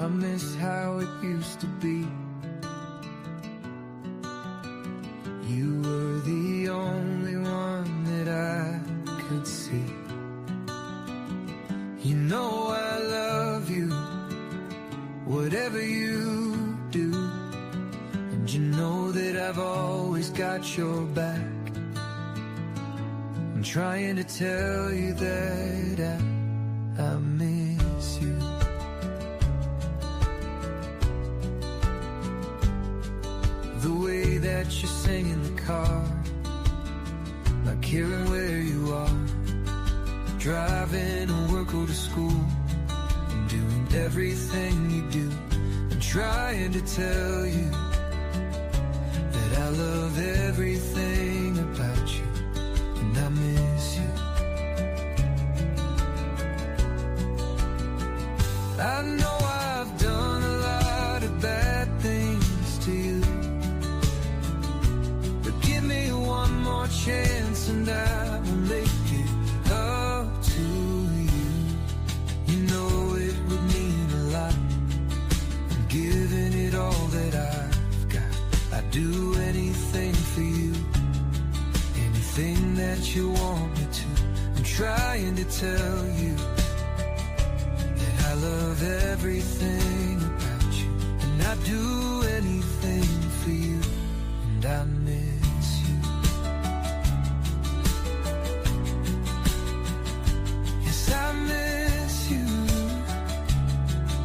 I miss how it used to be. You were the only one that I could see. You know I love you, whatever you do. And you know that I've always got your back. I'm trying to tell you that I miss you. The way that you sing in the car, like hearing where you are, driving to work or to school, and doing everything you do. I'm trying to tell you that I love everything about you, and I miss you. I know I've done a lot of bad things to you, but give me one more chance and I will make it up to you. You know it would mean a lot. I'm giving it all that I've got. I'd do anything for you, anything that you want me to. I'm trying to tell you that I love everything about you, and I'd do anything for you, and I miss you. Yes, I miss you.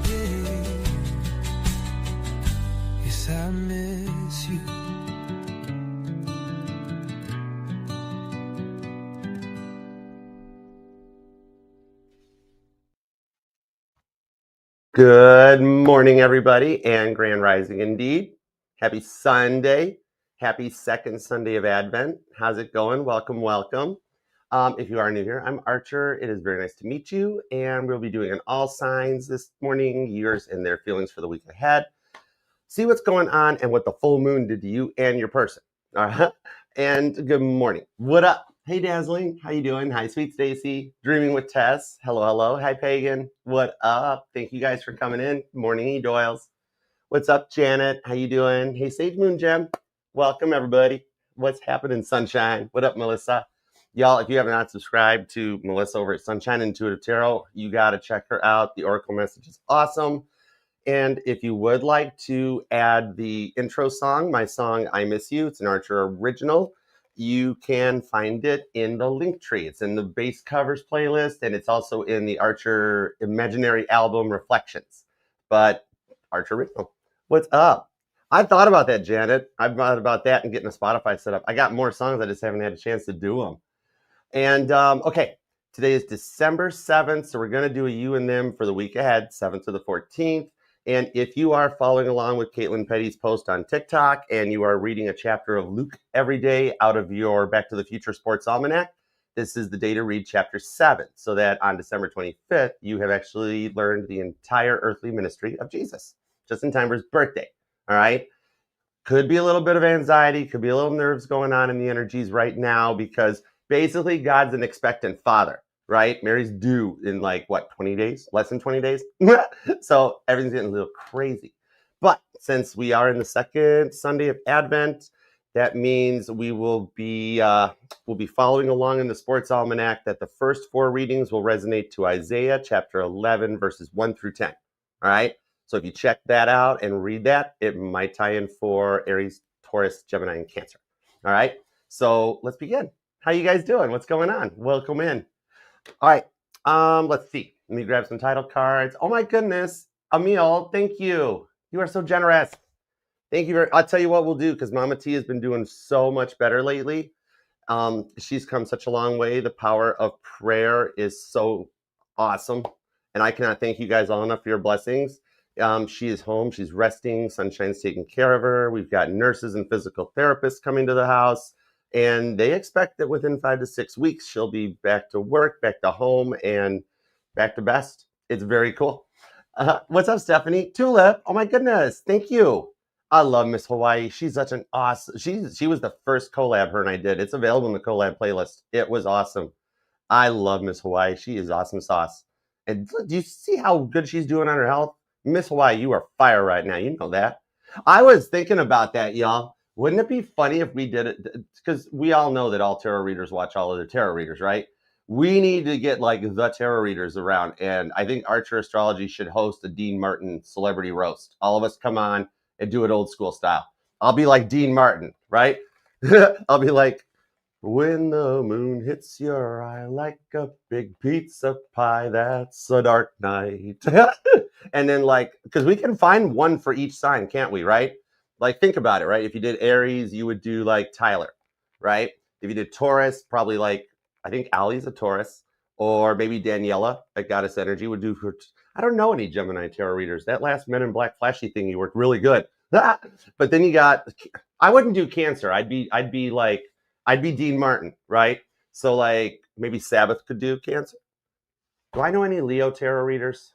Yeah. Yes, I miss you. Good morning, everybody, and grand rising indeed. Happy Sunday. Happy second Sunday of Advent. How's it going? Welcome, welcome. If you are new here, I'm Archer. It is very nice to meet you, and we'll be doing an all signs this morning, yours and their feelings for the week ahead. See what's going on and what the full moon did to you and your person. All right. And good morning. What up? Hey, Dazzling. How you doing? Hi, Sweet Stacy. Dreaming with Tess. Hello, hello. Hi, Pagan. What up? Thank you guys for coming in. Morning, E-Doyles. What's up, Janet? How you doing? Hey, Sage Moon Gem. Welcome, everybody. What's happening, Sunshine? What up, Melissa? Y'all, if you have not subscribed to Melissa over at Sunshine Intuitive Tarot, you got to check her out. The Oracle message is awesome. And if you would like to add the intro song, my song, I Miss You, it's an Archer original, you can find it in the link tree. It's in the base covers playlist, and it's also in the Archer Imaginary album Reflections. But Archer original. What's up? I thought about that, Janet. I thought about that and getting a Spotify set up. I got more songs. I just haven't had a chance to do them. And okay, today is December 7th, so we're going to do a you and them for the week ahead, 7th to the 14th. And if you are following along with Caitlin Petty's post on TikTok and you are reading a chapter of Luke every day out of your Back to the Future Sports Almanac, this is the day to read chapter 7, so that on December 25th, you have actually learned the entire earthly ministry of Jesus, just in time for his birthday, all right? Could be a little bit of anxiety, could be a little nerves going on in the energies right now, because basically God's an expectant father. Right? Mary's due in like, what, 20 days? Less than 20 days? So everything's getting a little crazy. But since we are in the second Sunday of Advent, that means we will be following along in the Sports Almanac that the first 4 readings will resonate to Isaiah chapter 11, verses 1 through 10. All right? So if you check that out and read that, it might tie in for Aries, Taurus, Gemini, and Cancer. All right? So let's begin. How you guys doing? What's going on? Welcome in. All right, let's see. Let me grab some title cards. Oh my goodness, Emil, thank you. You are so generous. Thank you. I'll tell you what we'll do, because Mama T has been doing so much better lately. She's come such a long way. The power of prayer is so awesome, and I cannot thank you guys all enough for your blessings. She is home. She's resting. Sunshine's taking care of her. We've got nurses and physical therapists coming to the house. And they expect that within 5 to 6 weeks, she'll be back to work, back to home, and back to best. It's very cool. What's up, Stephanie? Tulip. Oh, my goodness. Thank you. I love Miss Hawaii. She's such an awesome... She was the first collab her and I did. It's available in the collab playlist. It was awesome. I love Miss Hawaii. She is awesome sauce. And do you see how good she's doing on her health? Miss Hawaii, you are fire right now. You know that. I was thinking about that, y'all. Wouldn't it be funny if we did it? Because we all know that all tarot readers watch all other tarot readers, right? We need to get like the tarot readers around. And I think Archer Astrology should host a Dean Martin celebrity roast. All of us come on and do it old school style. I'll be like Dean Martin, right? I'll be like, when the moon hits your eye like a big pizza pie, that's a dark night. And then like, because we can find one for each sign, can't we, right? Like, think about it, right? If you did Aries, you would do like Tyler, right? If you did Taurus, probably like, I think Allie's a Taurus, or maybe Daniela at Goddess Energy would do for, I don't know any Gemini tarot readers. That last Men in Black flashy thing, you worked really good. But then you got, I wouldn't do Cancer. I'd be Dean Martin, right? So like maybe Sabbath could do Cancer. Do I know any Leo tarot readers?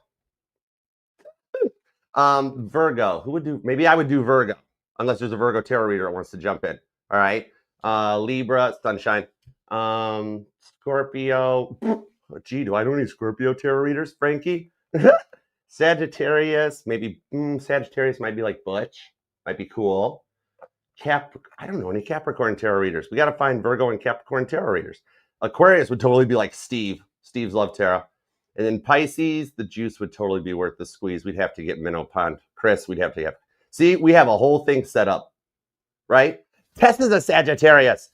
Virgo. Who would do? Maybe I would do Virgo, unless there's a Virgo tarot reader that wants to jump in. All right. Libra, Sunshine. Scorpio. Gee, do I know any Scorpio tarot readers? Frankie. Sagittarius. Maybe Sagittarius might be like Butch. Might be cool. I don't know any Capricorn tarot readers. We got to find Virgo and Capricorn tarot readers. Aquarius would totally be like Steve. Steve's love tarot. And then Pisces, the juice would totally be worth the squeeze. We'd have to get Minnow Pond. Chris, we'd have to have. See, we have a whole thing set up, right? Tess is a Sagittarius,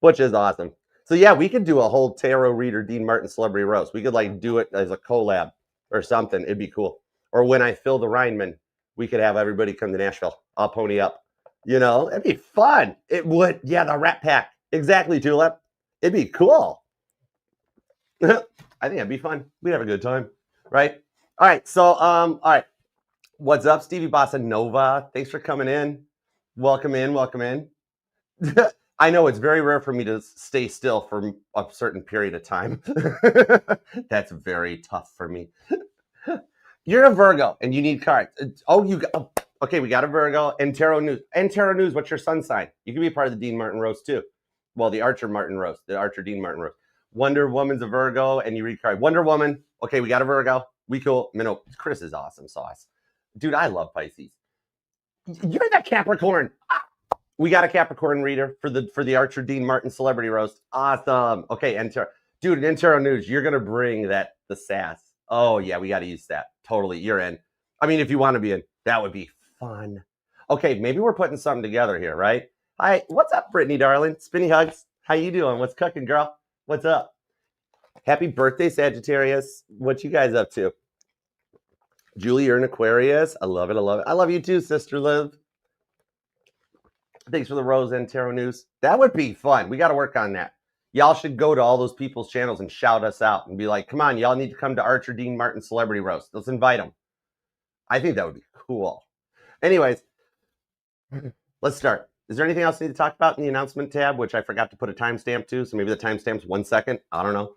which is awesome. So yeah, we could do a whole tarot reader Dean Martin celebrity roast. We could like do it as a collab or something. It'd be cool. Or when I fill the Rhineman, we could have everybody come to Nashville. I'll pony up. You know, it'd be fun. It would. Yeah, the Rat Pack. Exactly, Tulip. It'd be cool. I think it'd be fun. We'd have a good time, right? All right. So, all right. What's up, Stevie Bossa Nova? Thanks for coming in. Welcome in. Welcome in. I know it's very rare for me to stay still for a certain period of time. That's very tough for me. You're a Virgo and you need cards. Oh, you got. Okay, we got a Virgo and Tarot News. And Tarot News, what's your sun sign? You can be a part of the Dean Martin roast too. Well, the Archer Martin roast, the Archer Dean Martin roast. Wonder Woman's a Virgo, and you read card. Wonder Woman. Okay, we got a Virgo. We cool. Minnow. Chris is awesome sauce. Dude, I love Pisces. You're the Capricorn. We got a Capricorn reader for the Archer Dean Martin celebrity roast. Awesome. Okay, dude, in Tarot News, you're gonna bring the sass. Oh yeah, we got to use that. Totally, you're in. I mean, if you want to be in, that would be fun. Okay, maybe we're putting something together here, right? Hi, what's up, Brittany, darling? Spinny hugs. How you doing? What's cooking, girl? What's up? Happy birthday, Sagittarius. What you guys up to? Julie, you're an Aquarius. I love it. I love it. I love you too, Sister Liv. Thanks for the Rose and Tarot News. That would be fun. We got to work on that. Y'all should go to all those people's channels and shout us out and be like, come on, y'all need to come to Archer Dean Martin Celebrity Roast. Let's invite them. I think that would be cool. Anyways, let's start. Is there anything else I need to talk about in the announcement tab, which I forgot to put a timestamp to? So maybe the timestamp's 1 second. I don't know.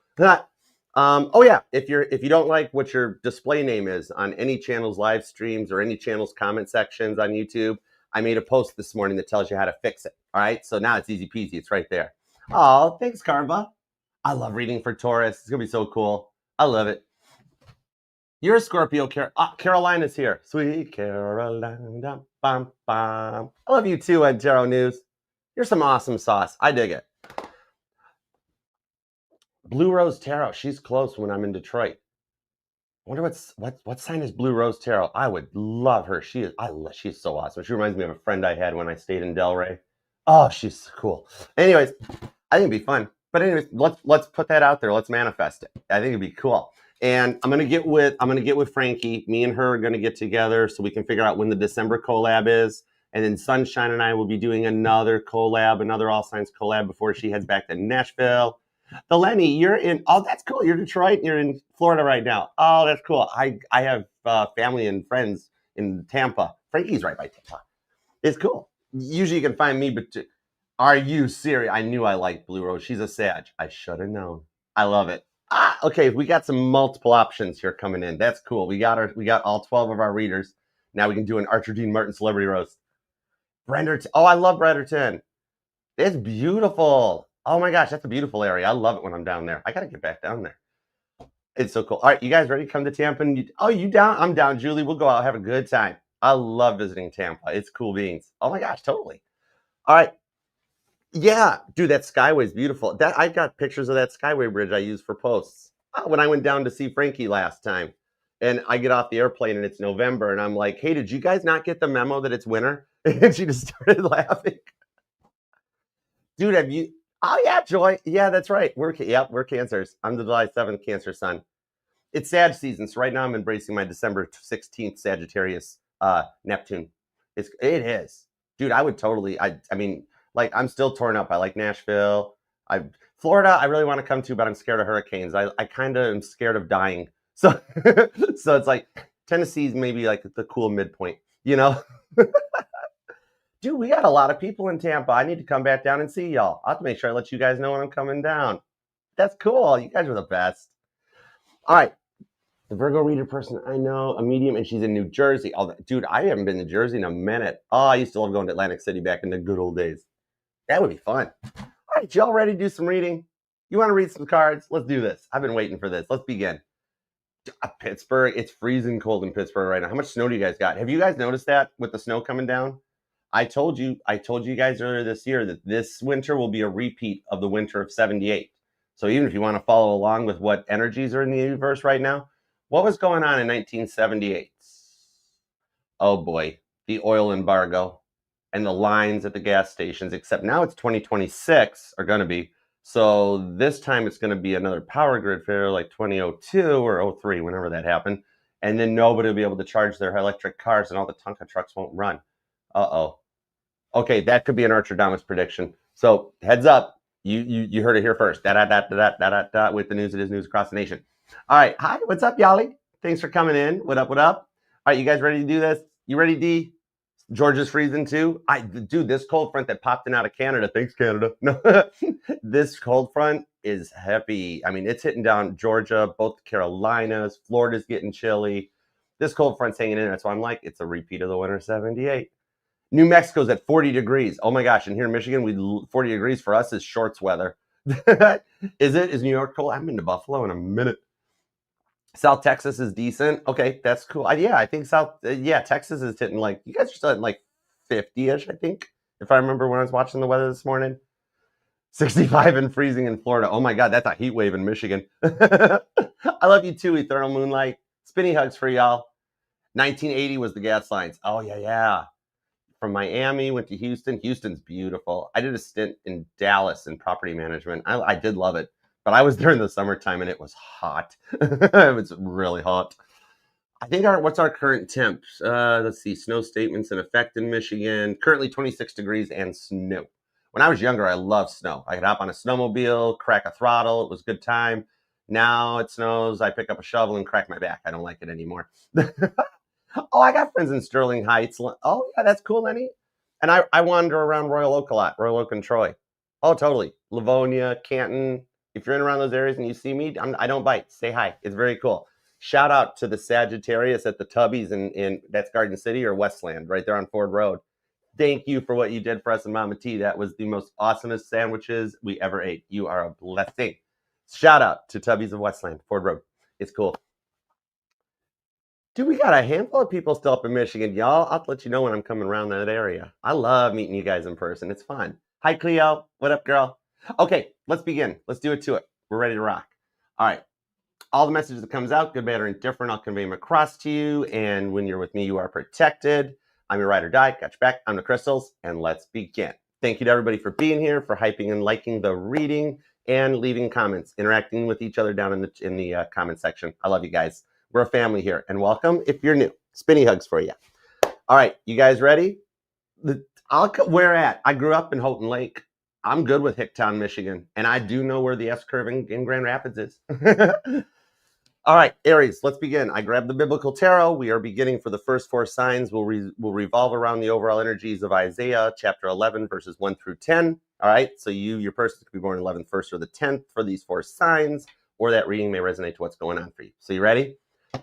Oh yeah, if you don't like what your display name is on any channel's live streams or any channel's comment sections on YouTube, I made a post this morning that tells you how to fix it. All right, so now it's easy peasy. It's right there. Oh, thanks, Carva. I love reading for Taurus. It's gonna be so cool. I love it. You're a Scorpio. Carolina's here. Sweet Carolina. Bum, bum. I love you too, Ed Tarot News. You're some awesome sauce. I dig it. Blue Rose Tarot. She's close when I'm in Detroit. I wonder what sign is Blue Rose Tarot. I would love her. She's so awesome. She reminds me of a friend I had when I stayed in Delray. Oh, she's cool. Anyways, I think it'd be fun. But anyways, let's put that out there. Let's manifest it. I think it'd be cool. And I'm gonna get with Frankie. Me and her are gonna get together so we can figure out when the December collab is. And then Sunshine and I will be doing another collab, another All Signs collab before she heads back to Nashville. The Lenny, you're in. Oh, that's cool. You're Detroit. You're in Florida right now. Oh, that's cool. I have family and friends in Tampa. Frankie's right by Tampa. It's cool. Usually you can find me, but are you serious? I knew I liked Blue Rose. She's a Sag. I should have known. I love it. Okay, we got some multiple options here coming in. That's cool. We got all 12 of our readers. Now we can do an Archer Dean Martin celebrity roast. Brenderton. Oh, I love Brenderton. It's beautiful. Oh my gosh, that's a beautiful area. I love it when I'm down there. I gotta get back down there. It's so cool. All right, you guys ready to come to Tampa? You down? I'm down, Julie. We'll go out, have a good time. I love visiting Tampa. It's cool beans. Oh my gosh, totally. All right. Yeah, dude, that Skyway is beautiful. That I got pictures of that Skyway bridge I used for posts. When I went down to see Frankie last time. And I get off the airplane and it's November and I'm like, "Hey, did you guys not get the memo that it's winter?" And she just started laughing. Dude, have you Oh yeah, Joy. Yeah, that's right. We're Cancers. I'm the July 7th Cancer sun. It's Sag season, so right now I'm embracing my December 16th Sagittarius Neptune. It is. Dude, I would totally I mean, like I'm still torn up. I like Nashville. I Florida, I really want to come to, but I'm scared of hurricanes. I kind of am scared of dying. So so it's like Tennessee's maybe like the cool midpoint, you know? Dude, we got a lot of people in Tampa. I need to come back down and see y'all. I'll have to make sure I let you guys know when I'm coming down. That's cool. You guys are the best. All right. The Virgo reader person I know, a medium, and she's in New Jersey. Oh, dude, I haven't been to Jersey in a minute. Oh, I used to love going to Atlantic City back in the good old days. That would be fun. All right, y'all ready to do some reading? You want to read some cards? Let's do this. I've been waiting for this. Let's begin. Pittsburgh, it's freezing cold in Pittsburgh right now. How much snow do you guys got? Have you guys noticed that with the snow coming down? I told you guys earlier this year that this winter will be a repeat of the winter of 78. So even if you want to follow along with what energies are in the universe right now, what was going on in 1978? Oh boy, the oil embargo and the lines at the gas stations, except now it's 2026 are going to be. So this time it's going to be another power grid failure like 2002 or 03, whenever that happened. And then nobody will be able to charge their electric cars and all the Tonka trucks won't run. Uh-oh. Okay, that could be an Archerdamos prediction. So heads up, you heard it here first. With the news, it is news across the nation. All right, hi, what's up, Yali? Thanks for coming in. What up? What up? All right, you guys ready to do this? You ready, D? Georgia's freezing too. Dude, this cold front that popped in out of Canada. Thanks, Canada. No, this cold front is heavy. I mean, it's hitting down Georgia, both the Carolinas, Florida's getting chilly. This cold front's hanging in. That's why I'm like, it's a repeat of the winter 78. New Mexico's at 40 degrees. Oh my gosh. And here in Michigan, 40 degrees for us is shorts weather. Is it? Is New York cold? I've been to Buffalo in a minute. South Texas is decent. Okay, that's cool. Yeah, I think Texas is hitting like, you guys are still at like 50-ish, I think, if I remember when I was watching the weather this morning. 65 and freezing in Florida. Oh my God, that's a heat wave in Michigan. I love you too, Eternal Moonlight. Spinny hugs for y'all. 1980 was the gas lines. Oh yeah. From Miami, went to Houston. Houston's beautiful. I did a stint in Dallas in property management. I did love it, but I was there in the summertime and it was hot. It was really hot. I think what's our current temp? Let's see, snow statements in effect in Michigan. Currently 26 degrees and snow. When I was younger, I loved snow. I could hop on a snowmobile, crack a throttle. It was a good time. Now it snows. I pick up a shovel and crack my back. I don't like it anymore. Oh, I got friends in Sterling Heights. Oh, yeah, that's cool, Lenny. And I wander around Royal Oak a lot, Royal Oak and Troy. Oh, totally. Livonia, Canton. If you're in around those areas and you see me, I don't bite. Say hi. It's very cool. Shout out to the Sagittarius at the Tubbies in that's Garden City or Westland, right there on Ford Road. Thank you for what you did for us in Mama T. That was the most awesomest sandwiches we ever ate. You are a blessing. Shout out to Tubbies of Westland, Ford Road. It's cool. Dude, we got a handful of people still up in Michigan, y'all. I'll let you know when I'm coming around that area. I love meeting you guys in person. It's fun. Hi, Cleo. What up, girl? Okay, let's begin. Let's do it to it. We're ready to rock. All right. All the messages that comes out, good, bad, or indifferent, I'll convey them across to you. And when you're with me, you are protected. I'm your ride or die. Got your back. I'm the Crystals. And let's begin. Thank you to everybody for being here, for hyping and liking the reading, and leaving comments, interacting with each other down in the comment section. I love you guys. We're a family here, and welcome if you're new. Spinny hugs for you. All right, you guys ready? Where at? I grew up in Houghton Lake. I'm good with Hicktown, Michigan, and I do know where the S-curve in Grand Rapids is. All right, Aries, let's begin. I grabbed the Biblical Tarot. We are beginning for the first four signs. We'll revolve around the overall energies of Isaiah, chapter 11, verses 1 through 10. All right, so your person could be born 11th, 1st, or the 10th for these four signs, or that reading may resonate to what's going on for you. So you ready?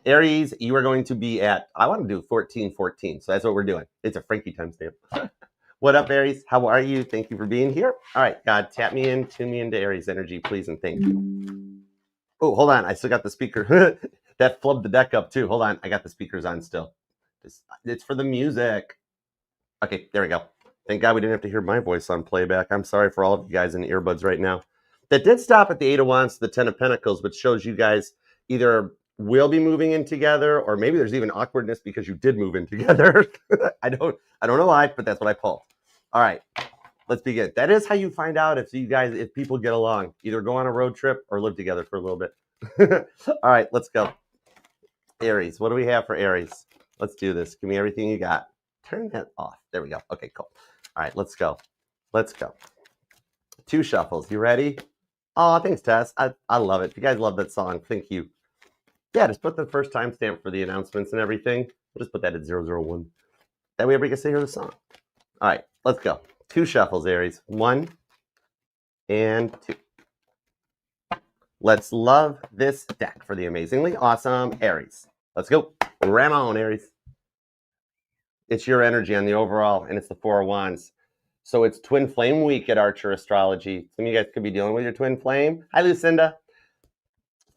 Aries, you are going to be at, I want to do 1414. So that's what we're doing. It's a Frankie timestamp. What up, Aries? How are you? Thank you for being here. All right, God, tap me in, tune me into Aries energy, please, and thank you. Oh, hold on. I still got the speaker. That flubbed the deck up too. Hold on. I got the speakers on still. It's for the music. Okay, there we go. Thank God we didn't have to hear my voice on playback. I'm sorry for all of you guys in earbuds right now. That did stop at the 8 of Wands to the 10 of Pentacles, which shows you guys either will be moving in together, or maybe there's even awkwardness because you did move in together. I don't know why, but that's what I pulled. All right, let's begin. That is how you find out if people get along. Either go on a road trip or live together for a little bit. All right, let's go. Aries, what do we have for Aries? Let's do this. Give me everything you got. Turn that off. There we go. Okay, cool. All right, let's go. Let's go. 2 shuffles. You ready? Oh, thanks, Tess. I love it. If you guys love that song, thank you. Yeah, just put the first timestamp for the announcements and everything. We'll just put that at 001. That way everybody can hear the song. All right, let's go. 2 shuffles, Aries. 1 and 2. Let's love this deck for the amazingly awesome Aries. Let's go. Ram on, Aries. It's your energy on the overall, and it's the 4 of Wands. So it's Twin Flame week at Archer Astrology. Some of you guys could be dealing with your twin flame. Hi, Lucinda.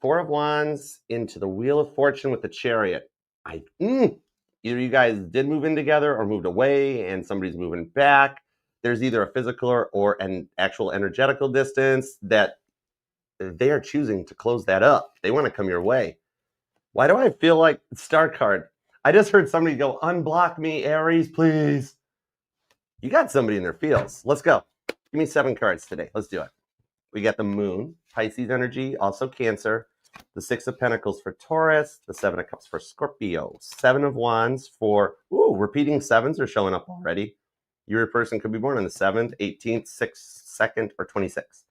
4 of Wands into the Wheel of Fortune with the Chariot. Either you guys did move in together or moved away, and somebody's moving back. There's either a physical or an actual energetical distance that they are choosing to close that up. They want to come your way. Why do I feel like Star card? I just heard somebody go, unblock me, Aries, please. You got somebody in their fields. Let's go. Give me 7 cards today. Let's do it. We got the Moon, Pisces energy, also Cancer, the 6 of Pentacles for Taurus, the 7 of Cups for Scorpio, 7 of Wands for, repeating 7s are showing up already. Your person could be born on the 7th, 18th, 6th, 2nd, or 26th.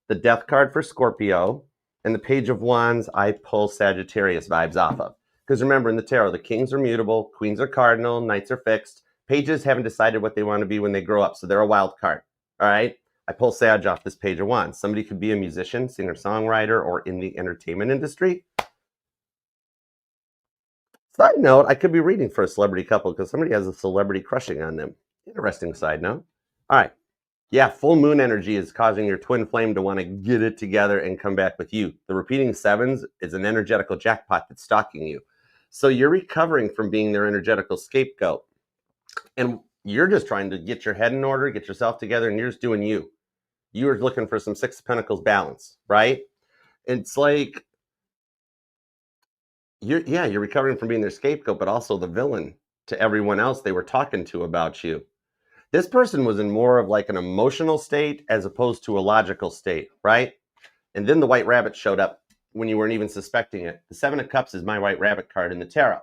The Death card for Scorpio, and the Page of Wands I pull Sagittarius vibes off of. Because remember, in the tarot, the kings are mutable, queens are cardinal, knights are fixed. Pages haven't decided what they want to be when they grow up, so they're a wild card. All right? I pull Sag off this Page of Wands. Somebody could be a musician, singer-songwriter, or in the entertainment industry. Side note, I could be reading for a celebrity couple because somebody has a celebrity crushing on them. Interesting side note. All right. Yeah, full moon energy is causing your twin flame to want to get it together and come back with you. The repeating 7s is an energetical jackpot that's stalking you. So you're recovering from being their energetical scapegoat. And you're just trying to get your head in order, get yourself together, and you're just doing you. You're looking for some 6 of Pentacles balance, right? It's like, you're recovering from being their scapegoat, but also the villain to everyone else they were talking to about you. This person was in more of like an emotional state as opposed to a logical state, right? And then the White Rabbit showed up when you weren't even suspecting it. The 7 of Cups is my White Rabbit card in the tarot.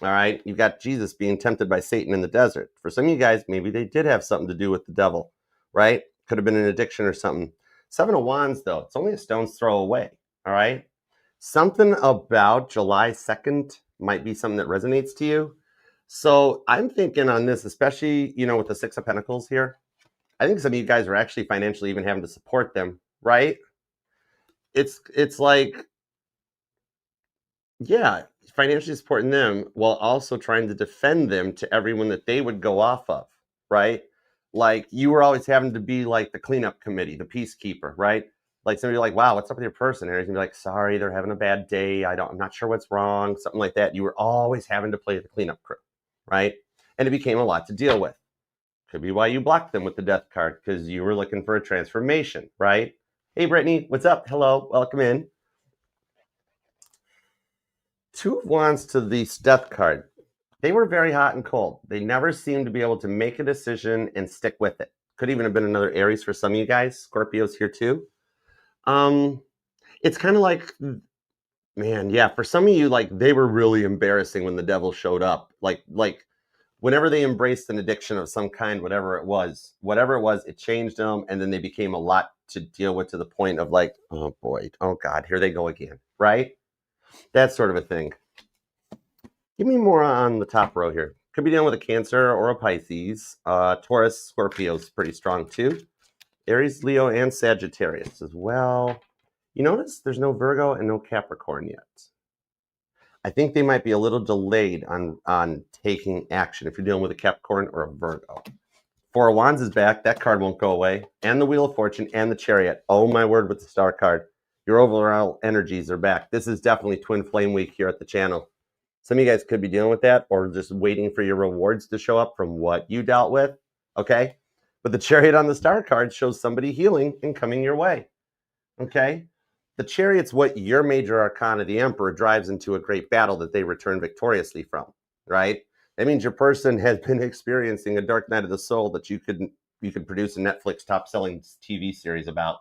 All right, you've got Jesus being tempted by Satan in the desert. For some of you guys, maybe they did have something to do with the devil, right? Could have been an addiction or something. 7 of Wands, though, it's only a stone's throw away, all right? Something about July 2nd might be something that resonates to you. So I'm thinking on this, especially, with the 6 of Pentacles here, I think some of you guys are actually financially even having to support them, right? It's like, yeah, financially supporting them while also trying to defend them to everyone that they would go off of, right? Like you were always having to be like the cleanup committee, the peacekeeper, right? Like somebody like, wow, what's up with your person? And you're like, sorry, they're having a bad day. I'm not sure what's wrong, something like that. You were always having to play the cleanup crew, right? And it became a lot to deal with. Could be why you blocked them with the Death card, because you were looking for a transformation, right? Hey, Brittany, what's up? Hello, welcome in. 2 of Wands to the Death card. They were very hot and cold. They never seemed to be able to make a decision and stick with it. Could even have been another Aries for some of you guys. Scorpio's here too. It's kind of like, man, yeah, for some of you, like they were really embarrassing when the devil showed up. Like whenever they embraced an addiction of some kind, whatever it was, it changed them, and then they became a lot to deal with, to the point of like, oh boy, oh God, here they go again, right? That sort of a thing. Give me more on the top row here. Could be dealing with a Cancer or a Pisces. Taurus, Scorpio is pretty strong too. Aries, Leo, and Sagittarius as well. You notice there's no Virgo and no Capricorn yet. I think they might be a little delayed on taking action if you're dealing with a Capricorn or a Virgo. 4 of Wands is back. That card won't go away. And the Wheel of Fortune and the Chariot. Oh my word, with the Star card. Your overall energies are back. This is definitely twin flame week here at the channel. Some of you guys could be dealing with that or just waiting for your rewards to show up from what you dealt with, okay? But the Chariot on the star card shows somebody healing and coming your way, okay? The Chariot's what your major arcana, the Emperor, drives into a great battle that they return victoriously from, right? That means your person has been experiencing a dark night of the soul that you could produce a Netflix top-selling TV series about,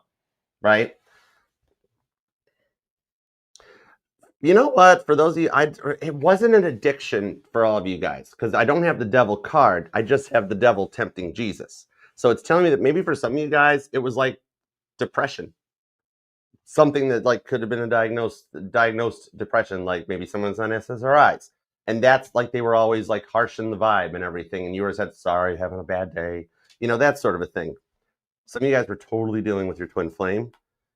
right? You know what? For those of you, it wasn't an addiction for all of you guys because I don't have the devil card. I just have the devil tempting Jesus. So it's telling me that maybe for some of you guys, it was like depression, something that like could have been a diagnosed depression, like maybe someone's on SSRIs, and that's like they were always like harsh in the vibe and everything, and you were said sorry, having a bad day, you know, that sort of a thing. Some of you guys were totally dealing with your twin flame.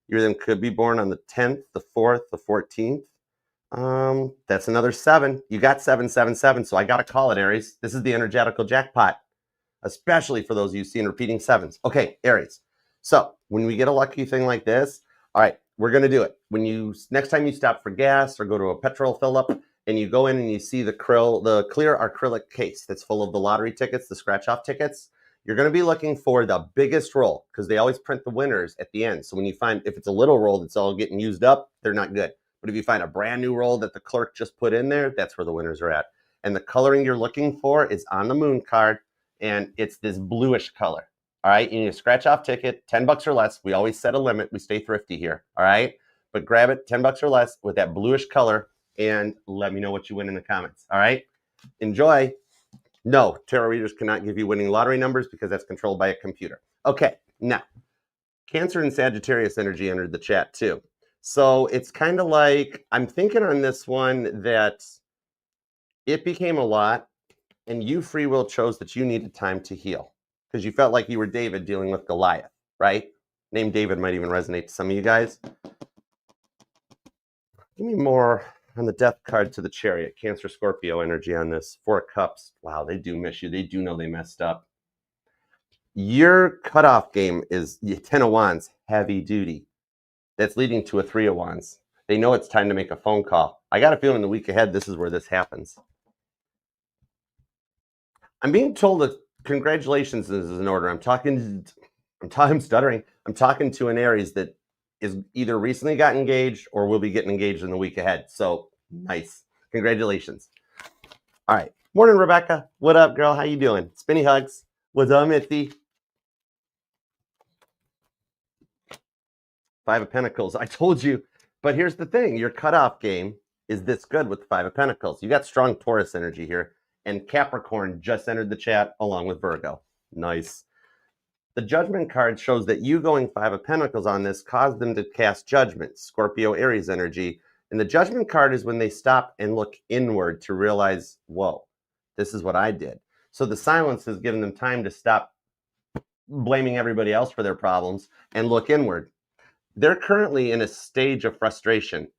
You then could be born on the 10th, the 4th, the 14th. That's another 7. You got 777, so I got to call it, Aries. This is the energetical jackpot, especially for those of you seeing repeating 7s. Okay, Aries. So when we get a lucky thing like this, all right, we're going to do it. Next time you stop for gas or go to a petrol fill up and you go in and you see the clear acrylic case that's full of the lottery tickets, the scratch off tickets, you're going to be looking for the biggest roll because they always print the winners at the end. So when you find, if it's a little roll that's all getting used up, they're not good. But if you find a brand new roll that the clerk just put in there, that's where the winners are at. And the coloring you're looking for is on the moon card, and it's this bluish color. All right, you need a scratch off ticket, $10 or less. We always set a limit. We stay thrifty here. All right, but grab it, $10 or less with that bluish color, and let me know what you win in the comments. All right, enjoy. No, tarot readers cannot give you winning lottery numbers because that's controlled by a computer. Okay, now, Cancer and Sagittarius energy entered the chat too. So it's kind of like, I'm thinking on this one that it became a lot and you free will chose that you needed time to heal because you felt like you were David dealing with Goliath, right? Name David might even resonate to some of you guys. Give me more on the death card to the Chariot. Cancer, Scorpio energy on this. 4 of Cups. Wow, they do miss you. They do know they messed up. Your cutoff game is 10 of Wands, heavy duty. That's leading to a 3 of Wands. They know it's time to make a phone call. I got a feeling the week ahead, this is where this happens. I'm being told that congratulations is in order. I'm stuttering. I'm talking to an Aries that is either recently got engaged or will be getting engaged in the week ahead. So nice. Congratulations. All right. Morning, Rebecca. What up, girl? How you doing? Spinny hugs. What's up, Mitzi? 5 of Pentacles. I told you. But here's the thing. Your cutoff game is this good with the 5 of Pentacles. You got strong Taurus energy here. And Capricorn just entered the chat along with Virgo. Nice. The Judgment card shows that you going 5 of Pentacles on this caused them to cast judgment, Scorpio, Aries energy. And the Judgment card is when they stop and look inward to realize, whoa, this is what I did. So the silence has given them time to stop blaming everybody else for their problems and look inward. They're currently in a stage of frustration.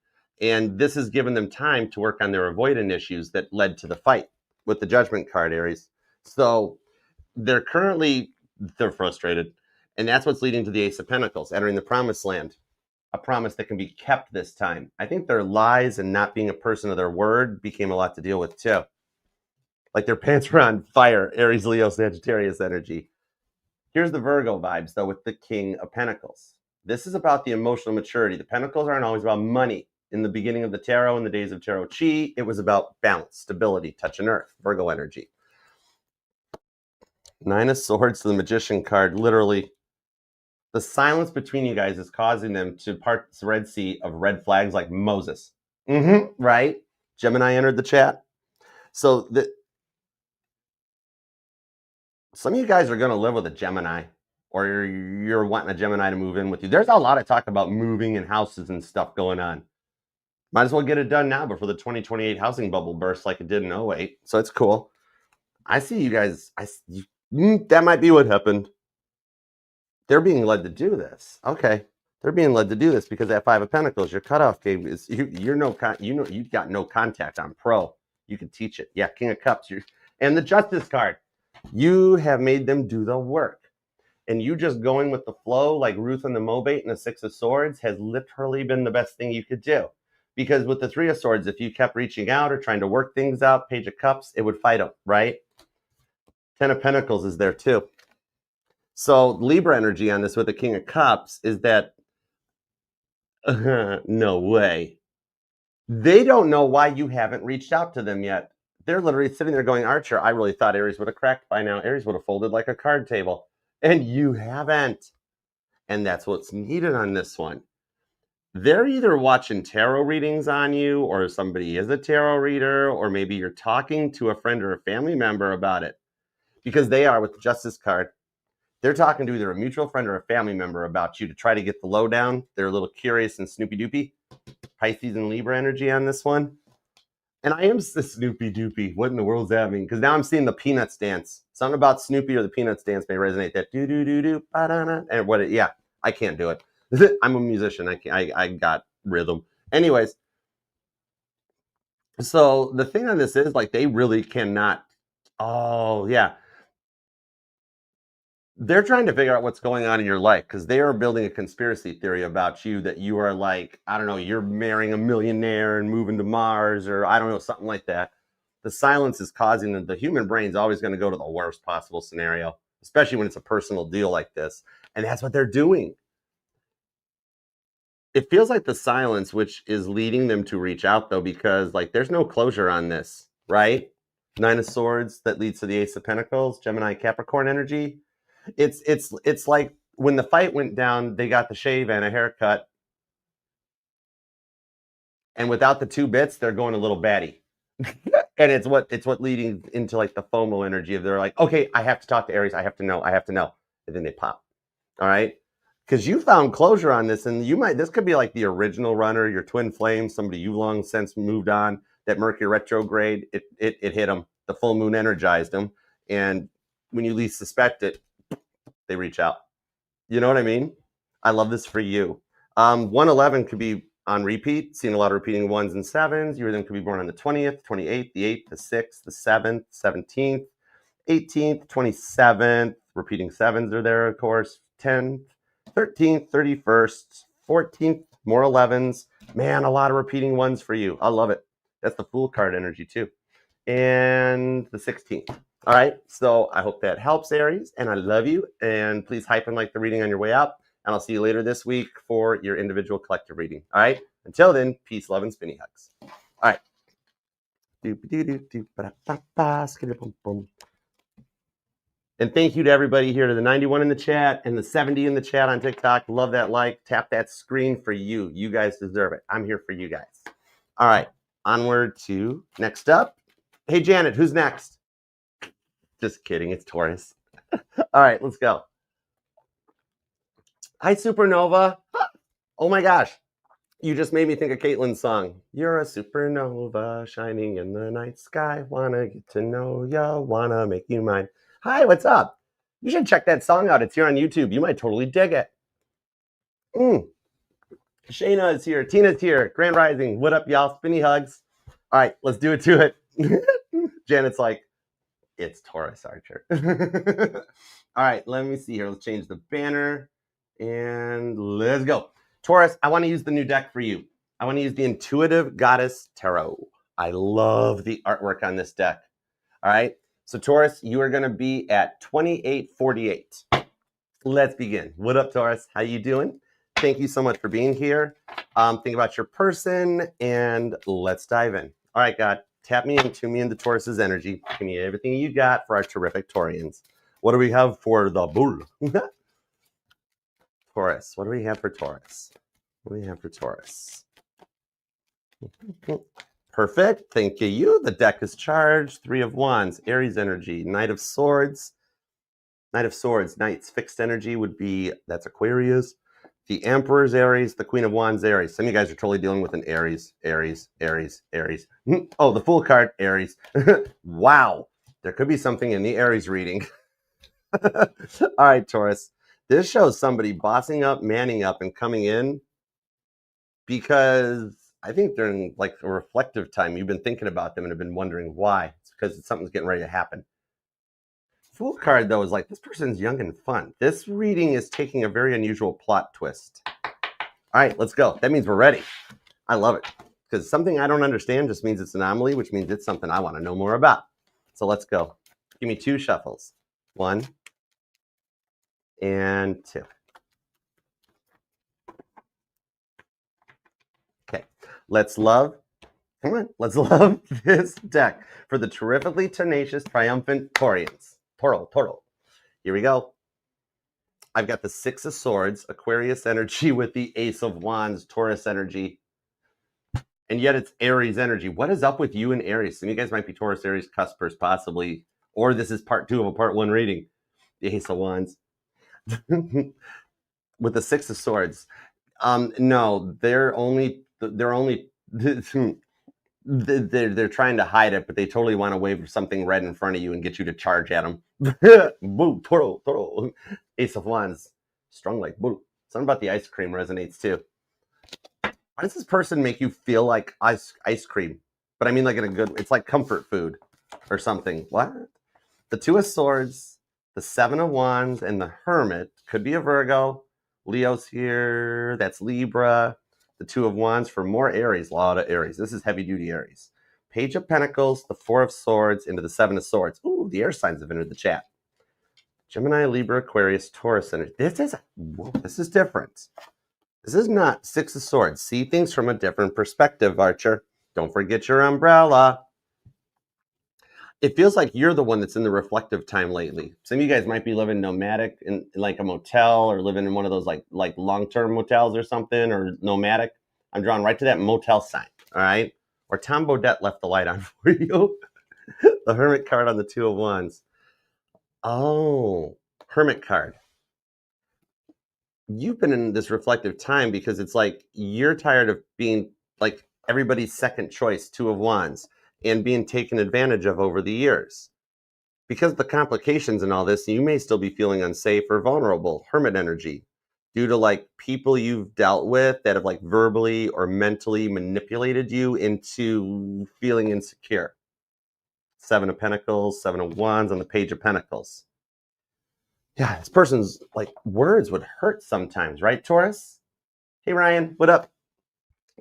And this has given them time to work on their avoidant issues that led to the fight with the Judgment card, Aries. So they're frustrated. And that's what's leading to the Ace of Pentacles, entering the Promised Land. A promise that can be kept this time. I think their lies and not being a person of their word became a lot to deal with too. Like their pants were on fire, Aries, Leo, Sagittarius energy. Here's the Virgo vibes though with the King of Pentacles. This is about the emotional maturity. The Pentacles aren't always about money. In the beginning of the tarot, in the days of tarot chi, it was about balance, stability, touch and earth, Virgo energy. 9 of Swords to the Magician card, literally. The silence between you guys is causing them to part the Red Sea of red flags like Moses. Right? Gemini entered the chat. So some of you guys are going to live with a Gemini, or you're wanting a Gemini to move in with you. There's a lot of talk about moving and houses and stuff going on. Might as well get it done now before the 2028 housing bubble bursts like it did in 08. So it's cool. I see you guys. That might be what happened. They're being led to do this. Okay. They're being led to do this because that 5 of Pentacles, your cutoff game is you've got no contact on pro. You can teach it. Yeah, King of Cups. And the Justice card. You have made them do the work. And you just going with the flow like Ruth and the Moabite and the Six of Swords has literally been the best thing you could do. Because with the Three of Swords, if you kept reaching out or trying to work things out, Page of Cups, it would fight them, right? Ten of Pentacles is there too. So Libra energy on this with the King of Cups is that, no way. They don't know why you haven't reached out to them yet. They're literally sitting there going, Archer, I really thought Aries would have cracked by now. Aries would have folded like a card table. And you haven't. And that's what's needed on this one. They're either watching tarot readings on you, or somebody is a tarot reader, or maybe you're talking to a friend or a family member about it. Because they are with the Justice card. They're talking to either a mutual friend or a family member about you to try to get the lowdown. They're a little curious and snoopy doopy. Pisces and Libra energy on this one. And I am the Snoopy Doopy. What in the world does that mean? Because now I'm seeing the Peanuts dance. Something about Snoopy or the Peanuts dance may resonate. That do do do do ba-da-da. And what? Yeah, I can't do it. I'm a musician. I got rhythm. Anyways, so the thing on this is like they really cannot. Oh yeah, they're trying to figure out what's going on in your life because they are building a conspiracy theory about you that you are like, I don't know, you're marrying a millionaire and moving to Mars, or I don't know, something like that. The silence is causing the human brain's always going to go to the worst possible scenario, especially when it's a personal deal like this. And that's what they're doing. It feels like the silence, which is leading them to reach out though, because like there's no closure on this, right? Nine of Swords that leads to the Ace of Pentacles, Gemini, Capricorn energy. It's like when the fight went down, they got the shave and a haircut, and without the two bits, they're going a little batty. And it's what leading into like the FOMO energy of they're like, okay, I have to talk to Aries, I have to know, and then they pop. All right, because you found closure on this, and this could be like the original runner, your twin flame, somebody you long since moved on. That Mercury retrograde, it hit them. The full moon energized them, and when you least suspect it, they reach out. You know what I mean? I love this for you. 111 could be on repeat, seeing a lot of repeating ones and sevens. You then could be born on the 20th, 28th, the 8th, the 6th, the 7th, 17th, 18th, 27th. Repeating sevens are there, of course. 10th, 13th, 31st, 14th, more 11s. Man, a lot of repeating ones for you. I love it. That's the Fool card energy too. And the 16th. All right, so I hope that helps, Aries, and I love you. And please hype and like the reading on your way out. And I'll see you later this week for your individual collective reading. All right, until then, peace, love, and spinny hugs. All right. And thank you to everybody here, to the 91 in the chat and the 70 in the chat on TikTok. Love that like. Tap that screen for you. You guys deserve it. I'm here for you guys. All right, onward to next up. Hey, Janet, who's next? Just kidding. It's Taurus. All right, let's go. Hi, Supernova. Oh my gosh. You just made me think of Caitlin's song. You're a supernova shining in the night sky. Wanna get to know ya, wanna make you mine. Hi, what's up? You should check that song out. It's here on YouTube. You might totally dig it. Shayna is here. Tina's here. Grand Rising. What up, y'all? Spinny hugs. All right, let's do it to it. Janet's like, it's Taurus, Archer. All right, let me see here. Let's change the banner and let's go. Taurus, I want to use the new deck for you. I want to use the Intuitive Goddess Tarot. I love the artwork on this deck. All right, so Taurus, you are going to be at 2848. Let's begin. What up, Taurus? How you doing? Thank you so much for being here. Think about your person and let's dive in. All right, God, tap me into Taurus's energy. Give me everything you got for our terrific Taurians. What do we have for the bull? Taurus. What do we have for Taurus? What do we have for Taurus? Perfect. Thank you. The deck is charged. 3 of Wands, Aries energy, Knight of Swords. Knight of Swords, Knight's fixed energy would be, that's Aquarius. The Emperor's Aries, the Queen of Wands Aries. Some of you guys are totally dealing with an Aries. Oh, the Fool card, Aries. Wow. There could be something in the Aries reading. All right, Taurus. This shows somebody bossing up, manning up, and coming in because I think during like a reflective time, you've been thinking about them and have been wondering why. It's because something's getting ready to happen. Fool card, though, is like, this person's young and fun. This reading is taking a very unusual plot twist. All right, let's go. That means we're ready. I love it. Because something I don't understand just means it's an anomaly, which means it's something I want to know more about. So let's go. Give me 2 shuffles. 1 and 2. Okay, let's love this deck for the terrifically tenacious, triumphant Taurians. Total. Here we go. I've got the 6 of Swords, Aquarius energy with the Ace of Wands, Taurus energy. And yet it's Aries energy. What is up with you and Aries? Some of you guys might be Taurus, Aries, cuspers, possibly. Or this is part 2 of a part 1 reading. The Ace of Wands. With the 6 of Swords. No, they're trying to hide it, but they totally want to wave something red in front of you and get you to charge at them. Boo, toro. Ace of Wands, strong like boo. Something about the ice cream resonates too. Why does this person make you feel like ice cream? But I mean like in a good, it's like comfort food or something. What? The 2 of Swords, the 7 of Wands, and the Hermit. Could be a Virgo. Leo's here. That's Libra. The 2 of Wands for more Aries. A lot of Aries. This is heavy duty Aries. Page of Pentacles, the 4 of Swords, into the 7 of Swords. Ooh, the air signs have entered the chat. Gemini, Libra, Aquarius, Taurus energy. This is different. This is not 6 of Swords. See things from a different perspective, Archer. Don't forget your umbrella. It feels like you're the one that's in the reflective time lately. Some of you guys might be living nomadic in like a motel or living in one of those like long-term motels or something, or nomadic. I'm drawn right to that motel sign, all right? Or Tom Bodette left the light on for you. The Hermit card on the 2 of Wands. Oh, Hermit card. You've been in this reflective time because it's like you're tired of being like everybody's second choice, 2 of Wands, and being taken advantage of over the years. Because of the complications and all this, you may still be feeling unsafe or vulnerable, Hermit energy, due to like people you've dealt with that have like verbally or mentally manipulated you into feeling insecure. 7 of Pentacles, 7 of Wands on the Page of Pentacles. Yeah, this person's like words would hurt sometimes, right, Taurus? Hey, Ryan, what up?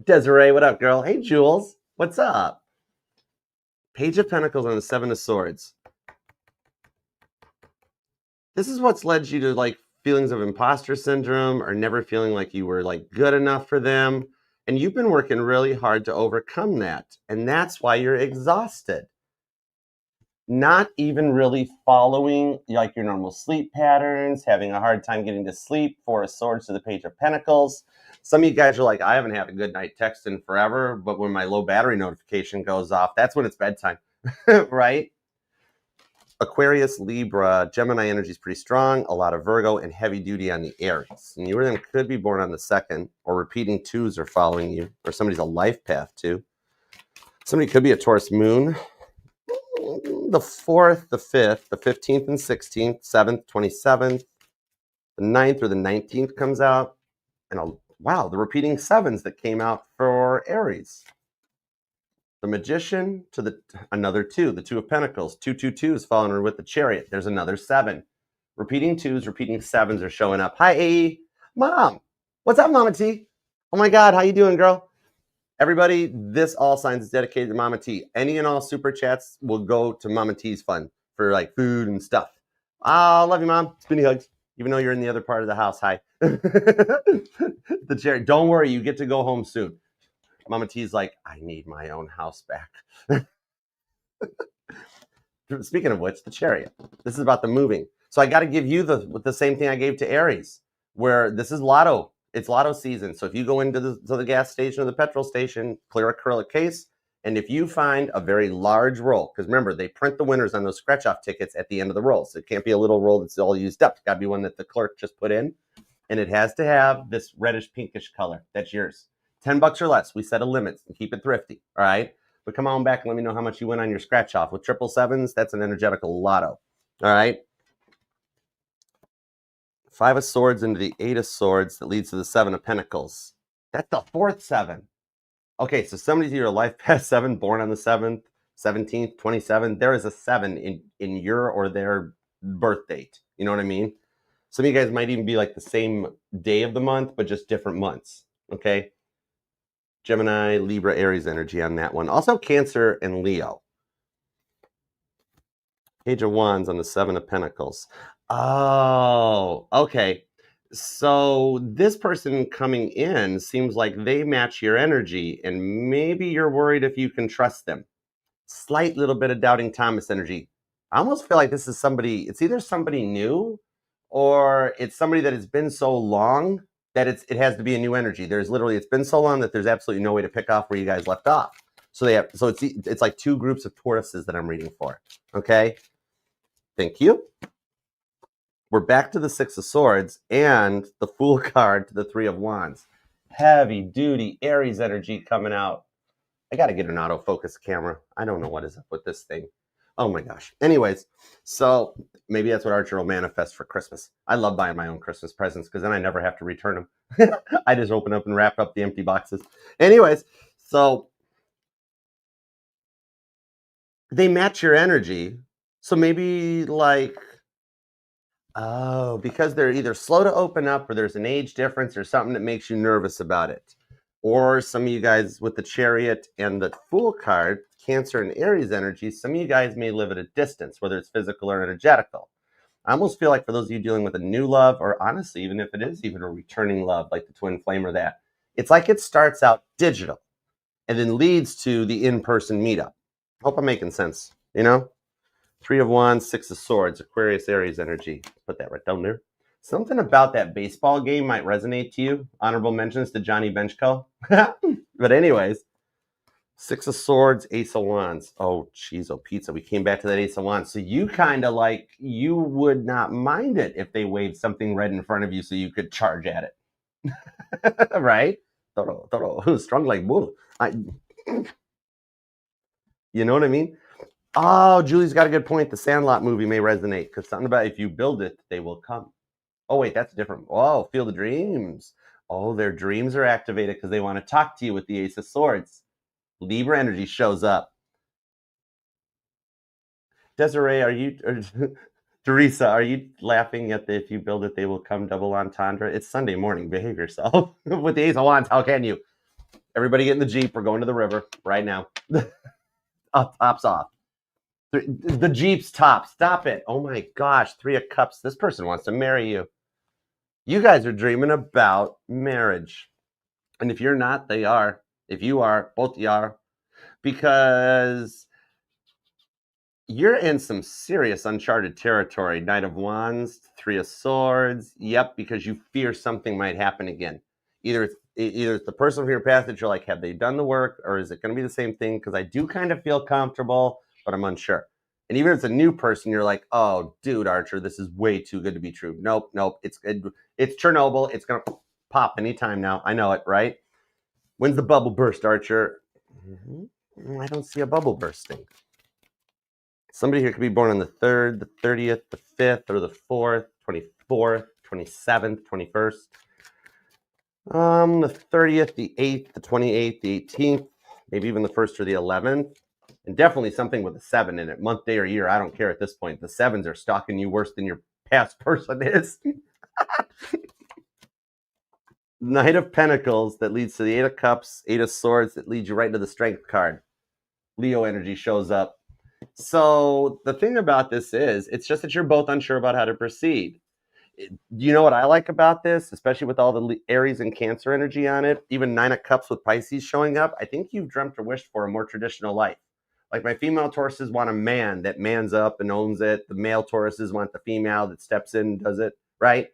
Desiree, what up, girl? Hey, Jules, what's up? Page of Pentacles on the 7 of Swords. This is what's led you to like feelings of imposter syndrome or never feeling like you were like good enough for them. And you've been working really hard to overcome that. And that's why you're exhausted. Not even really following like your normal sleep patterns, having a hard time getting to sleep. 4 of Swords to the Page of Pentacles. Some of you guys are like, I haven't had a good night text in forever, but when my low battery notification goes off, that's when it's bedtime, right? Aquarius, Libra, Gemini energy is pretty strong, a lot of Virgo, and heavy duty on the Aries. And you or them could be born on the 2nd, or repeating 2s are following you, or somebody's a life path too. Somebody could be a Taurus moon. The 4th, the 5th, the 15th and 16th, 7th, 27th, the 9th or the 19th comes out. And wow, the repeating 7s that came out for Aries. The Magician to another 2, the 2 of Pentacles. 2 is following with the Chariot. There's another 7. Repeating 2s, repeating 7s are showing up. Hi, AE. Mom. What's up, Mama T? Oh my God, how you doing, girl? Everybody, this All Signs is dedicated to Mama T. Any and all super chats will go to Mama T's fund for like food and stuff. I love you, Mom. Spinny hugs. Even though you're in the other part of the house. Hi. The Chariot. Don't worry, you get to go home soon. Mama T's like, I need my own house back. Speaking of which, the Chariot. This is about the moving. So I got to give you the same thing I gave to Aries, where this is lotto. It's lotto season. So if you go into the gas station or the petrol station, clear acrylic case, and if you find a very large roll, because remember, they print the winners on those scratch-off tickets at the end of the roll. So it can't be a little roll that's all used up. It's got to be one that the clerk just put in. And it has to have this reddish pinkish color. That's yours. $10 or less. We set a limit and keep it thrifty. All right. But come on back and let me know how much you win on your scratch off. With 777s, that's an energetical lotto. All right. 5 of Swords into the 8 of Swords that leads to the 7 of Pentacles. That's the 4th 7. Okay, so somebody's either a life path 7, born on the 7th, 17th, 27th. There is a 7 in your or their birth date. You know what I mean? Some of you guys might even be like the same day of the month, but just different months. Okay. Gemini, Libra, Aries energy on that one. Also Cancer and Leo. Page of Wands on the Seven of Pentacles. Oh, okay. So this person coming in seems like they match your energy, and maybe you're worried if you can trust them. Slight little bit of doubting Thomas energy. I almost feel like this is somebody, it's either somebody new or it's somebody that has been so long that it has to be a new energy. There's literally, it's been so long that there's absolutely no way to pick off where you guys left off. So it's like two groups of Tauruses that I'm reading for. Okay. Thank you. We're back to the Six of Swords and the Fool card to the Three of Wands. Heavy duty Aries energy coming out. I got to get an autofocus camera. I don't know what is up with this thing. Oh my gosh. Anyways, so maybe that's what Archer will manifest for Christmas. I love buying my own Christmas presents because then I never have to return them. I just open up and wrap up the empty boxes. Anyways, so they match your energy. So maybe like, oh, because they're either slow to open up or there's an age difference or something that makes you nervous about it. Or some of you guys with the Chariot and the Fool card, Cancer and Aries energy, some of you guys may live at a distance, whether it's physical or energetical. I almost feel like for those of you dealing with a new love, or honestly, even if it is even a returning love, like the twin flame or that, it's like it starts out digital and then leads to the in-person meetup. Hope I'm making sense, you know? Three of Wands, Six of Swords, Aquarius, Aries energy. Put that right down there. Something about that baseball game might resonate to you. Honorable mentions to Johnny Benchko. But anyways, Six of Swords, Ace of Wands. Oh, geez, oh, pizza. We came back to that Ace of Wands. So you kind of like, you would not mind it if they waved something red in front of you so you could charge at it. Right? Toro, strong like bull. You know what I mean? Oh, Julie's got a good point. The Sandlot movie may resonate because something about if you build it, they will come. Oh, wait, that's different. Oh, Field of Dreams. Oh, their dreams are activated because they want to talk to you with the Ace of Swords. Libra energy shows up. Desiree, Teresa, are you laughing at the if you build it, they will come double entendre? It's Sunday morning. Behave yourself. With the Ace of Wands, how can you? Everybody get in the Jeep. We're going to the river right now. Tops off. The Jeep's top. Stop it. Oh my gosh. Three of Cups. This person wants to marry you. You guys are dreaming about marriage. And if you're not, they are. If you are, both of you are. Because you're in some serious uncharted territory. Knight of Wands, Three of Swords. Yep, because you fear something might happen again. Either it's the person from your past that you're like, have they done the work? Or is it going to be the same thing? Because I do kind of feel comfortable, but I'm unsure. And even if it's a new person, you're like, oh, dude, Archer, this is way too good to be true. Nope. It's Chernobyl. It's going to pop anytime now. I know it, right? When's the bubble burst, Archer? I don't see a bubble bursting. Somebody here could be born on the 3rd, the 30th, the 5th, or the 4th, 24th, 27th, 21st. The 30th, the 8th, the 28th, the 18th, maybe even the 1st or the 11th. And definitely something with a 7 in it, month, day, or year. I don't care at this point. The 7s are stalking you worse than your past person is. Knight of Pentacles that leads to the 8 of Cups, 8 of Swords that leads you right into the Strength card. Leo energy shows up. So the thing about this is, it's just that you're both unsure about how to proceed. You know what I like about this, especially with all the Aries and Cancer energy on it, even 9 of Cups with Pisces showing up, I think you've dreamt or wished for a more traditional life. Like my female Tauruses want a man that mans up and owns it. The male Tauruses want the female that steps in and does it, right?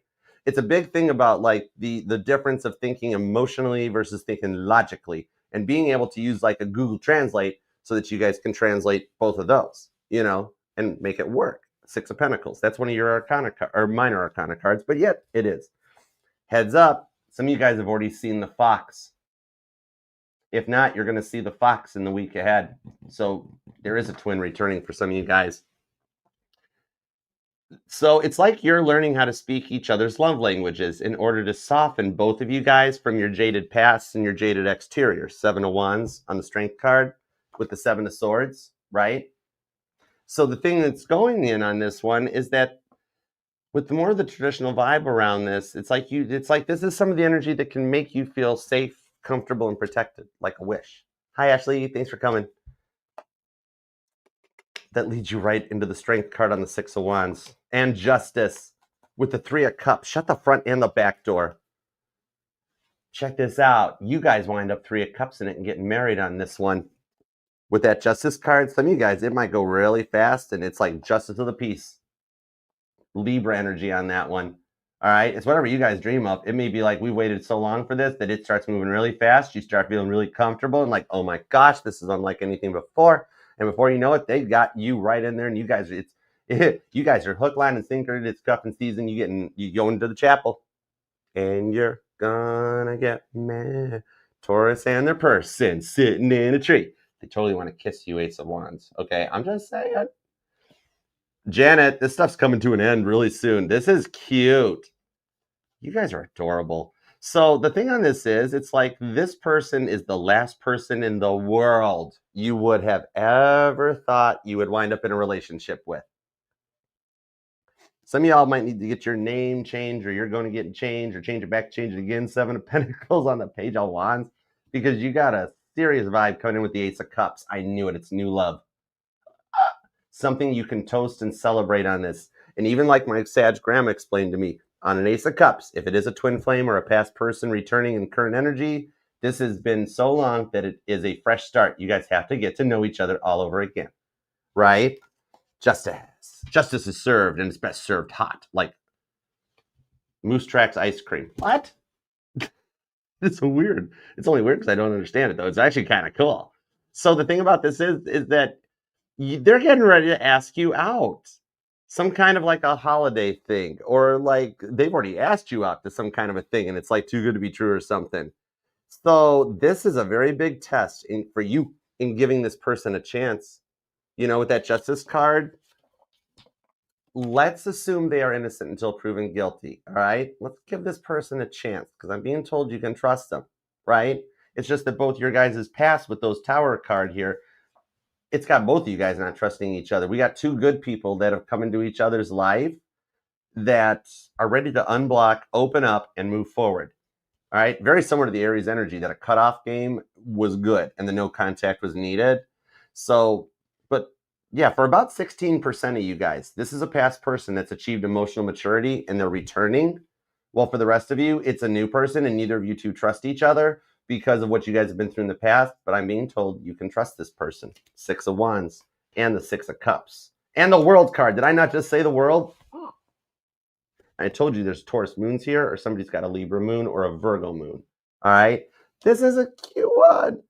It's a big thing about like the difference of thinking emotionally versus thinking logically and being able to use like a Google Translate so that you guys can translate both of those, you know, and make it work. 6 of Pentacles. That's one of your arcana or minor arcana cards, but yet it is. Heads up, some of you guys have already seen the Fox. If not, you're going to see the Fox in the week ahead. So there is a twin returning for some of you guys. So it's like you're learning how to speak each other's love languages in order to soften both of you guys from your jaded past and your jaded exterior. 7 of Wands on the Strength card with the 7 of Swords, right? So the thing that's going in on this one is that with the more of the traditional vibe around this, it's like this is some of the energy that can make you feel safe, comfortable, and protected, like a wish. Hi, Ashley. Thanks for coming. That leads you right into the Strength card on the Six of Wands and Justice with the Three of Cups. Shut the front and the back door. Check this out. You guys wind up Three of Cups in it and getting married on this one. With that Justice card, some of you guys, it might go really fast, and it's like Justice of the Peace. Libra energy on that one. All right, it's whatever you guys dream of. It may be like we waited so long for this that it starts moving really fast. You start feeling really comfortable and like, oh my gosh, this is unlike anything before. And before you know it, they got you right in there, and you guys, you guys are hook, line, and sinker. It's cuffing season. You go into the chapel, and you're gonna get mad. Taurus and their person sitting in a tree. They totally want to kiss you, Ace of Wands. Okay, I'm just saying. Janet, this stuff's coming to an end really soon. This is cute. You guys are adorable. So the thing on this is, it's like this person is the last person in the world you would have ever thought you would wind up in a relationship with. Some of y'all might need to get your name changed, or you're going to get changed, or change it back, change it again. Seven of Pentacles on the Page of Wands, because you got a serious vibe coming in with the Ace of Cups. I knew it. It's new love. Something you can toast and celebrate on this. And even like my Sag Grandma explained to me, on an Ace of Cups, if it is a twin flame or a past person returning in current energy, this has been so long that it is a fresh start. You guys have to get to know each other all over again, right? Justice is served, and it's best served hot, like Moose Tracks ice cream. What? It's so weird. It's only weird because I don't understand it, though. It's actually kind of cool. So the thing about this is that they're getting ready to ask you out. Some kind of like a holiday thing, or like they've already asked you out to some kind of a thing, and it's like too good to be true or something. So this is a very big test for you in giving this person a chance. You know, with that Justice card, let's assume they are innocent until proven guilty. All right, let's give this person a chance, because I'm being told you can trust them, right? It's just that both your guys' past with those Tower card here, it's got both of you guys not trusting each other. We got two good people that have come into each other's life that are ready to unblock, open up, and move forward. All right, very similar to the Aries energy, that a cutoff game was good and the no contact was needed. So, but yeah, for about 16% of you guys, this is a past person that's achieved emotional maturity and they're returning. Well, for the rest of you, it's a new person, and neither of you two trust each other because of what you guys have been through in the past. But I'm being told you can trust this person. Six of Wands and the Six of Cups and the World card. Did I not just say the World? I told you there's Taurus moons here, or somebody's got a Libra moon or a Virgo moon. All right, this is a cute one.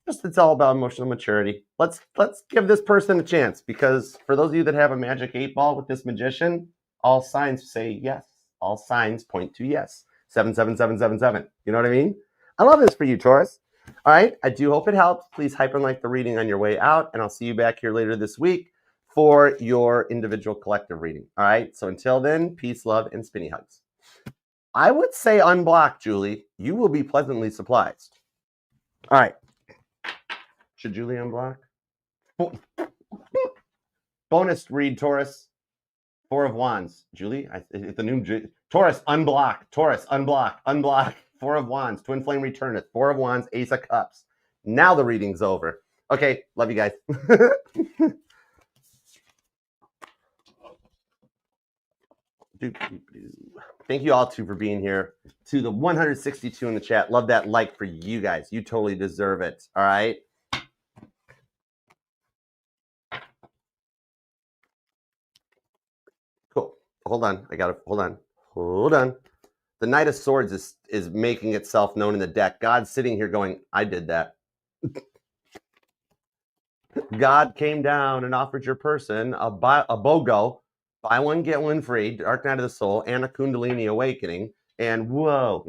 Just, it's all about emotional maturity. Let's give this person a chance, because for those of you that have a magic 8-ball with this magician, all signs say yes. All signs point to yes. 77777. You know what I mean? I love this for you, Taurus. All right, I do hope it helps. Please hyper like the reading on your way out, and I'll see you back here later this week for your individual collective reading. All right, so until then, peace, love, and spinny hugs. I would say unblock, Julie. You will be pleasantly surprised. All right. Should Julie unblock? Bonus read, Taurus. Four of Wands. Julie, the new Taurus, unblock. Taurus, unblock. Unblock. Four of Wands. Twin flame returneth. Four of Wands. Ace of Cups. Now the reading's over. Okay, love you guys. Thank you all too for being here. To the 162 in the chat, love that like for you guys. You totally deserve it. All right. Cool. Hold on. I got to hold on. Hold on. The Knight of Swords is making itself known in the deck. God's sitting here going, I did that. God came down and offered your person a BOGO. Buy one, get one free, Dark Night of the Soul, and a Kundalini Awakening. And whoa.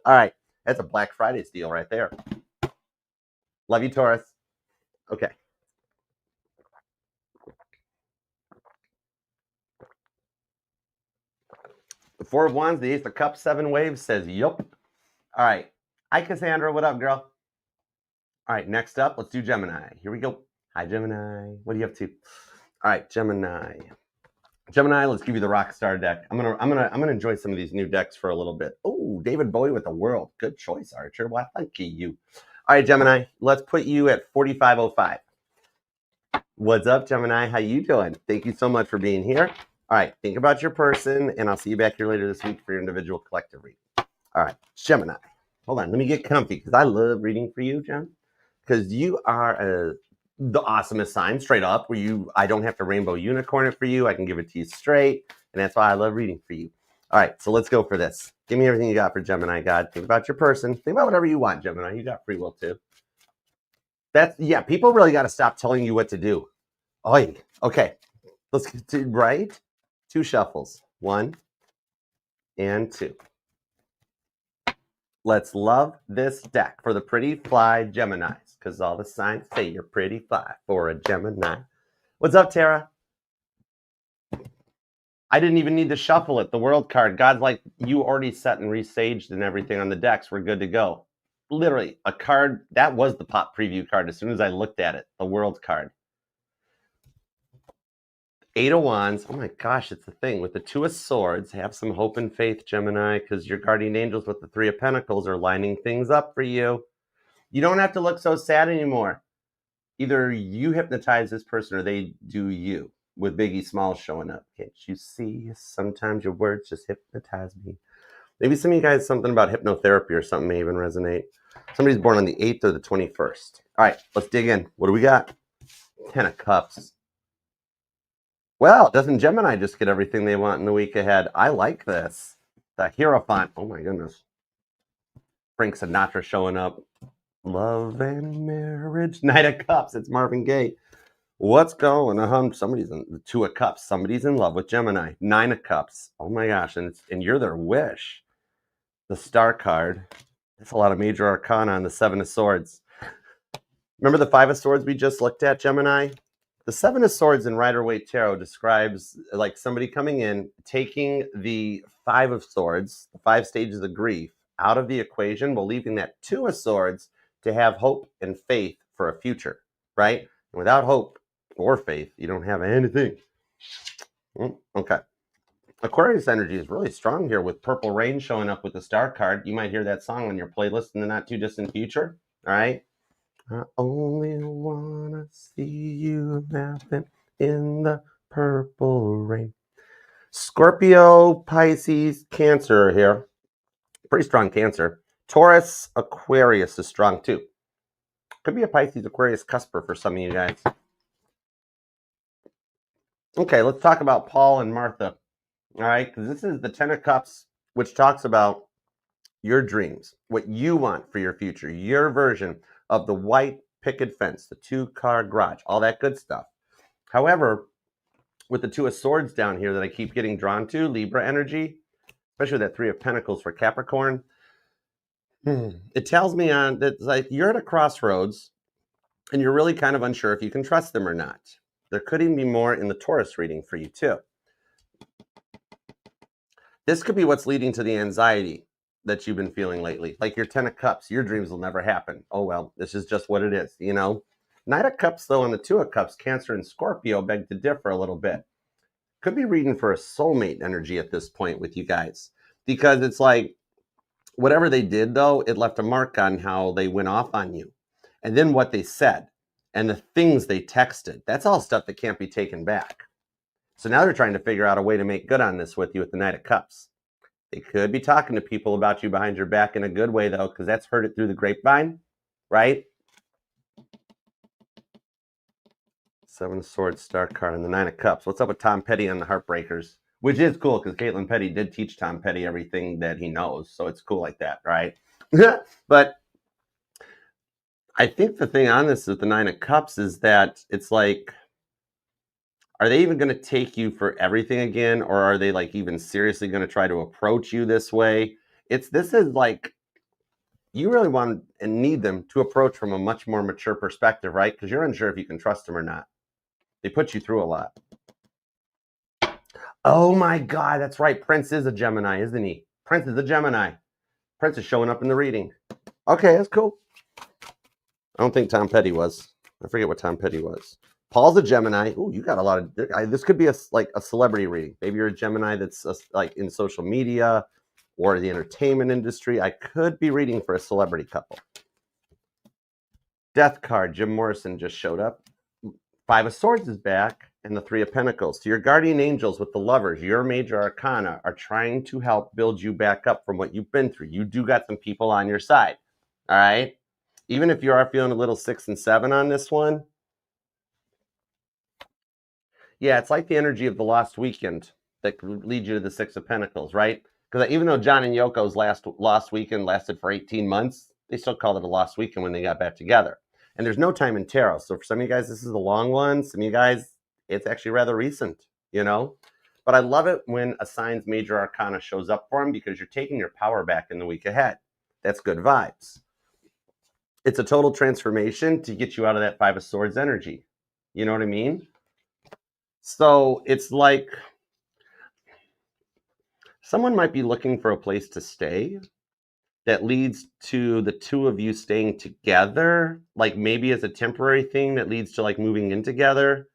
All right. That's a Black Friday steal right there. Love you, Taurus. Okay. The Four of Wands, the Ace of Cups, 7 waves says, yup. All right. Hi, Cassandra. What up, girl? All right. Next up, let's do Gemini. Here we go. Hi, Gemini. What are you up to? All right, Gemini. Gemini, let's give you the rock star deck. I'm gonna enjoy some of these new decks for a little bit. Oh, David Bowie with the World. Good choice, Archer. Well, thank you. All right, Gemini, let's put you at 4505. What's up, Gemini? How you doing? Thank you so much for being here. All right, think about your person, and I'll see you back here later this week for your individual collective reading. All right, Gemini. Hold on, let me get comfy because I love reading for you, Gem. Because you are the awesomest sign, straight up. I don't have to rainbow unicorn it for you. I can give it to you straight, and that's why I love reading for you. All right, so let's go for this. Give me everything you got for Gemini, God. Think about your person. Think about whatever you want, Gemini. You got free will too. People really got to stop telling you what to do. Oy. Okay, let's get to, right? 2 shuffles, 1 and 2. Let's love this deck for the pretty fly Geminis, because all the signs say you're pretty fly for a Gemini. What's up, Tara? I didn't even need to shuffle it. The World card, God's like, you already set and resaged and everything on the decks. We're good to go. Literally, a card, that was the pop preview card as soon as I looked at it, the World card. 8 of Wands. Oh my gosh, it's the thing. With the 2 of Swords, have some hope and faith, Gemini, because your guardian angels with the 3 of Pentacles are lining things up for you. You don't have to look so sad anymore. Either you hypnotize this person or they do you, with Biggie Smalls showing up. Can't you see? Sometimes your words just hypnotize me. Maybe some of you guys, something about hypnotherapy or something may even resonate. Somebody's born on the 8th or the 21st. All right, let's dig in. What do we got? 10 of Cups. Well, doesn't Gemini just get everything they want in the week ahead? I like this. The Hierophant. Oh my goodness. Frank Sinatra showing up. Love and marriage. Knight of Cups. It's Marvin Gaye. What's going on? Somebody's in the 2 of Cups. Somebody's in love with Gemini. 9 of Cups. Oh my gosh. And you're their wish. The Star card. That's a lot of major arcana on the 7 of Swords. Remember the 5 of Swords we just looked at, Gemini? The 7 of Swords in Rider-Waite Tarot describes like somebody coming in, taking the 5 of Swords, the 5 stages of grief, out of the equation, while leaving that 2 of Swords to have hope and faith for a future, right? And without hope or faith, you don't have anything. Okay. Aquarius energy is really strong here with Purple Rain showing up with the Star card. You might hear that song on your playlist in the not too distant future, all right? I only wanna see you laughing in the purple rain. Scorpio, Pisces, Cancer here. Pretty strong Cancer. Taurus, Aquarius is strong too. Could be a Pisces, Aquarius cusper for some of you guys. Okay, let's talk about Paul and Martha. All right, because this is the 10 of Cups, which talks about your dreams, what you want for your future, your version of the white picket fence, the 2-car garage, all that good stuff. However, with the 2 of Swords down here that I keep getting drawn to, Libra energy, especially that 3 of Pentacles for Capricorn, it tells me that it's like you're at a crossroads and you're really kind of unsure if you can trust them or not. There could even be more in the Taurus reading for you too. This could be what's leading to the anxiety that you've been feeling lately. Like your 10 of Cups, your dreams will never happen. Oh, well, this is just what it is, you know? Knight of Cups, though, and the 2 of Cups, Cancer and Scorpio beg to differ a little bit. Could be reading for a soulmate energy at this point with you guys. Because it's like, whatever they did, though, it left a mark on how they went off on you. And then what they said and the things they texted. That's all stuff that can't be taken back. So now they're trying to figure out a way to make good on this with you with the Knight of Cups. They could be talking to people about you behind your back in a good way, though, because that's heard it through the grapevine, right? 7 of Swords, Star card, and the 9 of Cups. What's up with Tom Petty and the Heartbreakers? Which is cool, because Caitlin Petty did teach Tom Petty everything that he knows, so it's cool like that, right? But I think the thing on this with the 9 of Cups is that it's like, are they even going to take you for everything again? Or are they like even seriously going to try to approach you this way? This is like, you really want and need them to approach from a much more mature perspective, right? Because you're unsure if you can trust them or not. They put you through a lot. Oh my God, that's right. Prince is a Gemini, isn't he? Prince is a Gemini. Prince is showing up in the reading. Okay, that's cool. I don't think Tom Petty was. I forget what Tom Petty was. Paul's a Gemini. Ooh, you got a lot of. This could be a celebrity reading. Maybe you're a Gemini that's like in social media or the entertainment industry. I could be reading for a celebrity couple. Death card. Jim Morrison just showed up. Five of Swords is back, and the Three of Pentacles. So your guardian angels with the Lovers, your major arcana, are trying to help build you back up from what you've been through. You do got some people on your side. All right. Even if you are feeling a little 6 and 7 on this one. Yeah, it's like the energy of the lost weekend that leads you to the Six of Pentacles, right? Because even though John and Yoko's lost weekend lasted for 18 months, they still called it a lost weekend when they got back together. And there's no time in tarot. So for some of you guys, this is a long one. Some of you guys, it's actually rather recent, you know? But I love it when a sign's major arcana shows up for them because you're taking your power back in the week ahead. That's good vibes. It's a total transformation to get you out of that Five of Swords energy. You know what I mean? So it's like someone might be looking for a place to stay that leads to the two of you staying together, like maybe as a temporary thing that leads to like moving in together.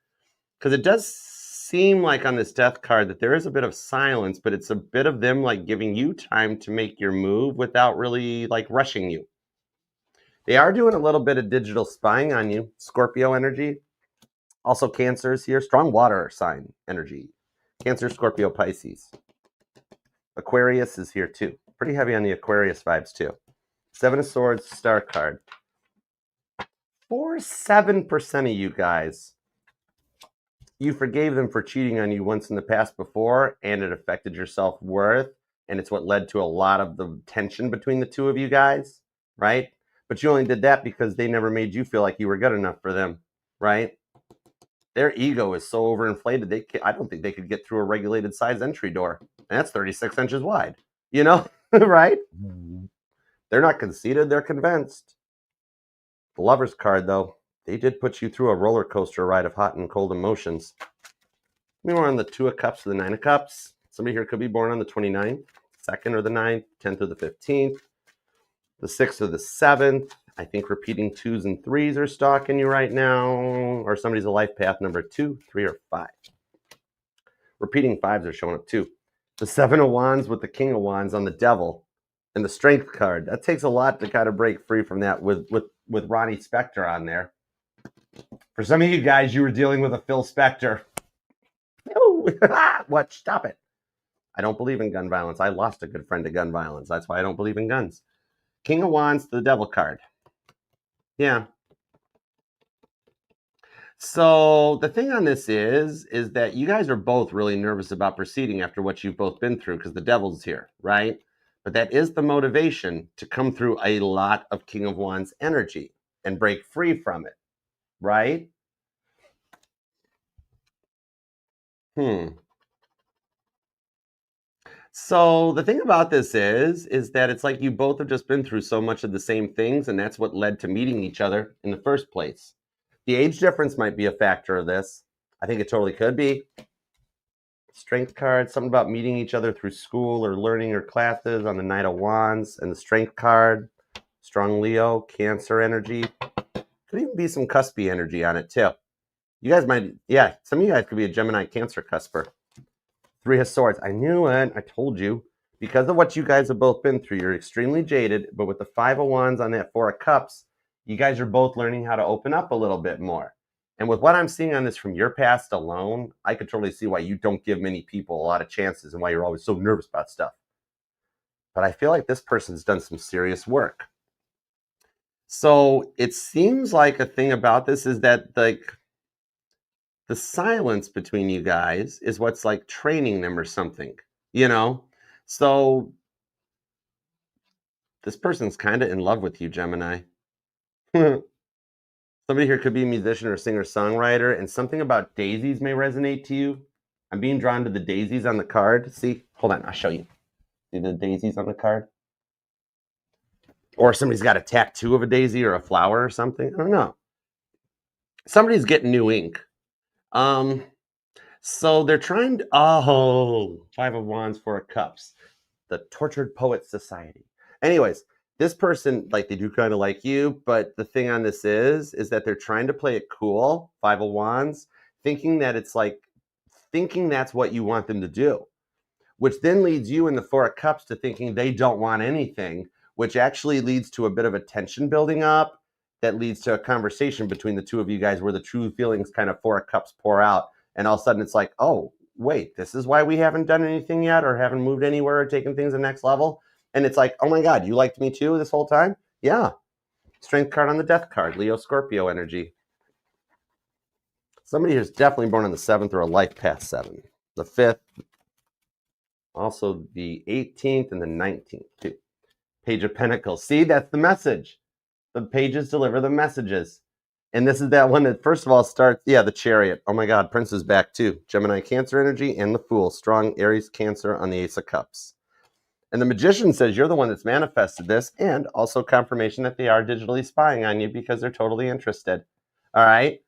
Because it does seem like on this death card that there is a bit of silence, but it's a bit of them like giving you time to make your move without really like rushing you. They are doing a little bit of digital spying on you. Scorpio energy. Also Cancer is here. Strong water sign energy. Cancer, Scorpio, Pisces. Aquarius is here too. Pretty heavy on the Aquarius vibes too. Seven of Swords, Star card. 7% of you guys, you forgave them for cheating on you once in the past before, and it affected your self-worth, and it's what led to a lot of the tension between the two of you guys, right? But you only did that because they never made you feel like you were good enough for them, right? Their ego is so overinflated, I don't think they could get through a regulated size entry door. And that's 36 inches wide, you know, right? They're not conceited, they're convinced. The Lover's card, though, they did put you through a roller coaster ride of hot and cold emotions. We were on the Two of Cups to the Nine of Cups. Somebody here could be born on the 29th, 2nd or the 9th, 10th or the 15th, the 6th or the 7th. I think repeating 2s and 3s are stalking you right now, or somebody's a life path number 2, 3, or 5. Repeating 5s are showing up too. The Seven of Wands with the King of Wands on the Devil and the Strength card. That takes a lot to kind of break free from that with Ronnie Spector on there. For some of you guys, you were dealing with a Phil Spector. What? Stop it. I don't believe in gun violence. I lost a good friend to gun violence. That's why I don't believe in guns. King of Wands to the Devil card. Yeah. So the thing on this is that you guys are both really nervous about proceeding after what you've both been through because the Devil's here, right? But that is the motivation to come through a lot of King of Wands energy and break free from it, right? So the thing about this is that it's like you both have just been through so much of the same things, and that's what led to meeting each other in the first place. The age difference might be a factor of this. I think it totally could be. Strength card, something about meeting each other through school or learning or classes on the Knight of Wands, and the Strength card, strong Leo, Cancer energy. Could even be some cuspy energy on it too. You guys might, yeah, some of you guys could be a Gemini Cancer cusper. Three of Swords. I knew it. I told you. Because of what you guys have both been through, you're extremely jaded. But with the Five of Wands on that Four of Cups, you guys are both learning how to open up a little bit more. And with what I'm seeing on this from your past alone, I could totally see why you don't give many people a lot of chances and why you're always so nervous about stuff. But I feel like this person's done some serious work. So it seems like a thing about this is that like the silence between you guys is what's like training them or something, you know? So this person's kind of in love with you, Gemini. Somebody here could be a musician or singer-songwriter, and something about daisies may resonate to you. I'm being drawn to the daisies on the card. See? Hold on, I'll show you. See the daisies on the card? Or somebody's got a tattoo of a daisy or a flower or something. I don't know. Somebody's getting new ink. So they're trying to, Five of Wands, Four of Cups. The Tortured Poets Society. Anyways, this person, like, they do kind of like you, but the thing on this is that they're trying to play it cool, Five of Wands, thinking that it's like, thinking that's what you want them to do, which then leads you in the Four of Cups to thinking they don't want anything, which actually leads to a bit of a tension building up that leads to a conversation between the two of you guys where the true feelings kind of Four of Cups pour out. And all of a sudden it's like, oh, wait, this is why we haven't done anything yet or haven't moved anywhere or taken things to the next level. And it's like, oh my God, you liked me too this whole time? Yeah. Strength card on the Death card, Leo Scorpio energy. Somebody who's definitely born on the 7th or a life past 7. The 5th, also the 18th and the 19th too. Page of Pentacles. See, that's the message. The pages deliver the messages. And this is that one that first of all starts, yeah, the Chariot. Oh my God, Prince is back too. Gemini Cancer energy and the Fool. Strong Aries Cancer on the Ace of Cups. And the Magician says you're the one that's manifested this, and also confirmation that they are digitally spying on you because they're totally interested. All right.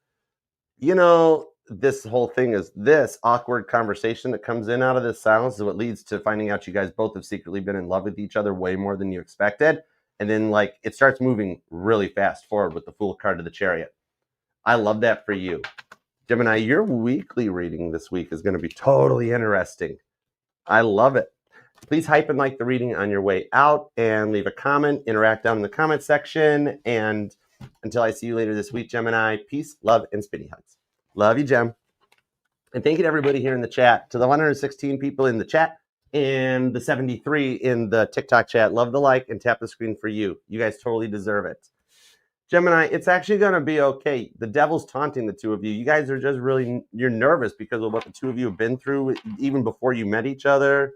You know, this whole thing is this awkward conversation that comes in out of this silence is what leads to finding out you guys both have secretly been in love with each other way more than you expected. And then, like, it starts moving really fast forward with the Fool card to the Chariot. I love that for you. Gemini, your weekly reading this week is going to be totally interesting. I love it. Please hype and like the reading on your way out and leave a comment, interact down in the comment section. And until I see you later this week, Gemini, peace, love, and spinny hugs. Love you, Gem. And thank you to everybody here in the chat, to the 116 people in the chat and the 73 in the TikTok chat. Love the like and tap the screen for you. You guys totally deserve it. Gemini, it's actually going to be okay. The devil's taunting the two of you. You guys are just really, you're nervous because of what the two of you have been through even before you met each other.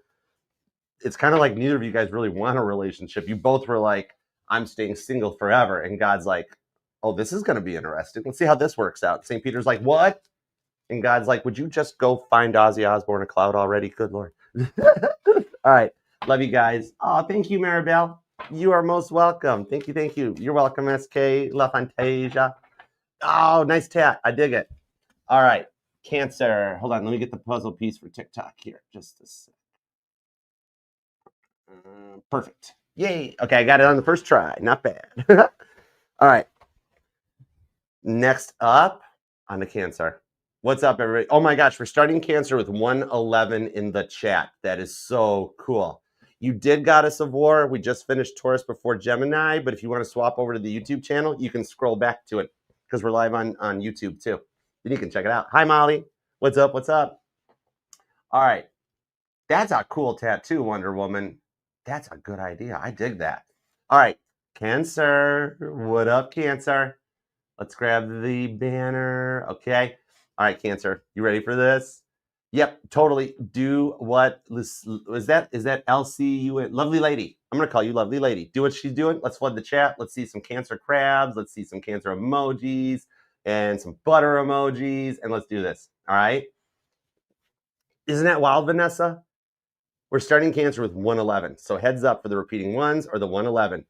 It's kind of like neither of you guys really want a relationship. You both were like, I'm staying single forever. And God's like, oh, this is going to be interesting. Let's see how this works out. St. Peter's like, what? And God's like, would you just go find Ozzy Osbourne a cloud already? Good Lord. All right. Love you guys. Oh, thank you, Maribel. You are most welcome. Thank you. Thank you. You're welcome, SK La Fantasia. Oh, nice tat. I dig it. All right. Cancer. Hold on. Let me get the puzzle piece for TikTok here. Just a sec. Perfect. Yay. Okay, I got it on the first try. Not bad. All right. Next up on the Cancer. What's up, everybody? Oh my gosh, we're starting Cancer with 111 in the chat. That is so cool. You did Goddess of War. We just finished Taurus before Gemini, but if you want to swap over to the YouTube channel, you can scroll back to it because we're live on YouTube too. Then you can check it out. Hi, Molly. What's up? What's up? All right. That's a cool tattoo, Wonder Woman. That's a good idea. I dig that. All right. Cancer. What up, Cancer? Let's grab the banner. Okay. All right, Cancer. You ready for this? Yep, totally. Do what is that LC? Lovely lady. I'm gonna call you Lovely Lady. Do what she's doing. Let's flood the chat. Let's see some Cancer crabs. Let's see some Cancer emojis and some butter emojis. And let's do this. All right. Isn't that wild, Vanessa? We're starting Cancer with 111. So heads up for the repeating ones or the 111.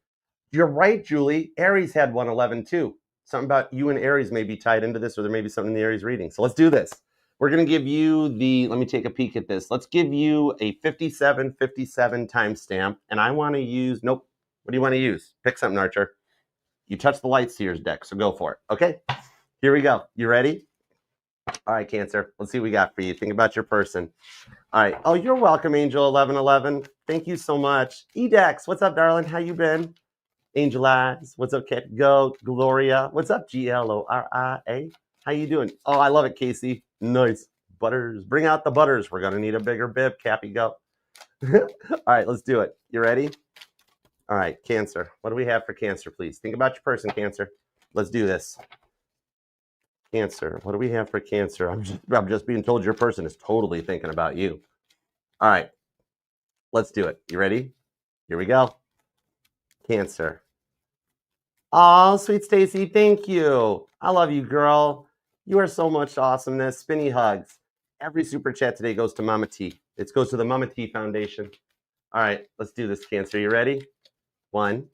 You're right, Julie. Aries had 111 too. Something about you and Aries may be tied into this, or there may be something in the Aries reading. So let's do this. We're going to give you let me take a peek at this. Let's give you a 5757 timestamp. And I want to use, nope. What do you want to use? Pick something, Archer. You touch the Light Seers deck, so go for it. Okay, here we go. You ready? All right, Cancer. Let's see what we got for you. Think about your person. All right. Oh, you're welcome, Angel 1111. Thank you so much. Edex, what's up, darling? How you been? Angel Eyes, what's up, Cat? Go, Gloria. What's up, GLORIA? How you doing? Oh, I love it, Casey. Nice. Butters. Bring out the butters. We're going to need a bigger bib, Cappy. Go. All right, let's do it. You ready? All right, Cancer. What do we have for Cancer, please? Think about your person, Cancer. Let's do this. Cancer. What do we have for Cancer? I'm just being told your person is totally thinking about you. All right, let's do it. You ready? Here we go. Cancer. Oh, sweet Stacy, thank you. I love you, girl. You are so much awesomeness. Spinny hugs. Every super chat today goes to Mama T. It goes to the Mama T Foundation. All right, let's do this, Cancer. You ready? 1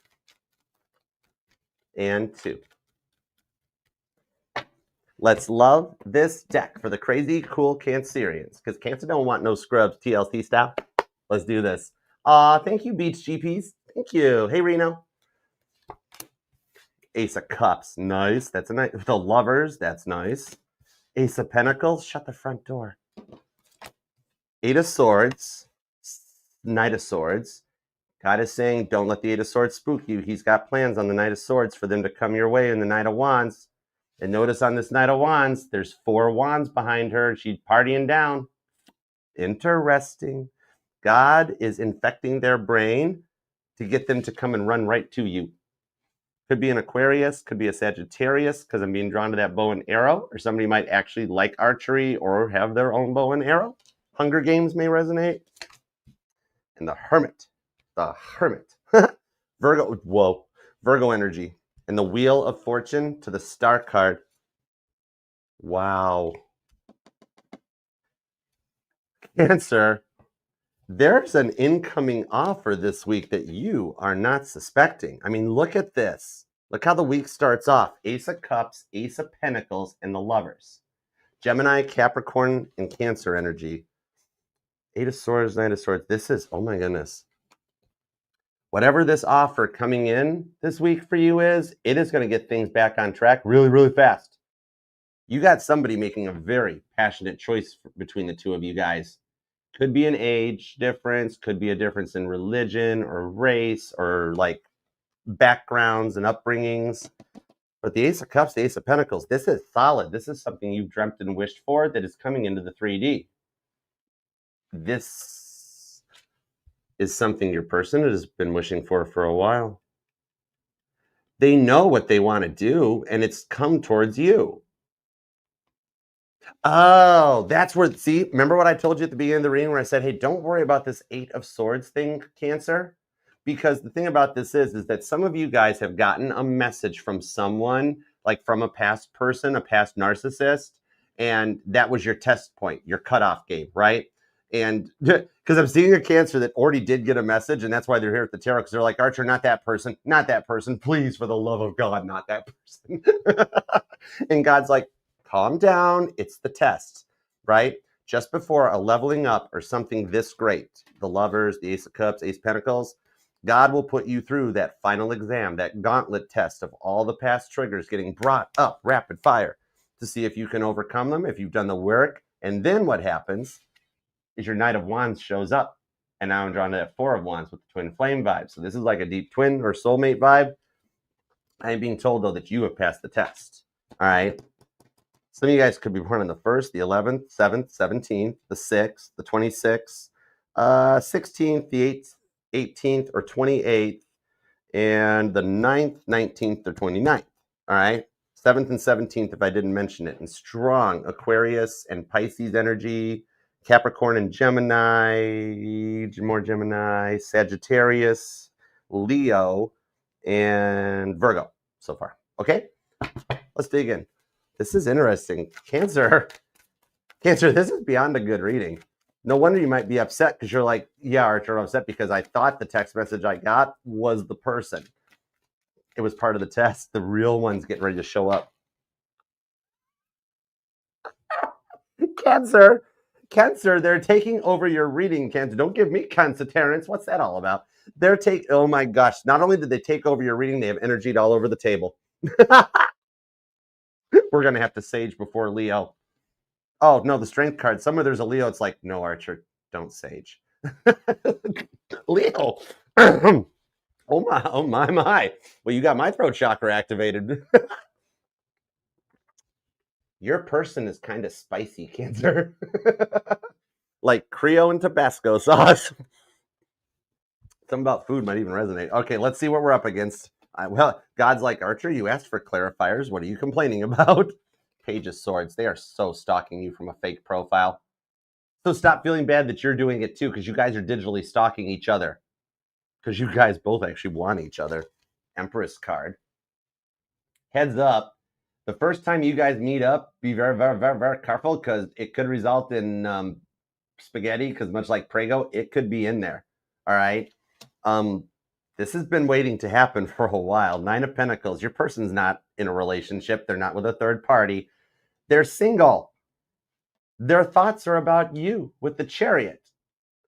and 2. Let's love this deck for the crazy cool Cancerians, because Cancer don't want no scrubs, TLC style. Let's do this. Thank you, Beach GPs. Thank you. Hey, Reno. Ace of Cups, nice. That's a nice. The Lovers, that's nice. Ace of Pentacles, shut the front door. Eight of Swords, Knight of Swords. God is saying, don't let the Eight of Swords spook you. He's got plans on the Knight of Swords for them to come your way in the Knight of Wands. And notice on this Knight of Wands, there's 4 wands behind her. She's partying down. Interesting. God is infecting their brain to get them to come and run right to you. Could be an Aquarius, could be a Sagittarius, because I'm being drawn to that bow and arrow, or somebody might actually like archery or have their own bow and arrow. Hunger Games may resonate. And the Hermit. Virgo, whoa, Virgo energy. And the Wheel of Fortune to the Star card. Wow. Cancer, there's an incoming offer this week that you are not suspecting. I mean, look at this. Look how the week starts off. Ace of Cups, Ace of Pentacles, and the Lovers. Gemini, Capricorn, and Cancer energy. Eight of Swords, Knight of Swords. This is, oh my goodness. Whatever this offer coming in this week for you is, it is going to get things back on track really, really fast. You got somebody making a very passionate choice between the two of you guys. Could be an age difference, could be a difference in religion or race or like backgrounds and upbringings. But the Ace of Cups, the Ace of Pentacles, this is solid. This is something you've dreamt and wished for that is coming into the 3D. This is something your person has been wishing for a while. They know what they want to do, and it's come towards you. Oh, that's where, see, remember what I told you at the beginning of the reading where I said, hey, don't worry about this Eight of Swords thing, Cancer? Because the thing about this is that some of you guys have gotten a message from someone, like from a past person, a past narcissist, and that was your test point, your cutoff game, right? And because I'm seeing a Cancer that already did get a message, and that's why they're here at the tarot, because they're like, Archer, not that person, please, for the love of God, not that person. And God's like, calm down, it's the test, right? Just before a leveling up or something this great, the Lovers, the Ace of Cups, Ace of Pentacles, God will put you through that final exam, that gauntlet test of all the past triggers getting brought up rapid fire to see if you can overcome them, if you've done the work. And then what happens is your Knight of Wands shows up. And now I'm drawn to that Four of Wands with the twin flame vibe. So this is like a deep twin or soulmate vibe. I am being told, though, that you have passed the test. All right. Some of you guys could be born on the 1st, the 11th, 7th, 17th, the 6th, the 26th, 16th, the 8th, 18th, or 28th, and the 9th, 19th, or 29th. All right? 7th and 17th, if I didn't mention it. And strong Aquarius and Pisces energy, Capricorn and Gemini, more Gemini, Sagittarius, Leo, and Virgo so far. Okay? Let's dig in. This is interesting. Cancer, this is beyond a good reading. No wonder you might be upset because you're like, yeah, Archer, I'm upset because I thought the text message I got was the person. It was part of the test. The real one's getting ready to show up. Cancer, they're taking over your reading, Cancer. Don't give me Cancer, Terrence. What's that all about? Oh my gosh. Not only did they take over your reading, they have energied all over the table. We're going to have to sage before Leo. Oh, no, the strength card. Somewhere there's a Leo. It's like, no, Archer, don't sage. Leo. Oh, my. Well, you got my throat chakra activated. Your person is kind of spicy, Cancer. Like Creole and Tabasco sauce. Something about food might even resonate. Okay, let's see what we're up against. Well, God's like, Archer, you asked for clarifiers. What are you complaining about? Page of Swords. They are so stalking you from a fake profile. So stop feeling bad that you're doing it too, because you guys are digitally stalking each other. Because you guys both actually want each other. Empress card. Heads up. The first time you guys meet up, be very, very, very, very careful, because it could result in spaghetti, because much like Prego, it could be in there. All right? This has been waiting to happen for a while. 9 of Pentacles. Your person's not in a relationship. They're not with a third party. They're single. Their thoughts are about you with the Chariot.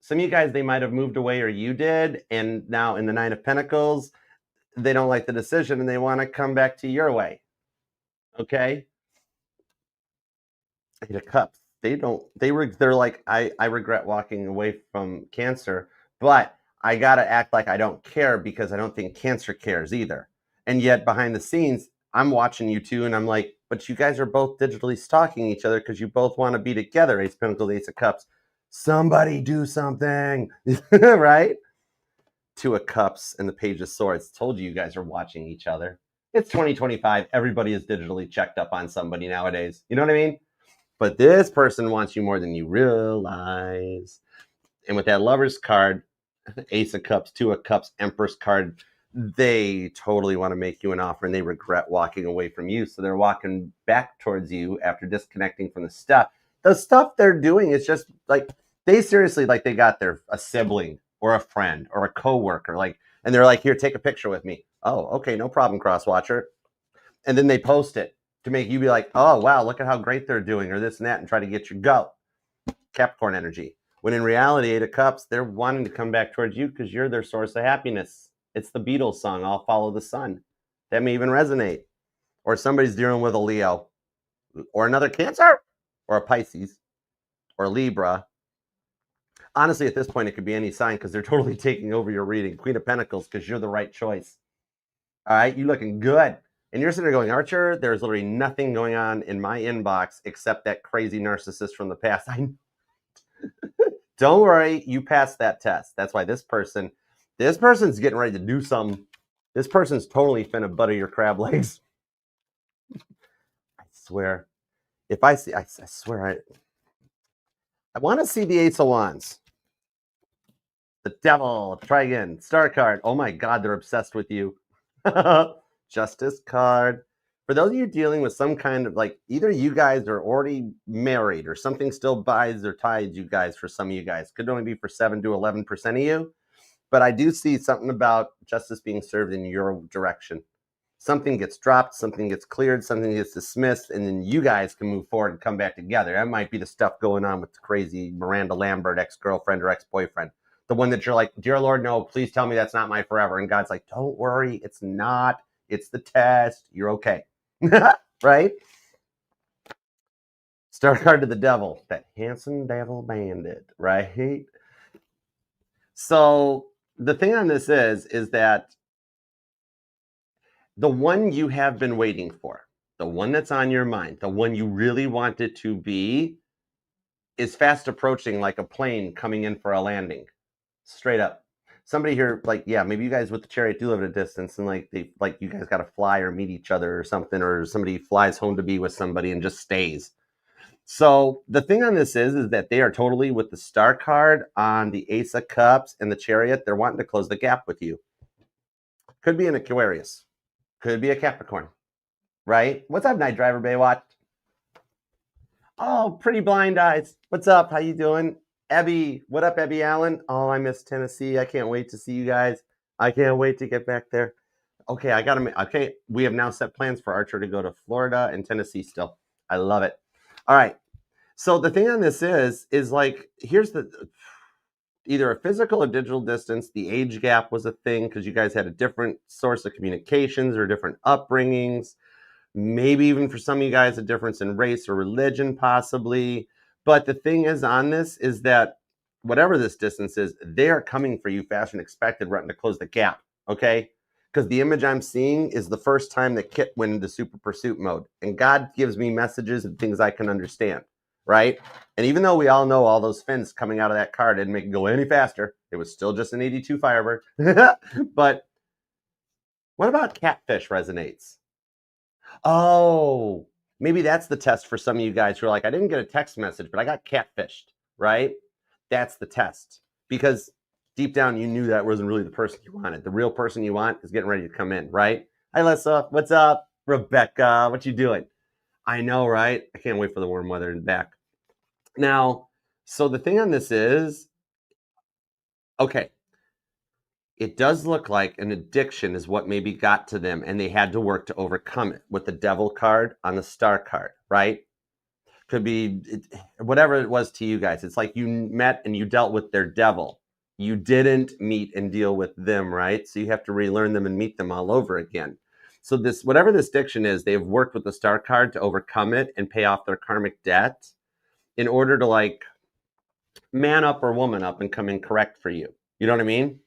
Some of you guys, they might have moved away, or you did. And now in the 9 of Pentacles, they don't like the decision and they want to come back to your way. Okay. Eight of Cups. They're like, I regret walking away from Cancer, but I gotta act like I don't care because I don't think Cancer cares either. And yet behind the scenes, I'm watching you two and I'm like, but you guys are both digitally stalking each other because you both want to be together. Ace of Pentacles, Ace of Cups. Somebody do something. Right? Two of Cups and the Page of Swords. Told you guys are watching each other. It's 2025. Everybody is digitally checked up on somebody nowadays. You know what I mean? But this person wants you more than you realize. And with that Lover's card, Ace of Cups, Two of Cups, Empress card, they totally want to make you an offer and they regret walking away from you. So they're walking back towards you after disconnecting from the stuff. The stuff they're doing is just like, they seriously, like they got a sibling or a friend or a coworker, like, and they're like, here, take a picture with me. Oh, okay, no problem, Crosswatcher. And then they post it to make you be like, oh, wow, look at how great they're doing, or this and that, and try to get your go. Capricorn energy. When in reality, Eight of Cups, they're wanting to come back towards you because you're their source of happiness. It's the Beatles song, I'll Follow the Sun. That may even resonate. Or somebody's dealing with a Leo, or another Cancer, or a Pisces, or Libra. Honestly, at this point, it could be any sign because they're totally taking over your reading. Queen of Pentacles, because you're the right choice. All right, you're looking good. And you're sitting there going, Archer, there's literally nothing going on in my inbox except that crazy narcissist from the past. Don't worry, you passed that test. That's why this person's getting ready to do something. This person's totally finna butter your crab legs. I swear. If I see, I swear, I want to see the Ace of Wands. The Devil. Try again. Star card. Oh my God, they're obsessed with you. Justice card. For those of you dealing with some kind of like, either you guys are already married or something still binds or ties you guys for some of you guys. Could only be for 7 to 11% of you. But I do see something about justice being served in your direction. Something gets dropped, something gets cleared, something gets dismissed, and then you guys can move forward and come back together. That might be the stuff going on with the crazy Miranda Lambert ex-girlfriend or ex-boyfriend. The one that you're like, dear Lord, no, please tell me that's not my forever. And God's like, don't worry, it's not. It's the test. You're okay. Right? Star card to the Devil. That handsome devil bandit, right? So the thing on this is that the one you have been waiting for, the one that's on your mind, the one you really want it to be, is fast approaching like a plane coming in for a landing. Straight up. Somebody here, like, yeah, maybe you guys with the chariot do live at a distance and like they like you guys gotta fly or meet each other or something, or somebody flies home to be with somebody and just stays. So the thing on this is that they are totally with the Star card on the Ace of Cups and the Chariot. They're wanting to close the gap with you. Could be an Aquarius. Could be a Capricorn. Right? What's up, Night Driver Baywatch? Oh, pretty blind eyes. What's up? How you doing? Abby. What up, Abby Allen? Oh, I miss Tennessee. I can't wait to see you guys. I can't wait to get back there. Okay, okay, we have now set plans for Archer to go to Florida and Tennessee still. I love it. All right. So the thing on this is like, here's either a physical or digital distance. The age gap was a thing because you guys had a different source of communications or different upbringings. Maybe even for some of you guys, a difference in race or religion, possibly. But the thing is on this is that whatever this distance is, they are coming for you faster than expected, wanting to close the gap, okay? Because the image I'm seeing is the first time that Kit went into super pursuit mode. And God gives me messages and things I can understand, right? And even though we all know all those fins coming out of that car didn't make it go any faster, it was still just an 82 Firebird. But what about catfish resonates? Oh, maybe that's the test for some of you guys who are like, I didn't get a text message, but I got catfished, right? That's the test. Because deep down, you knew that wasn't really the person you wanted. The real person you want is getting ready to come in, right? Hi, Lessa. What's up? Rebecca, what you doing? I know, right? I can't wait for the warm weather and back. Now, so the thing on this is, okay, it does look like an addiction is what maybe got to them, and they had to work to overcome it with the Devil card on the Star card, right? Could be whatever it was to you guys. It's like you met and you dealt with their devil. You didn't meet and deal with them, right? So you have to relearn them and meet them all over again. So this, whatever this diction is, they've worked with the star card to overcome it and pay off their karmic debt in order to like man up or woman up and come in correct for you. You know what I mean?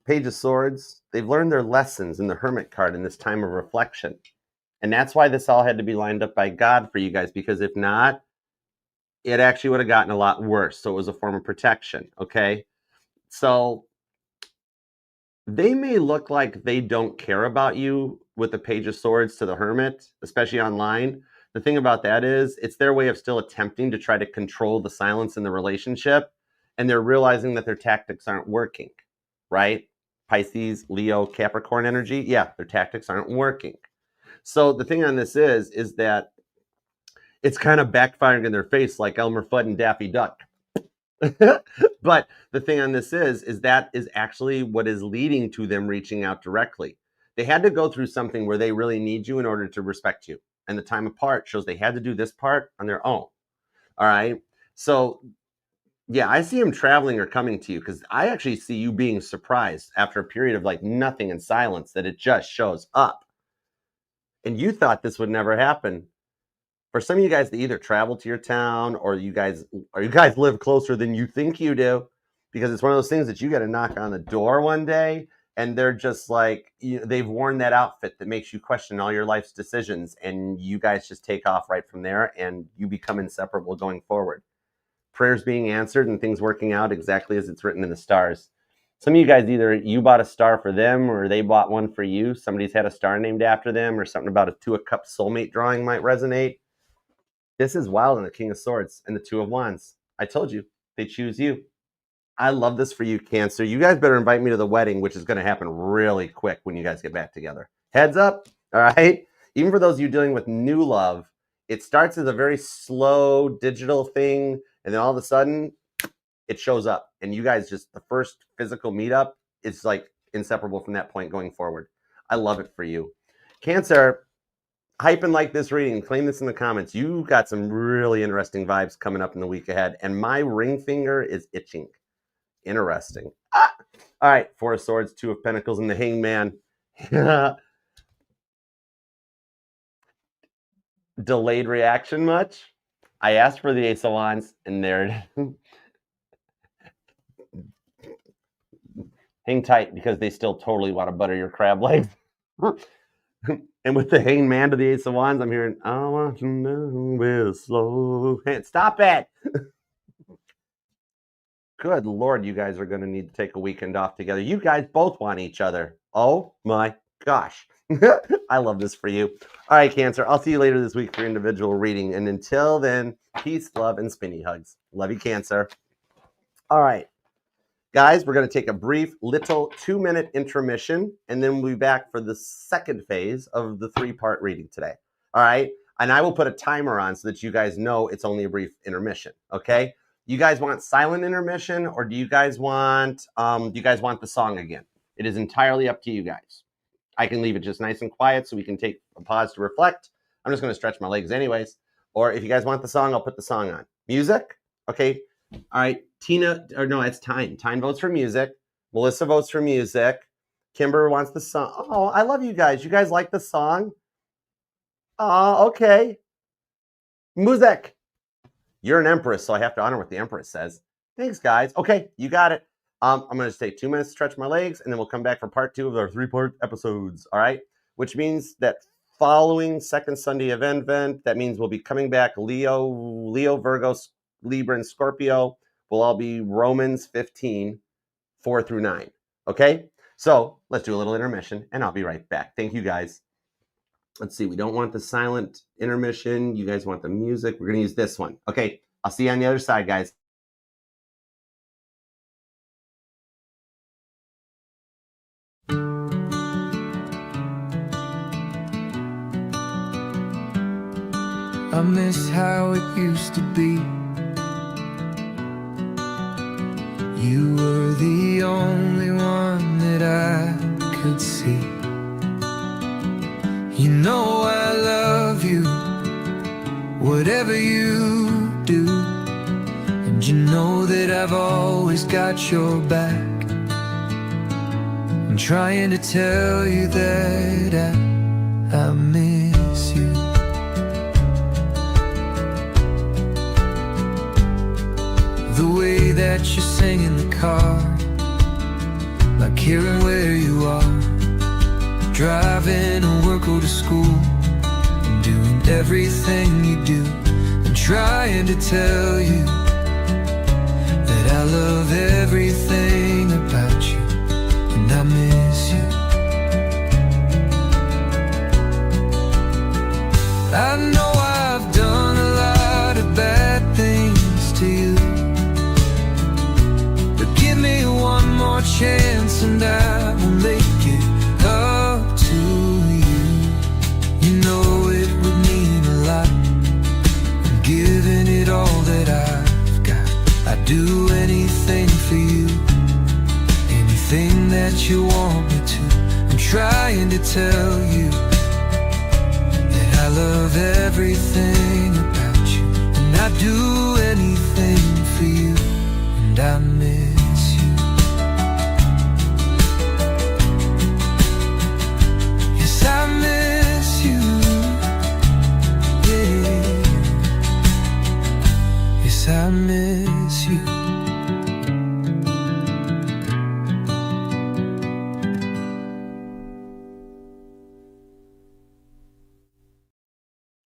Page of Swords, they've learned their lessons in the Hermit card in this time of reflection. And that's why this all had to be lined up by God for you guys, because if not, it actually would have gotten a lot worse. So it was a form of protection, okay? So they may look like they don't care about you with the Page of Swords to the Hermit, especially online. The thing about that is it's their way of still attempting to try to control the silence in the relationship, and they're realizing that their tactics aren't working, right? Pisces, Leo, Capricorn energy, yeah, their tactics aren't working. So the thing on this is that it's kind of backfiring in their face like Elmer Fudd and Daffy Duck. But the thing on this is that is actually what is leading to them reaching out directly. They had to go through something where they really need you in order to respect you. And the time apart shows they had to do this part on their own. All right. So yeah, I see them traveling or coming to you because I actually see you being surprised after a period of like nothing and silence that it just shows up. And you thought this would never happen. For some of you guys to either travel to your town or you guys live closer than you think you do, because it's one of those things that you got to knock on the door one day and they're just like, they've worn that outfit that makes you question all your life's decisions, and you guys just take off right from there and you become inseparable going forward. Prayers being answered and things working out exactly as it's written in the stars. Some of you guys, either you bought a star for them or they bought one for you. Somebody's had a star named after them, or something about a Two of Cups soulmate drawing might resonate. This is wild in the King of Swords and the Two of Wands. I told you, they choose you. I love this for you, Cancer. You guys better invite me to the wedding, which is going to happen really quick when you guys get back together. Heads up, all right? Even for those of you dealing with new love, it starts as a very slow digital thing, and then all of a sudden, it shows up. And you guys just, the first physical meetup is like inseparable from that point going forward. I love it for you. Cancer, hype and like this reading, claim this in the comments. You got some really interesting vibes coming up in the week ahead, and my ring finger is itching. Interesting. All right, Four of Swords, Two of Pentacles, and the Hangman. Delayed reaction much? I asked for the Ace of Wands, and there it is. Hang tight, because they still totally want to butter your crab legs. And with the Hangman to the Ace of Wands, I'm hearing, I want to know with a slow hand. Stop it! Good Lord, you guys are going to need to take a weekend off together. You guys both want each other. Oh my gosh. I love this for you. All right, Cancer, I'll see you later this week for your individual reading. And until then, peace, love, and spinny hugs. Love you, Cancer. All right. Guys, we're going to take a brief little 2-minute intermission, and then we'll be back for the second phase of the 3-part reading today. All right? And I will put a timer on so that you guys know it's only a brief intermission, okay? You guys want silent intermission, or do you guys want the song again? It is entirely up to you guys. I can leave it just nice and quiet so we can take a pause to reflect. I'm just going to stretch my legs anyways. Or if you guys want the song, I'll put the song on. Music? Okay. All right. Tina, or no, it's Tyne. Tyne votes for music. Melissa votes for music. Kimber wants the song. Oh, I love you guys. You guys like the song? Oh, okay. Music. You're an empress, so I have to honor what the empress says. Thanks, guys. Okay, you got it. I'm going to just take 2 minutes to stretch my legs, and then we'll come back for part 2 of our 3-part episodes, all right? Which means that following second Sunday of Advent, that means we'll be coming back Leo, Virgo, Libra, and Scorpio. Will all be Romans 15, 4 through 9, okay? So let's do a little intermission, and I'll be right back. Thank you, guys. Let's see. We don't want the silent intermission. You guys want the music. We're going to use this one. Okay. I'll see you on the other side, guys. I miss how it used to be. You were the only one that I could see. You know I love you, whatever you do. And And you know that I've always got your back. I'm trying to tell you that I miss you. The way that you sing in the car, like hearing where you are, driving to work or to school, and doing everything you do. I'm trying to tell you that I love everything about you, and I miss you. I know I've done a lot of bad things to you, but give me one more chance and I will make it up to you. You know it would mean a lot. I'm giving it all that I've got. I'd do anything for you, anything that you want me to. I'm trying to tell you that I love everything about you, and I'd do anything for you, and I miss you. Yes, I miss you. Yeah. Yes, I miss you.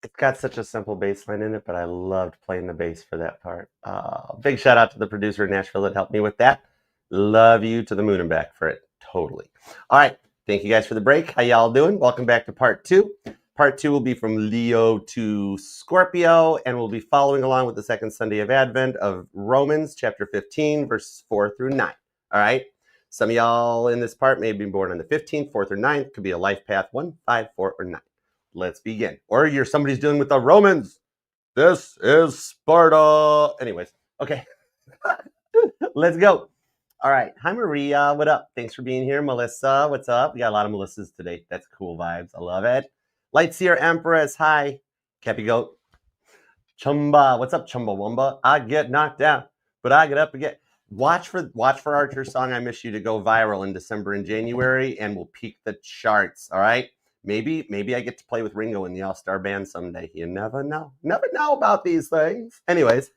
It's got such a simple bass line in it, but I loved playing the bass for that part. Big shout out to the producer in Nashville that helped me with that. Love you to the moon and back for it. Totally. All right. Thank you guys for the break. How y'all doing? Welcome back to part 2. Part 2 will be from Leo to Scorpio, and we'll be following along with the second Sunday of Advent of Romans chapter 15, verses 4 through 9. All right. Some of y'all in this part may be born on the 15th, 4th, or 9th. Could be a life path 1, 5, 4, or 9. Let's begin. Or you're somebody's dealing with the Romans. This is Sparta. Anyways, okay. Let's go. All right. Hi, Maria. What up? Thanks for being here. Melissa, what's up? We got a lot of Melissas today. That's cool vibes. I love it. Lightseer Empress, hi. Cappy Goat. Chumba, what's up, Chumbawamba? I get knocked down, but I get up again. Watch for Archer's song I Miss You to go viral in December and January, and we'll peak the charts, all right? Maybe I get to play with Ringo in the All-Star Band someday. You never know. Never know about these things. Anyways,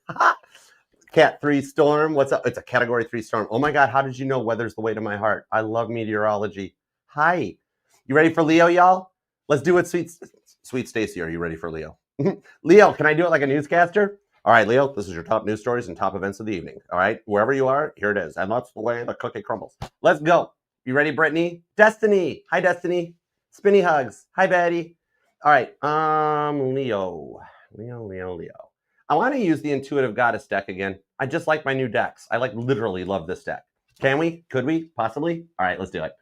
Cat 3 Storm, what's up? It's a Category 3 storm. Oh my God, how did you know weather's the way to my heart? I love meteorology. Hi. You ready for Leo, y'all? Let's do it, Sweet Stacy. Are you ready for Leo? Leo, can I do it like a newscaster? All right, Leo, this is your top news stories and top events of the evening. All right, wherever you are, here it is. And that's the way the cookie crumbles. Let's go. You ready, Brittany? Destiny. Hi, Destiny. Spinny hugs. Hi, Betty. All right, Leo. I want to use the Intuitive Goddess deck again. I just like my new decks. I literally love this deck. Can we? Could we? Possibly? All right, let's do it.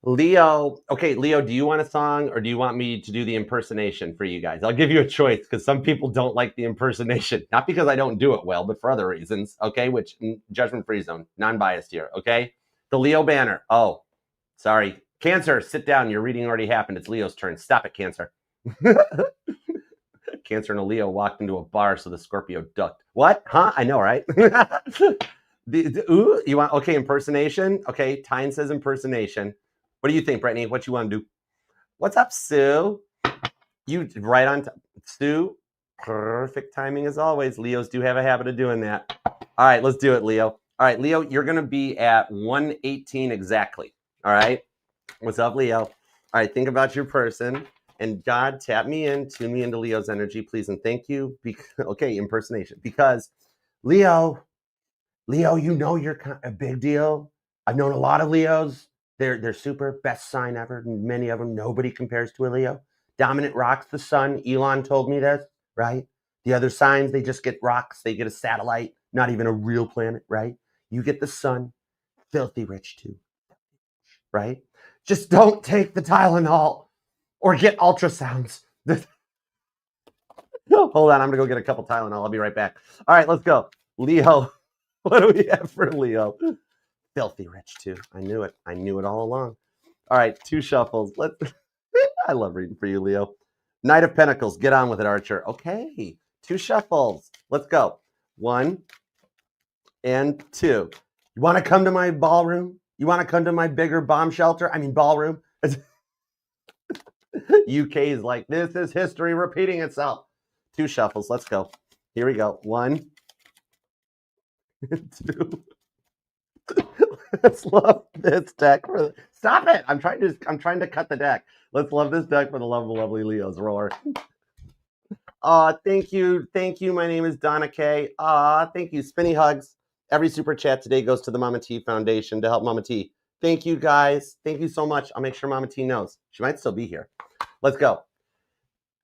Leo. Okay, Leo, do you want a song or do you want me to do the impersonation for you guys? I'll give you a choice because some people don't like the impersonation. Not because I don't do it well, but for other reasons, okay? Which, judgment-free zone, non-biased here, okay? The Leo banner. Oh, sorry. Cancer, sit down. Your reading already happened. It's Leo's turn. Stop it, Cancer. Cancer and a Leo walked into a bar, so the Scorpio ducked. What? Huh? I know, right? Ooh, you want, okay, impersonation? Okay, Tyne says impersonation. What do you think, Brittany? What you want to do? What's up, Sue? You right on time. Sue, perfect timing as always. Leos do have a habit of doing that. All right, let's do it, Leo. All right, Leo, you're going to be at 1:18 exactly. All right? What's up, Leo? All right, think about your person. And God, tap me in, tune me into Leo's energy, please, and thank you. Okay, impersonation. Because, Leo, you know you're a big deal. I've known a lot of Leos. They're super, best sign ever. Many of them, nobody compares to a Leo. Dominant rocks the sun. Elon told me this, right? The other signs, they just get rocks. They get a satellite, not even a real planet, right? You get the sun, filthy rich too, right? Just don't take the Tylenol or get ultrasounds. Hold on, I'm gonna go get a couple Tylenol. I'll be right back. All right, let's go. Leo, what do we have for Leo? Filthy rich too. I knew it. I knew it all along. All right, 2 shuffles. I love reading for you, Leo. Knight of Pentacles. Get on with it, Archer. Okay, 2 shuffles. Let's go. 1, and 2. You want to come to my ballroom? You want to come to my bigger bomb shelter? I mean, ballroom. UK is like, this is history repeating itself. 2 shuffles. Let's go. Here we go. 1, 2. Let's love this deck for the, stop it. I'm trying to cut the deck. Let's love this deck for the love of lovely Leos. Roar. Thank you. Thank you. My name is Donna K. Thank you. Spinny hugs. Every super chat today goes to the Mama T Foundation to help Mama T. Thank you guys. Thank you so much. I'll make sure Mama T knows. She might still be here. Let's go.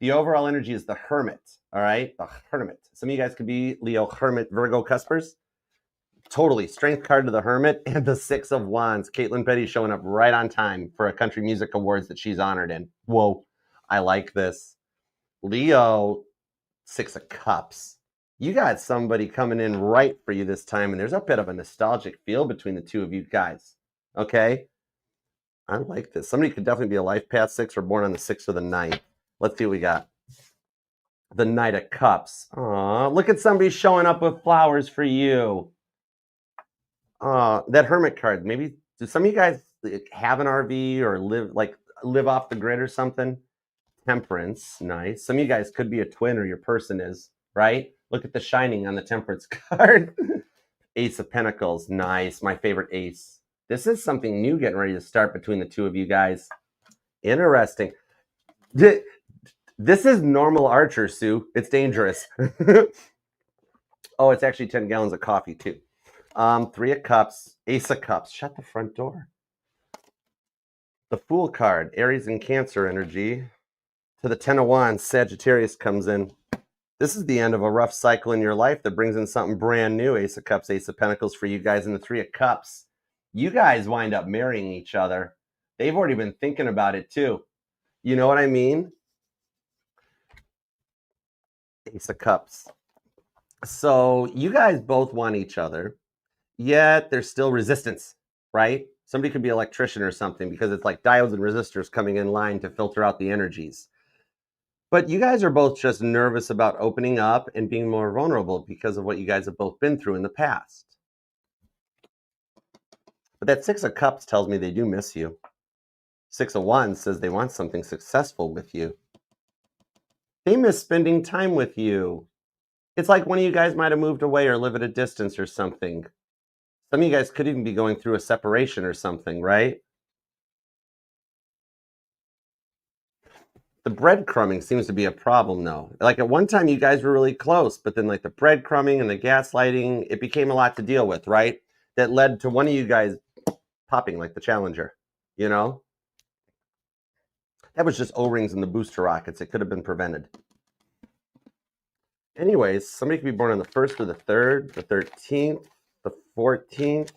The overall energy is the Hermit. All right. The Hermit. Some of you guys could be Leo, Hermit, Virgo, Cuspers. Totally. Strength card to the Hermit and the 6 of Wands. Caitlin Petty showing up right on time for a country music awards that she's honored in. Whoa. I like this. Leo, 6 of Cups. You got somebody coming in right for you this time, and there's a bit of a nostalgic feel between the 2 of you guys. Okay? I like this. Somebody could definitely be a life path 6 or born on the 6th or the 9th. Let's see what we got. The Knight of Cups. Aw, look at somebody showing up with flowers for you. That Hermit card. Maybe do some of you guys have an RV or live off the grid or something? Temperance, nice. Some of you guys could be a twin or your person is, right? Look at the shining on the Temperance card. Ace of Pentacles, nice. My favorite ace. This is something new getting ready to start between the 2 of you guys. Interesting. This is normal Archer, Sue. It's dangerous. Oh, it's actually 10 gallons of coffee too. 3 of Cups, Ace of Cups. Shut the front door. The Fool card, Aries and Cancer energy. To the 10 of Wands, Sagittarius comes in. This is the end of a rough cycle in your life that brings in something brand new. Ace of Cups, Ace of Pentacles for you guys, and the 3 of Cups. You guys wind up marrying each other. They've already been thinking about it too. You know what I mean? Ace of Cups. So you guys both want each other, yet there's still resistance, right? Somebody could be an electrician or something because it's like diodes and resistors coming in line to filter out the energies. But you guys are both just nervous about opening up and being more vulnerable because of what you guys have both been through in the past. But that 6 of Cups tells me they do miss you. 6 of Wands says they want something successful with you. They miss spending time with you. It's like one of you guys might have moved away or live at a distance or something. Some of you guys could even be going through a separation or something, right? The breadcrumbing seems to be a problem, though. Like at one time, you guys were really close, but then like the breadcrumbing and the gaslighting, it became a lot to deal with, right? That led to one of you guys popping like the Challenger, you know? That was just O-rings and the booster rockets. It could have been prevented. Anyways, somebody could be born on the 1st or the 3rd, the 13th, the 14th,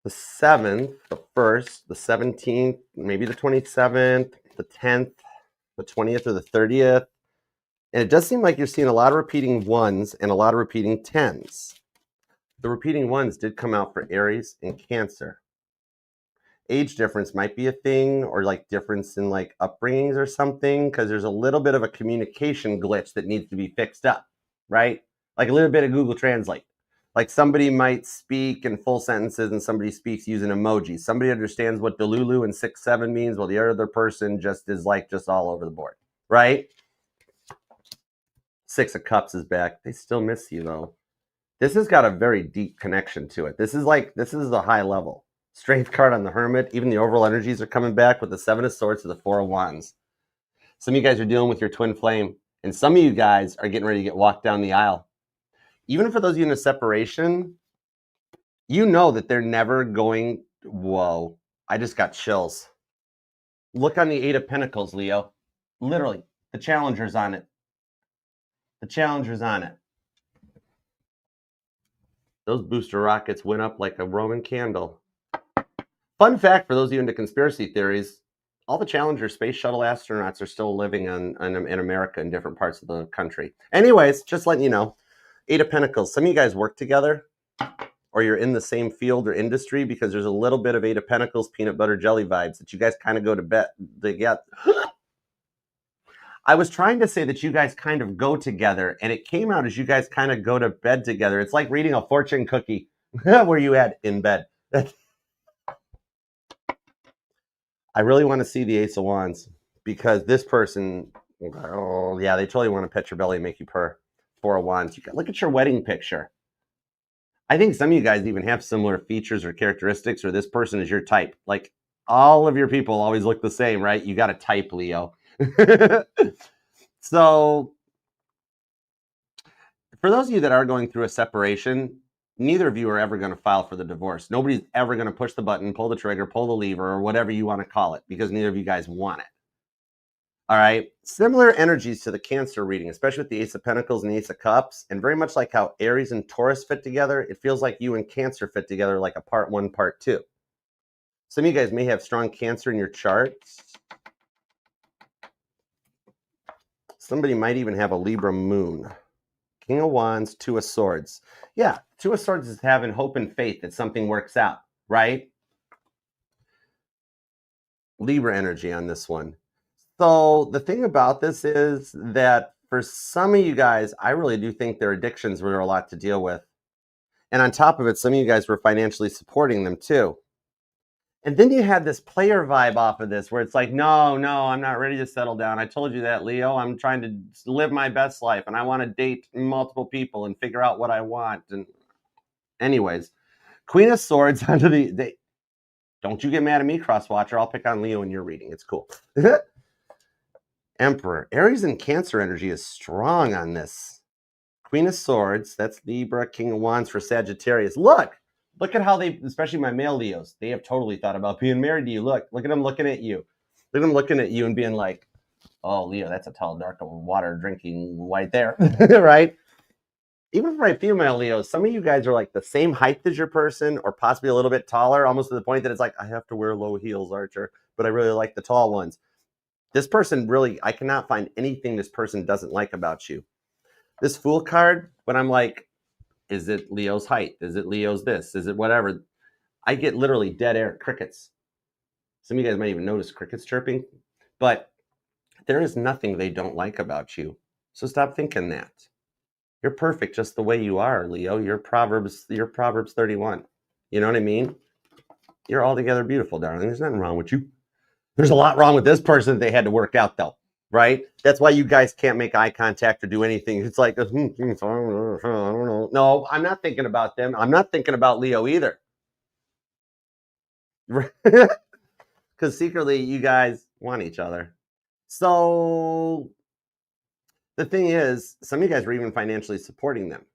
the 7th, the 1st, the 17th, maybe the 27th, the 10th, the 20th, or the 30th. And it does seem like you're seeing a lot of repeating 1s and a lot of repeating 10s. The repeating 1s did come out for Aries and Cancer. Age difference might be a thing, or like difference in like upbringings or something, because there's a little bit of a communication glitch that needs to be fixed up, right? Like a little bit of Google Translate. Like somebody might speak in full sentences and somebody speaks using emojis. Somebody understands what Delulu and 6-7 means, while the other person just is like just all over the board, right? 6 of Cups is back. They still miss you though. This has got a very deep connection to it. This is a high level. Strength card on the Hermit. Even the overall energies are coming back with the 7 of Swords to the 4 of Wands. Some of you guys are dealing with your twin flame, and some of you guys are getting ready to get walked down the aisle. Even for those of you in a separation, you know that they're never going. Whoa, I just got chills. Look on the 8 of Pentacles, Leo. Literally, the Challenger's on it. The Challenger's on it. Those booster rockets went up like a Roman candle. Fun fact for those of you into conspiracy theories, all the Challenger space shuttle astronauts are still living in America in different parts of the country. Anyways, just letting you know, 8 of Pentacles. Some of you guys work together or you're in the same field or industry because there's a little bit of 8 of Pentacles, peanut butter jelly vibes that you guys kind of go to bed. They get. I was trying to say that you guys kind of go together, and it came out as you guys kind of go to bed together. It's like reading a fortune cookie. Where you at in bed. I really want to see the Ace of Wands because this person, oh yeah, they totally want to pet your belly and make you purr. Four of Wands. Look at your wedding picture. I think some of you guys even have similar features or characteristics, or this person is your type. Like all of your people always look the same, right? You got a type, Leo. So for those of you that are going through a separation, neither of you are ever going to file for the divorce. Nobody's ever going to push the button, pull the trigger, pull the lever, or whatever you want to call it, because neither of you guys want it. All right. Similar energies to the Cancer reading, especially with the Ace of Pentacles and the Ace of Cups. And very much like how Aries and Taurus fit together, it feels like you and Cancer fit together like a part one, part two. Some of you guys may have strong Cancer in your charts. Somebody might even have a Libra moon. King of Wands, Two of Swords. Yeah, Two of Swords is having hope and faith that something works out, right? Libra energy on this one. So the thing about this is that for some of you guys, I really do think their addictions were a lot to deal with. And on top of it, some of you guys were financially supporting them too. And then you had this player vibe off of this where it's like, no, I'm not ready to settle down. I told you that, Leo. I'm trying to live my best life and I want to date multiple people and figure out what I want. And anyways, Queen of Swords onto the don't you get mad at me, Crosswatcher. I'll pick on Leo in your reading. It's cool. Emperor. Aries and Cancer energy is strong on this. Queen of Swords. That's Libra. King of Wands for Sagittarius. Look at how they, especially my male Leos, they have totally thought about being married to you. Look at them looking at you. Look at them looking at you and being like, oh, Leo, that's a tall, dark water drinking white there, right? Even for my female Leos, some of you guys are like the same height as your person or possibly a little bit taller, almost to the point that it's like, I have to wear low heels, Archer, but I really like the tall ones. This person really, I cannot find anything this person doesn't like about you. This Fool card, when I'm like, is it Leo's height? Is it Leo's this? Is it whatever? I get literally dead air, crickets. Some of you guys might even notice crickets chirping, but there is nothing they don't like about you. So stop thinking that. You're perfect just the way you are, Leo. You're Proverbs 31. You know what I mean? You're altogether beautiful, darling. There's nothing wrong with you. There's a lot wrong with this person that they had to work out, though, right? That's why you guys can't make eye contact or do anything. It's like, I don't know. No, I'm not thinking about them. I'm not thinking about Leo either. Because secretly, you guys want each other. So the thing is, some of you guys were even financially supporting them.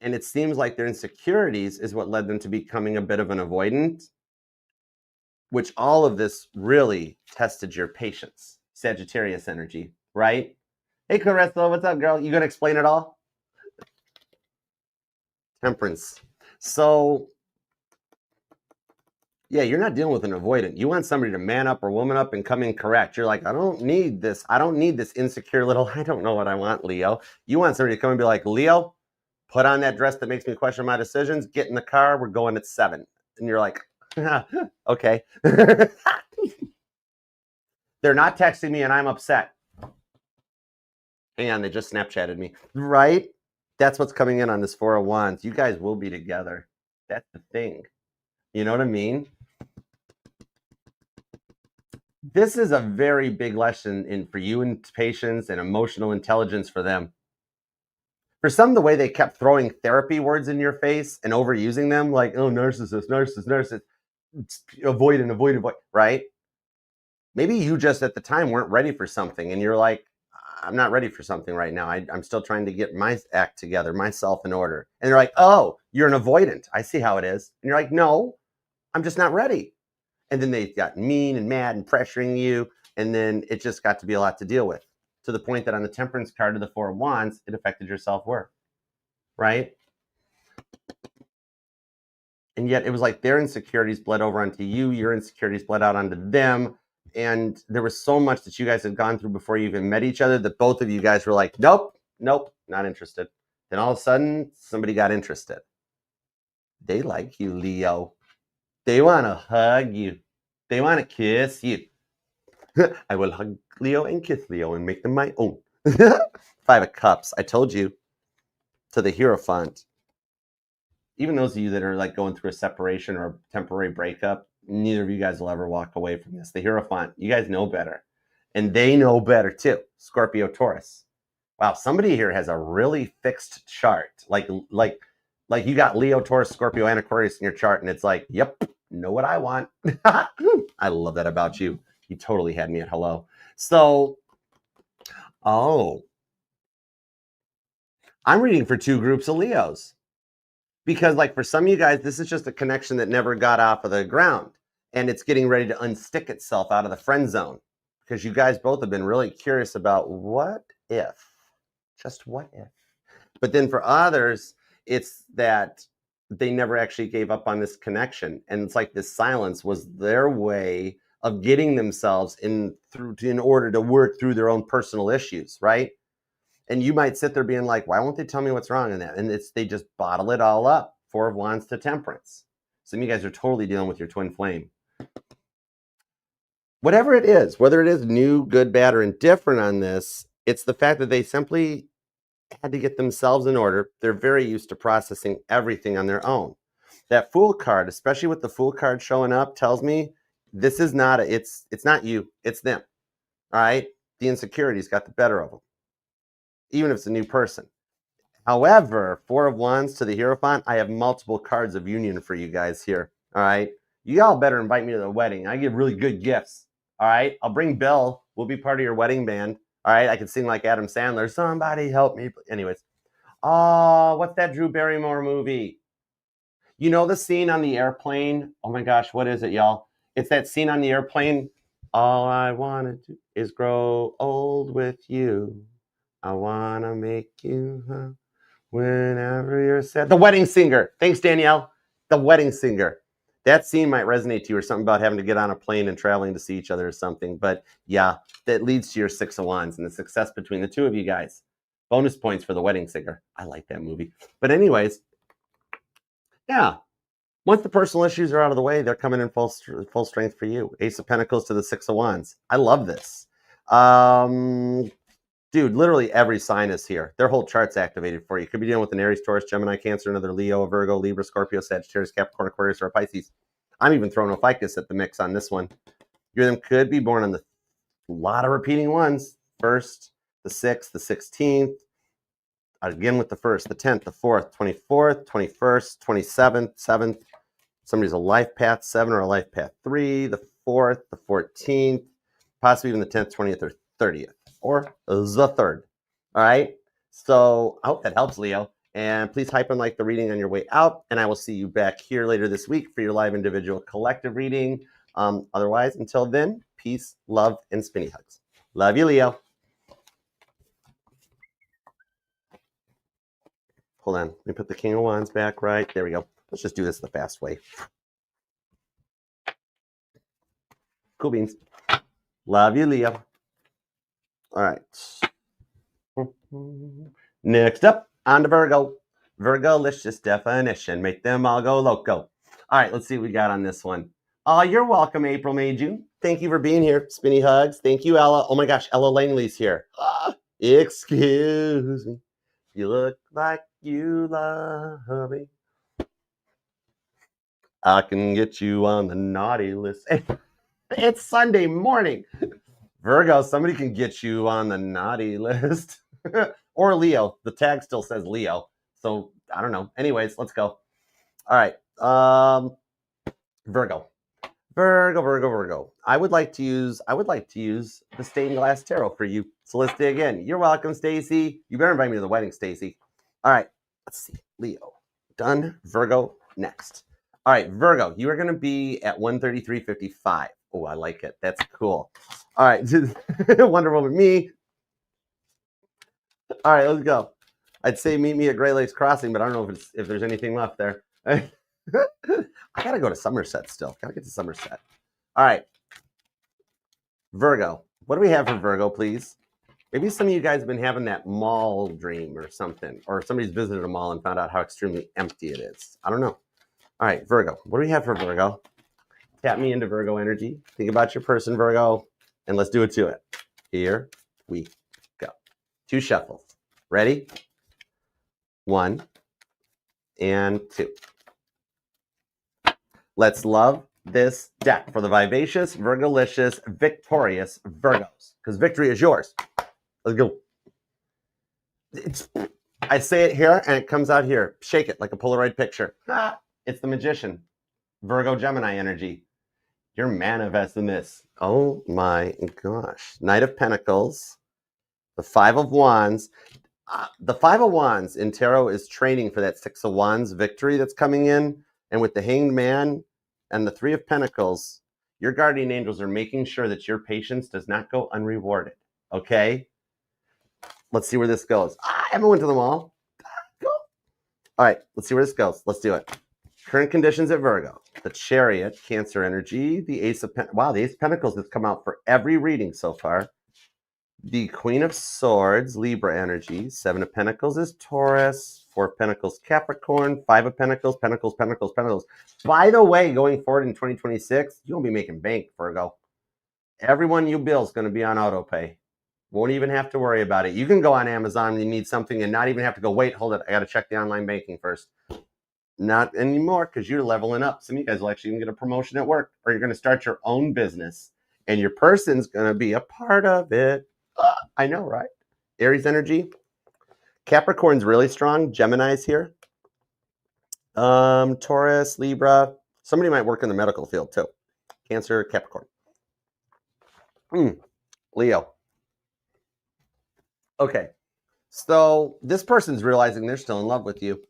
And it seems like their insecurities is what led them to becoming a bit of an avoidant, which all of this really tested your patience. Sagittarius energy, right? Hey, Carissa, what's up, girl? You gonna explain it all? Temperance. So, yeah, you're not dealing with an avoidant. You want somebody to man up or woman up and come in correct. You're like, I don't need this. I don't need this insecure little, I don't know what I want, Leo. You want somebody to come and be like, Leo, put on that dress that makes me question my decisions. Get in the car. We're going at 7. And you're like, okay. They're not texting me and I'm upset. Hang on, they just Snapchatted me. Right? That's what's coming in on this 4 of Wands. You guys will be together. That's the thing. You know what I mean? This is a very big lesson in for you in patience and emotional intelligence for them. For some, the way they kept throwing therapy words in your face and overusing them, like, oh, narcissist, avoid, right? Maybe you just at the time weren't ready for something and you're like, I'm not ready for something right now. I'm still trying to get my act together, myself in order. And they're like, oh, you're an avoidant. I see how it is. And you're like, no, I'm just not ready. And then they got mean and mad and pressuring you. And then it just got to be a lot to deal with, to the point that on the Temperance card of the 4 of Wands, it affected your self-worth, right? And yet it was like their insecurities bled over onto you. Your insecurities bled out onto them. And there was so much that you guys had gone through before you even met each other that both of you guys were like, nope, not interested. Then all of a sudden, somebody got interested. They like you, Leo. They want to hug you. They want to kiss you. I will hug Leo and kiss Leo and make them my own. Five of Cups. I told you. To the Hierophant. Even those of you that are like going through a separation or a temporary breakup, neither of you guys will ever walk away from this. The Hierophant, you guys know better. And they know better too. Scorpio, Taurus. Wow, somebody here has a really fixed chart. Like you got Leo, Taurus, Scorpio, and Aquarius in your chart, and it's like, yep, know what I want. I love that about you. You totally had me at hello. So, I'm reading for two groups of Leos. Because like for some of you guys, this is just a connection that never got off of the ground. And it's getting ready to unstick itself out of the friend zone. Because you guys both have been really curious about what if? Just what if? But then for others, it's that they never actually gave up on this connection. And it's like this silence was their way of getting themselves in order to work through their own personal issues, right? And you might sit there being like, why won't they tell me what's wrong in that? And they just bottle it all up. Four of Wands to Temperance. Some of you guys are totally dealing with your twin flame. Whatever it is, whether it is new, good, bad, or indifferent on this, it's the fact that they simply had to get themselves in order. They're very used to processing everything on their own. That Fool card, especially with the Fool card showing up, tells me this is not it's not you, it's them. All right? The insecurities got the better of them, even if it's a new person. However, Four of Wands to the Hierophant, I have multiple cards of union for you guys here. All right? You all better invite me to the wedding. I give really good gifts. All right? I'll bring Bill. We'll be part of your wedding band. All right? I can sing like Adam Sandler. Somebody help me. Anyways. Oh, what's that Drew Barrymore movie? You know the scene on the airplane? Oh my gosh, what is it, y'all? It's that scene on the airplane. All I want to do is grow old with you. I want to make you whenever you're sad. The Wedding Singer. Thanks, Danielle. The Wedding Singer. That scene might resonate to you, or something about having to get on a plane and traveling to see each other or something. But yeah, that leads to your Six of Wands and the success between the two of you guys. Bonus points for The Wedding Singer. I like that movie. But anyways, yeah. Once the personal issues are out of the way, they're coming in full strength for you. Ace of Pentacles to the Six of Wands. I love this. Dude, literally every sign is here. Their whole chart's activated for you. Could be dealing with an Aries, Taurus, Gemini, Cancer, another Leo, a Virgo, Libra, Scorpio, Sagittarius, Capricorn, Aquarius, or a Pisces. I'm even throwing a ficus at the mix on this one. You them could be born on a lot of repeating ones. First, the 6th, the 16th. Again with the 1st, the 10th, the 4th, 24th, 21st, 27th, 7th. Somebody's a life path 7 or a life path 3, the 4th, the 14th, possibly even the 10th, 20th, or 30th. Or the 3rd. All right. So I hope that helps, Leo. And please hype and like the reading on your way out. And I will see you back here later this week for your live individual collective reading. Otherwise, until then, peace, love, and spinny hugs. Love you, Leo. Hold on. Let me put the King of Wands back right. There we go. Let's just do this the fast way. Cool beans. Love you, Leo. All right. Next up, on to Virgo. Virgo-licious definition. Make them all go loco. All right, let's see what we got on this one. Oh, you're welcome, April, May, June. Thank you for being here. Spinny hugs. Thank you, Ella. Oh my gosh, Ella Langley's here. Excuse me. You look like you love me. I can get you on the naughty list. It's Sunday morning. Virgo, somebody can get you on the naughty list. Or Leo. The tag still says Leo. So, I don't know. Anyways, let's go. All right. Virgo. I would like to use the stained glass tarot for you. So let's dig in. You're welcome, Stacy. You better invite me to the wedding, Stacy. All right. Let's see. Leo. Done. Virgo next. All right, Virgo, you are going to be at 133.55. Oh, I like it. That's cool. All right. Wonder Woman, me. All right, let's go. I'd say meet me at Great Lakes Crossing, but I don't know if there's anything left there. I got to go to Somerset still. Got to get to Somerset. All right. Virgo. What do we have for Virgo, please? Maybe some of you guys have been having that mall dream or something, or somebody's visited a mall and found out how extremely empty it is. I don't know. All right, Virgo. What do we have for Virgo? Tap me into Virgo energy. Think about your person, Virgo. And let's do it to it. Here we go. 2 shuffles. Ready? 1 and 2. Let's love this deck for the vivacious, Virgolicious, victorious Virgos. Because victory is yours. Let's go. I say it here and it comes out here. Shake it like a Polaroid picture. It's the magician. Virgo Gemini energy. You're manifesting this. Oh my gosh. Knight of Pentacles. The 5 of Wands. The 5 of Wands in tarot is training for that 6 of Wands victory that's coming in. And with the Hanged Man and the 3 of Pentacles, your guardian angels are making sure that your patience does not go unrewarded. Okay? Let's see where this goes. Emma went to the mall. Go. All right, let's see where this goes. Let's do it. Current conditions at Virgo. The Chariot, Cancer energy. The Ace of Pentacles. Wow, the Ace of Pentacles has come out for every reading so far. The Queen of Swords, Libra energy. 7 of Pentacles is Taurus. 4 of Pentacles, Capricorn. 5 of Pentacles, Pentacles, Pentacles, Pentacles. By the way, going forward in 2026, you'll be making bank, Virgo. Everyone you bill is going to be on auto pay. Won't even have to worry about it. You can go on Amazon when you need something and not even have to go, wait, hold it. I got to check the online banking first. Not anymore, because you're leveling up. Some of you guys will actually even get a promotion at work, or you're going to start your own business and your person's going to be a part of it. I know, right? Aries energy. Capricorn's really strong. Gemini's here. Taurus, Libra. Somebody might work in the medical field too. Cancer, Capricorn. Leo. Okay. So this person's realizing they're still in love with you.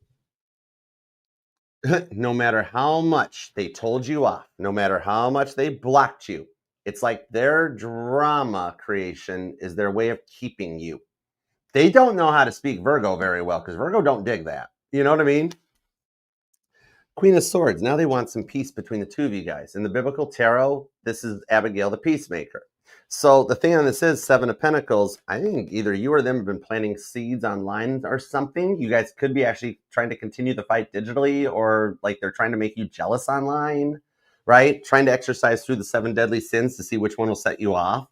No matter how much they told you off, no matter how much they blocked you, it's like their drama creation is their way of keeping you. They don't know how to speak Virgo very well because Virgo don't dig that. You know what I mean? Queen of Swords. Now they want some peace between the two of you guys. In the biblical tarot, this is Abigail the peacemaker. So the thing on this is 7 of Pentacles. I think either you or them have been planting seeds online or something. You guys could be actually trying to continue the fight digitally, or like they're trying to make you jealous online, right? Trying to exercise through the 7 deadly sins to see which one will set you off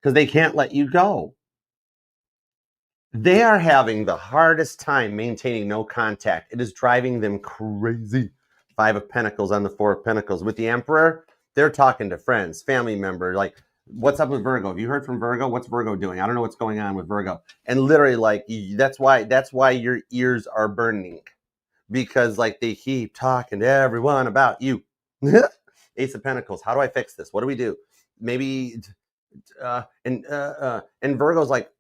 because they can't let you go. They are having the hardest time maintaining no contact. It is driving them crazy. 5 of Pentacles on the 4 of Pentacles. With the Emperor, they're talking to friends, family members, like, what's up with Virgo? Have you heard from Virgo? What's Virgo doing? I don't know what's going on with Virgo. And literally, like, that's why your ears are burning. Because, like, they keep talking to everyone about you. Ace of Pentacles. How do I fix this? What do we do? Maybe, and Virgo's like,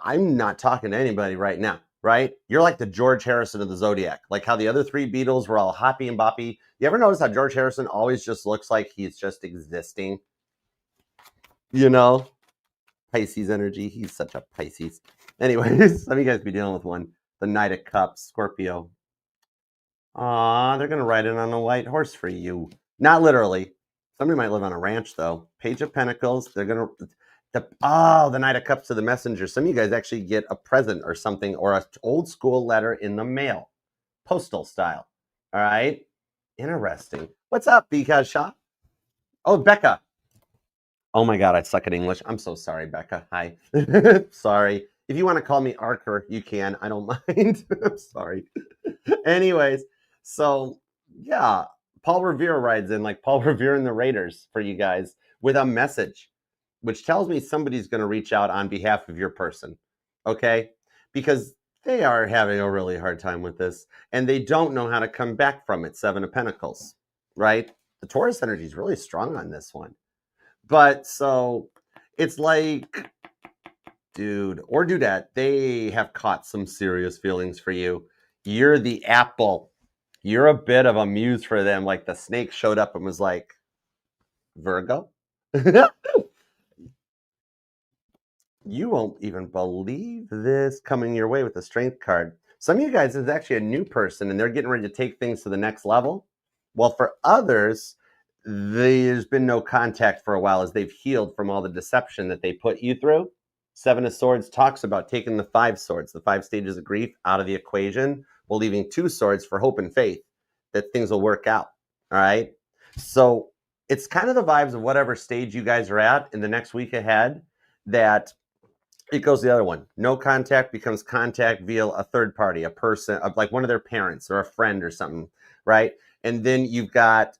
I'm not talking to anybody right now, right? You're like the George Harrison of the Zodiac, like how the other 3 Beatles were all hoppy and boppy. You ever notice how George Harrison always just looks like he's just existing? You know? Pisces energy. He's such a Pisces. Anyways, some of you guys be dealing with one. The Knight of Cups, Scorpio. Aw, they're going to ride in on a white horse for you. Not literally. Somebody might live on a ranch, though. Page of Pentacles. They're going to... the Knight of Cups to the messenger. Some of you guys actually get a present or something, or an old school letter in the mail, postal style. All right, interesting. What's up, Because Shaw? Oh, Becca. Oh my God, I suck at English. I'm so sorry, Becca. Hi. Sorry. If you want to call me Archer, you can. I don't mind. I'm sorry. Anyways, so yeah, Paul Revere rides in, like Paul Revere and the Raiders, for you guys with a message, which tells me somebody's going to reach out on behalf of your person, okay? Because they are having a really hard time with this, and they don't know how to come back from it. 7 of Pentacles, right? The Taurus energy is really strong on this one. But so it's like, dude or dudette, they have caught some serious feelings for you. You're the apple. You're a bit of a muse for them. Like the snake showed up and was like, Virgo? You won't even believe this coming your way with the Strength card. Some of you guys is actually a new person and they're getting ready to take things to the next level. Well, for others, there's been no contact for a while as they've healed from all the deception that they put you through. 7 of Swords talks about taking the 5 swords, the 5 stages of grief, out of the equation, while leaving 2 swords for hope and faith that things will work out. All right. So it's kind of the vibes of whatever stage you guys are at in the next week ahead, that it goes the other one. No contact becomes contact via a third party, a person, like one of their parents or a friend or something, right? And then you've got,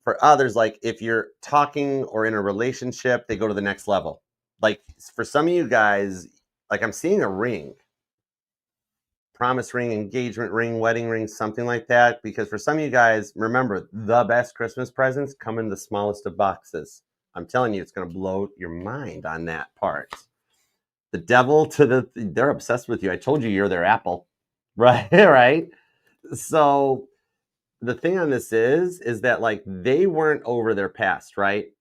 for others, like if you're talking or in a relationship, they go to the next level. Like for some of you guys, like I'm seeing a ring, promise ring, engagement ring, wedding ring, something like that. Because for some of you guys, remember, the best Christmas presents come in the smallest of boxes. I'm telling you, it's going to blow your mind on that part. The devil they're obsessed with you. I told you you're their apple, right? Right. So the thing on this is that like they weren't over their past, right?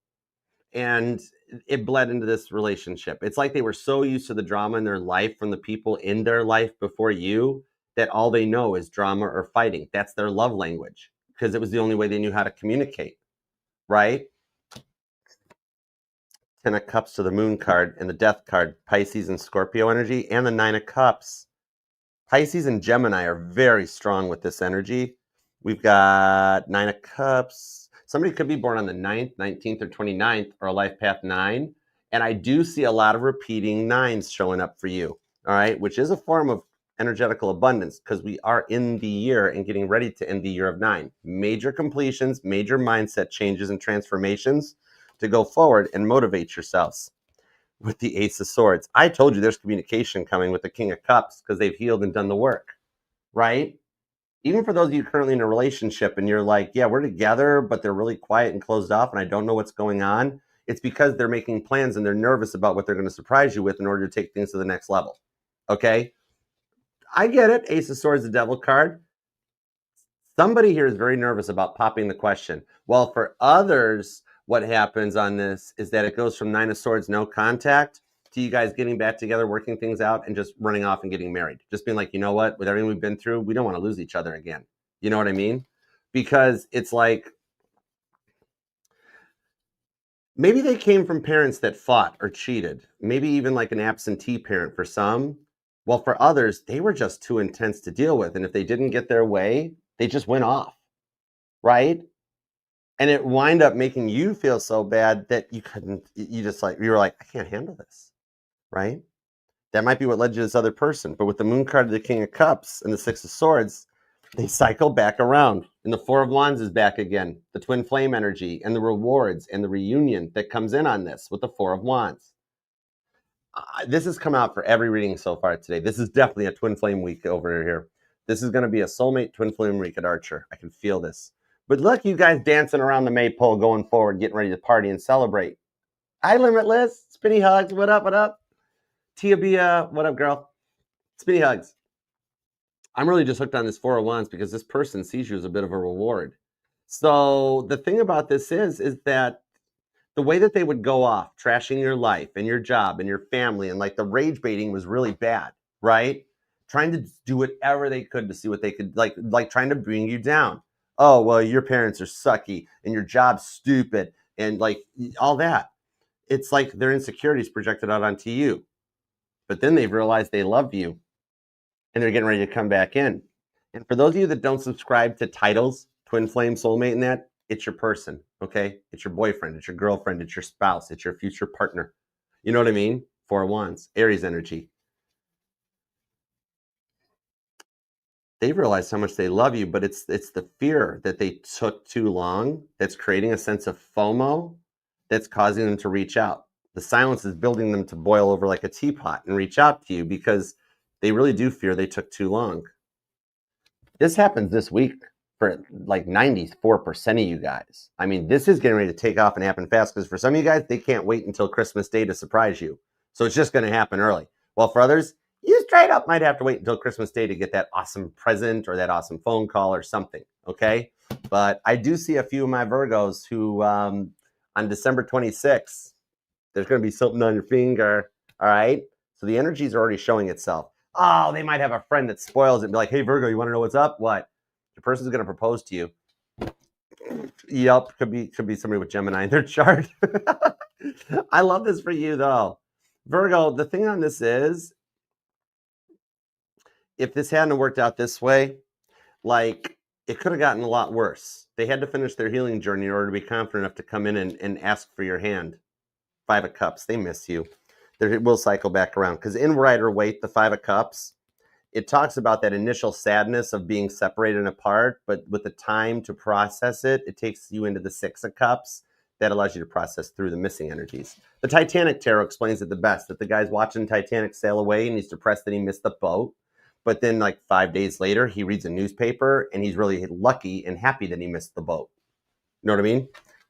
And it bled into this relationship. It's like they were so used to the drama in their life from the people in their life before you that all they know is drama or fighting. That's their love language because it was the only way they knew how to communicate, right? 10 of Cups to the Moon card and the Death card, Pisces and Scorpio energy, and the 9 of Cups. Pisces and Gemini are very strong with this energy. We've got 9 of Cups. Somebody could be born on the 9th, 19th, or 29th, or a life path 9. And I do see a lot of repeating 9s showing up for you, all right, which is a form of energetical abundance because we are in the year and getting ready to end the year of 9. Major completions, major mindset changes and transformations to go forward and motivate yourselves. With the Ace of Swords, I told you there's communication coming with the King of Cups because they've healed and done the work, right? Even for those of you currently in a relationship and you're like, yeah, we're together, but they're really quiet and closed off and I don't know what's going on. It's because they're making plans and they're nervous about what they're going to surprise you with in order to take things to the next level. Okay? I get it. Ace of Swords, the Devil card. Somebody here is very nervous about popping the question. Well, for others, what happens on this is that it goes from 9 of Swords, no contact, to you guys getting back together, working things out, and just running off and getting married. Just being like, you know what? With everything we've been through, we don't want to lose each other again. You know what I mean? Because it's like, maybe they came from parents that fought or cheated. Maybe even like an absentee parent for some. Well, for others, they were just too intense to deal with. And if they didn't get their way, they just went off, right? And it wind up making you feel so bad that you couldn't, you just like, you were like, I can't handle this, right? That might be what led you to this other person. But with the Moon card of the King of Cups and the 6 of Swords, they cycle back around. And the 4 of Wands is back again. The twin flame energy and the rewards and the reunion that comes in on this with the 4 of Wands. This has come out for every reading so far today. This is definitely a twin flame week over here. This is going to be a soulmate twin flame week at Archer. I can feel this. But look, you guys dancing around the maypole going forward, getting ready to party and celebrate. Hi, Limitless. Spinny Hugs. What up? What up? Tia Bia. What up, girl? Spinny Hugs. I'm really just hooked on this 4 of Wands because this person sees you as a bit of a reward. So the thing about this is that the way that they would go off, trashing your life and your job and your family, and like the rage baiting was really bad, right? Trying to do whatever they could to see what they could, like trying to bring you down. Oh, well, your parents are sucky and your job's stupid and like all that. It's like their insecurities projected out onto you. But then they've realized they love you and they're getting ready to come back in. And for those of you that don't subscribe to titles, twin flame, soulmate, and that, it's your person, okay? It's your boyfriend, it's your girlfriend, it's your spouse, it's your future partner. You know what I mean? 4 of Wands, Aries energy. They realize how much they love you, but it's the fear that they took too long that's creating a sense of FOMO that's causing them to reach out. The silence is building them to boil over like a teapot and reach out to you because they really do fear they took too long. This happens this week for like 94% of you guys. I mean, this is getting ready to take off and happen fast because for some of you guys, they can't wait until Christmas Day to surprise you. So it's just going to happen early. Well, for others, you straight up might have to wait until Christmas Day to get that awesome present or that awesome phone call or something, okay? But I do see a few of my Virgos who on December 26th, there's going to be something on your finger, all right? So the energy is already showing itself. Oh, they might have a friend that spoils it and be like, hey, Virgo, you want to know what's up? What? The person's going to propose to you. Yep, could be somebody with Gemini in their chart. I love this for you, though. Virgo, the thing on this is, if this hadn't worked out this way, like, it could have gotten a lot worse. They had to finish their healing journey in order to be confident enough to come in and ask for your hand. 5 of Cups, they miss you. It will cycle back around because in Rider Waite, the 5 of Cups, it talks about that initial sadness of being separated and apart, but with the time to process it, it takes you into the 6 of Cups. That allows you to process through the missing energies. The Titanic Tarot explains it the best, that the guy's watching Titanic sail away and he's depressed that he missed the boat. But then like 5 days later, he reads a newspaper and he's really lucky and happy that he missed the boat. You know what I mean?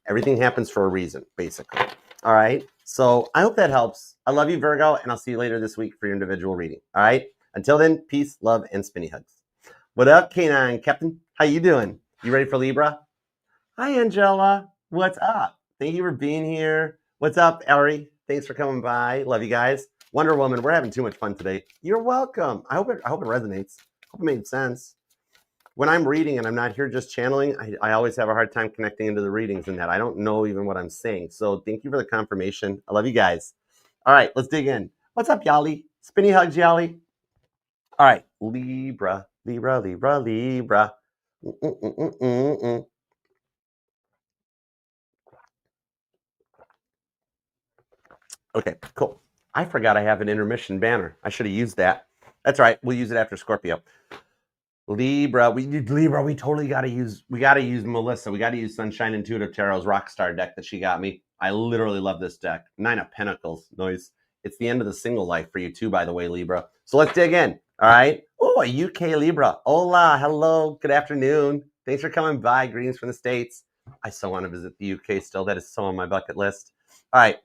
Everything happens for a reason, basically. All right. So I hope that helps. I love you, Virgo, and I'll see you later this week for your individual reading. All right. Until then, peace, love, and spinny hugs. What up, K9 Captain? How you doing? You ready for Libra? Hi, Angela. What's up? Thank you for being here. What's up, Ellery? Thanks for coming by. Love you guys. Wonder Woman, we're having too much fun today. You're welcome. I hope it resonates. I hope it made sense. When I'm reading and I'm not here just channeling, I always have a hard time connecting into the readings and that. I don't know even what I'm saying. So thank you for the confirmation. I love you guys. All right, let's dig in. What's up, Yali? Spinny hugs, Yali. All right, Libra, Libra, Libra, Libra. Okay, cool. I forgot I have an intermission banner. I should have used that. That's right. We'll use it after Scorpio. Libra, we totally got to use Melissa. We got to use Sunshine Intuitive Tarot's Rockstar deck that she got me. I literally love this deck. 9 of Pentacles. Noise. It's the end of the single life for you too, by the way, Libra. So let's dig in. All right. Oh, a UK Libra. Hola. Hello. Good afternoon. Thanks for coming by. Greetings from the States. I so want to visit the UK still. That is so on my bucket list. All right.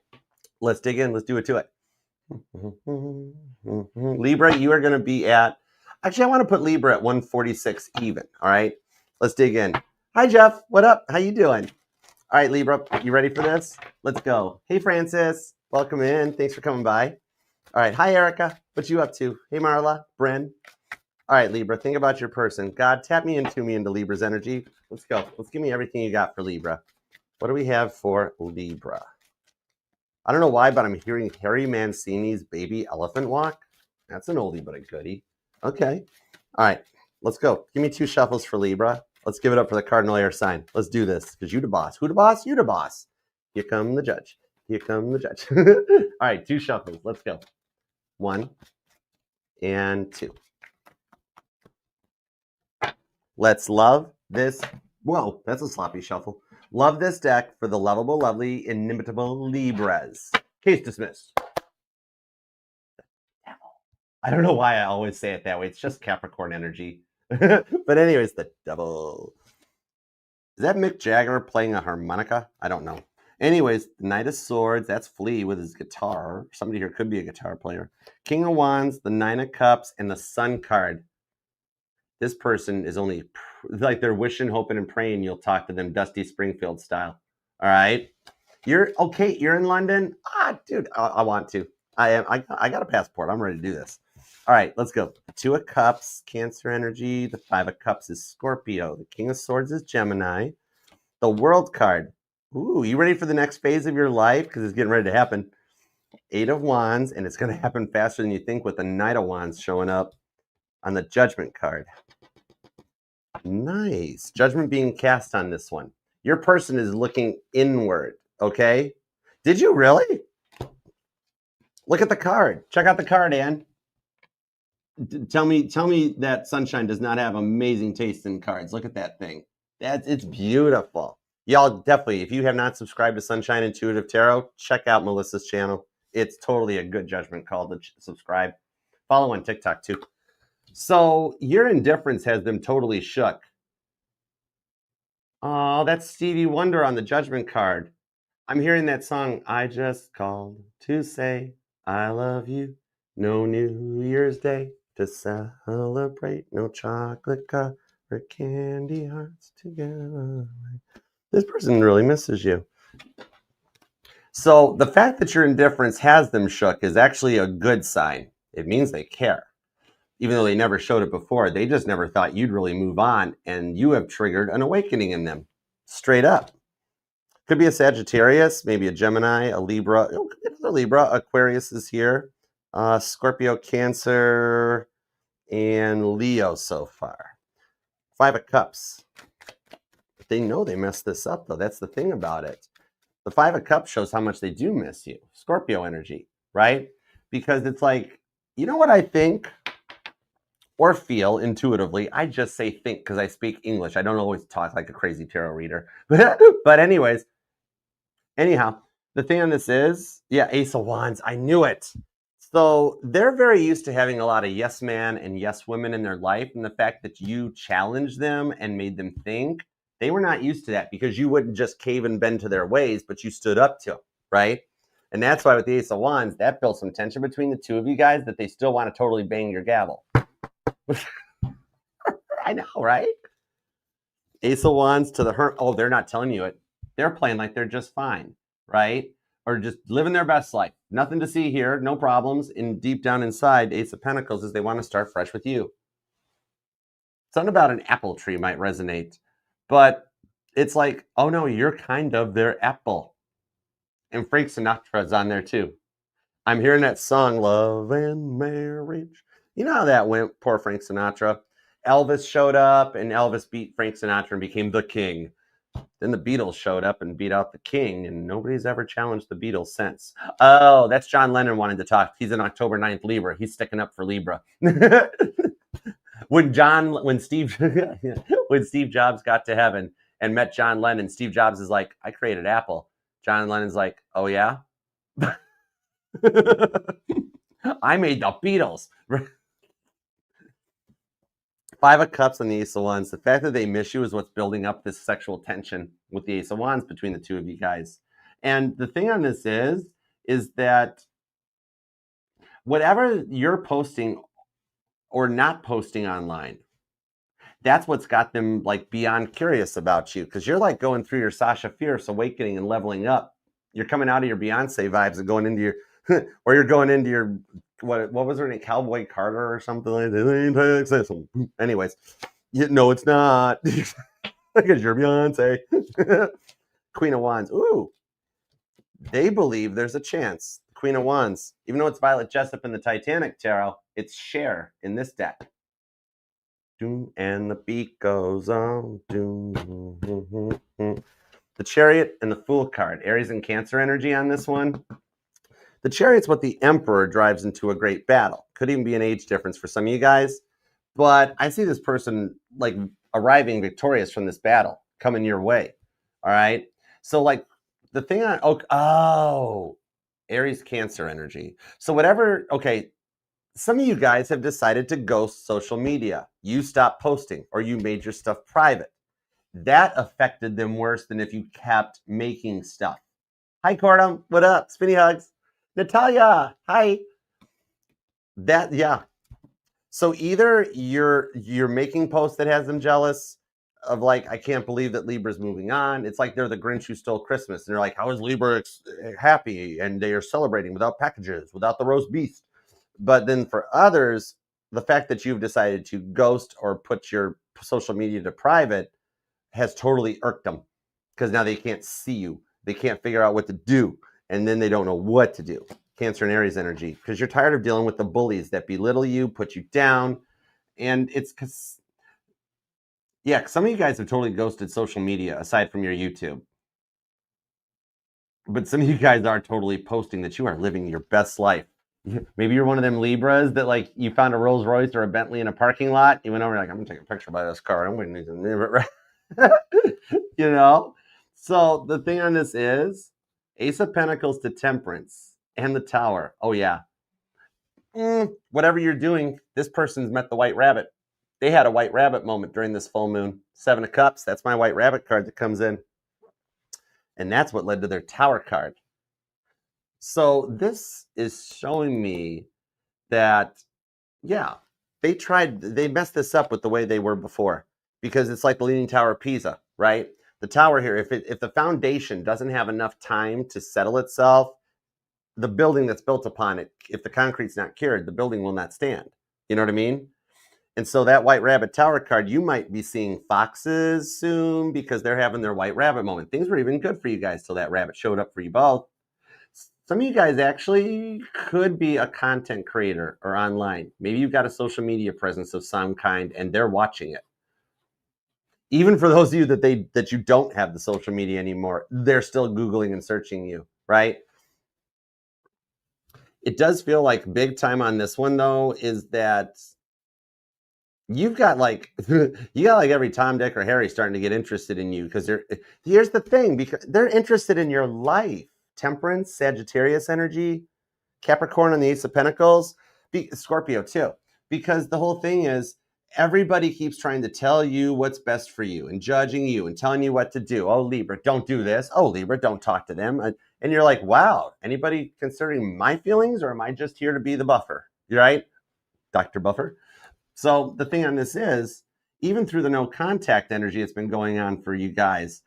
Let's dig in. Let's do it to it. Libra, you are going to be at... Actually, I want to put Libra at 146 even. All right. Let's dig in. Hi, Jeff. What up? How you doing? All right, Libra. You ready for this? Let's go. Hey, Francis. Welcome in. Thanks for coming by. All right. Hi, Erica. What you up to? Hey, Marla. Bren. All right, Libra. Think about your person. God, tap me into Libra's energy. Let's go. Let's give me everything you got for Libra. What do we have for Libra? I don't know why, but I'm hearing Harry Mancini's Baby Elephant Walk. That's an oldie but a goodie. Okay. All right. Let's go. Give me 2 shuffles for Libra. Let's give it up for the cardinal air sign. Let's do this because you the boss. Who the boss? You the boss. Here come the judge. Here come the judge. All right. 2 shuffles. Let's go. 1 and 2. Let's love this. Whoa, that's a sloppy shuffle. Love this deck for the lovable, lovely, inimitable Libras. Case dismissed. I don't know why I always say it that way. It's just Capricorn energy. But anyways, the devil. Is that Mick Jagger playing a harmonica? I don't know. Anyways, the Knight of Swords. That's Flea with his guitar. Somebody here could be a guitar player. King of Wands, the 9 of Cups, and the Sun card. This person is only like they're wishing, hoping, and praying you'll talk to them Dusty Springfield style. All right. You're okay. You're in London. Dude, I want to. I am. I got a passport. I'm ready to do this. All right, let's go. The 2 of Cups, Cancer energy. The 5 of Cups is Scorpio. The King of Swords is Gemini. The World card. Ooh, you ready for the next phase of your life? Because it's getting ready to happen. 8 of Wands, and it's going to happen faster than you think with the Knight of Wands showing up on the Judgment card. Nice. Judgment being cast on this one. Your person is looking inward, okay? Did you really? Look at the card. Check out the card, Ann. Tell me that Sunshine does not have amazing taste in cards. Look at that thing. It's beautiful. Y'all definitely, if you have not subscribed to Sunshine Intuitive Tarot, check out Melissa's channel. It's totally a good judgment call to subscribe. Follow on TikTok too. So your indifference has them totally shook. Oh, that's Stevie Wonder on the Judgment card. I'm hearing that song, I just called to say I love you. No New Year's Day to celebrate. No chocolate covered candy hearts together. This person really misses you. So the fact that your indifference has them shook is actually a good sign. It means they care. Even though they never showed it before, they just never thought you'd really move on, and you have triggered an awakening in them. Straight up. Could be a Sagittarius, maybe a Gemini, a Libra. Oh, could be another Libra. Aquarius is here. Scorpio, Cancer, and Leo so far. Five of Cups. They know they messed this up, though. That's the thing about it. The Five of Cups shows how much they do miss you. Scorpio energy, right? Because it's like, you know what I think or feel intuitively? I just say think because I speak English. I don't always talk like a crazy tarot reader. But anyways, anyhow, the thing on this is, yeah, Ace of Wands. I knew it. So they're very used to having a lot of yes man and yes women in their life. And the fact that you challenged them and made them think, they were not used to that because you wouldn't just cave and bend to their ways, but you stood up to them, right? And that's why with the Ace of Wands, that built some tension between the two of you guys that they still want to totally bang your gavel. I know, right? Ace of Wands to the Hermit. Oh, they're not telling you it. They're playing like they're just fine, right? Or just living their best life. Nothing to see here, no problems. And deep down inside, Ace of Pentacles is they want to start fresh with you. Something about an apple tree might resonate, but it's like, oh no, you're kind of their apple. And Frank Sinatra's on there too. I'm hearing that song, Love and Marriage. You know how that went, poor Frank Sinatra. Elvis showed up and Elvis beat Frank Sinatra and became the king. Then the Beatles showed up and beat out the king, and nobody's ever challenged the Beatles since. Oh, that's John Lennon wanted to talk. He's an October 9th Libra. He's sticking up for Libra. when Steve Jobs got to heaven and met John Lennon, Steve Jobs is like, I created Apple. John Lennon's like, oh yeah? I made the Beatles. Five of Cups and the Ace of Wands. The fact that they miss you is what's building up this sexual tension with the Ace of Wands between the two of you guys. And the thing on this is that whatever you're posting or not posting online, that's what's got them like beyond curious about you, because you're like going through your Sasha Fierce awakening and leveling up. You're coming out of your Beyonce vibes and going into your, or you're going into your, what was her name, Cowboy Carter or something like that. Anyways, no, it's not, because you're Beyonce. Queen of Wands. Ooh, they believe there's a chance. Queen of Wands, even though it's Violet Jessup in the Titanic tarot, it's Cher in this deck. And the beat goes on. The Chariot and the Fool card. Aries and Cancer energy on this one. The Chariot's what the Emperor drives into a great battle. Could even be an age difference for some of you guys. But I see this person like arriving victorious from this battle coming your way. All right. So like the thing on, Aries Cancer energy. So whatever, okay, some of you guys have decided to ghost social media. You stopped posting or you made your stuff private. That affected them worse than if you kept making stuff. Hi, Cordum. What up? Spinny hugs. Natalia. Hi. Yeah. So either you're making posts that has them jealous of like, I can't believe that Libra's moving on. It's like they're the Grinch who stole Christmas. And they're like, how is Libra happy? And they are celebrating without packages, without the roast beef. But then for others, the fact that you've decided to ghost or put your social media to private has totally irked them, because now they can't see you. They can't figure out what to do. And then they don't know what to do. Cancer and Aries energy, because you're tired of dealing with the bullies that belittle you, put you down. And it's because, yeah, some of you guys have totally ghosted social media aside from your YouTube. But some of you guys are totally posting that you are living your best life. Maybe you're one of them Libras that like you found a Rolls Royce or a Bentley in a parking lot. You went over like, I'm gonna take a picture by this car. I'm going to need to name it. You know? So the thing on this is Ace of Pentacles to Temperance and the Tower. Oh yeah. Whatever you're doing, this person's met the White Rabbit. They had a White Rabbit moment during this full moon. Seven of Cups. That's my White Rabbit card that comes in. And that's what led to their Tower card. So this is showing me that, yeah, they messed this up with the way they were before, because it's like the Leaning Tower of Pisa, right? The tower here, if the foundation doesn't have enough time to settle itself, the building that's built upon it, if the concrete's not cured, the building will not stand. You know what I mean? And so that White Rabbit Tower card, you might be seeing foxes soon because they're having their White Rabbit moment. Things were even good for you guys till that rabbit showed up for you both. Some of you guys actually could be a content creator or online. Maybe you've got a social media presence of some kind and they're watching it. Even for those of you that you don't have the social media anymore, they're still Googling and searching you, right? It does feel like big time on this one, though, is that you've got like you got like every Tom, Dick, or Harry starting to get interested in you because here's the thing, because they're interested in your life. Temperance, Sagittarius energy, Capricorn on the Ace of Pentacles, Scorpio too. Because the whole thing is everybody keeps trying to tell you what's best for you and judging you and telling you what to do. Oh, Libra, don't do this. Oh, Libra, don't talk to them. And you're like, wow, anybody considering my feelings, or am I just here to be the buffer? You're right, Dr. Buffer. So the thing on this is, even through the no contact energy that's been going on for you guys,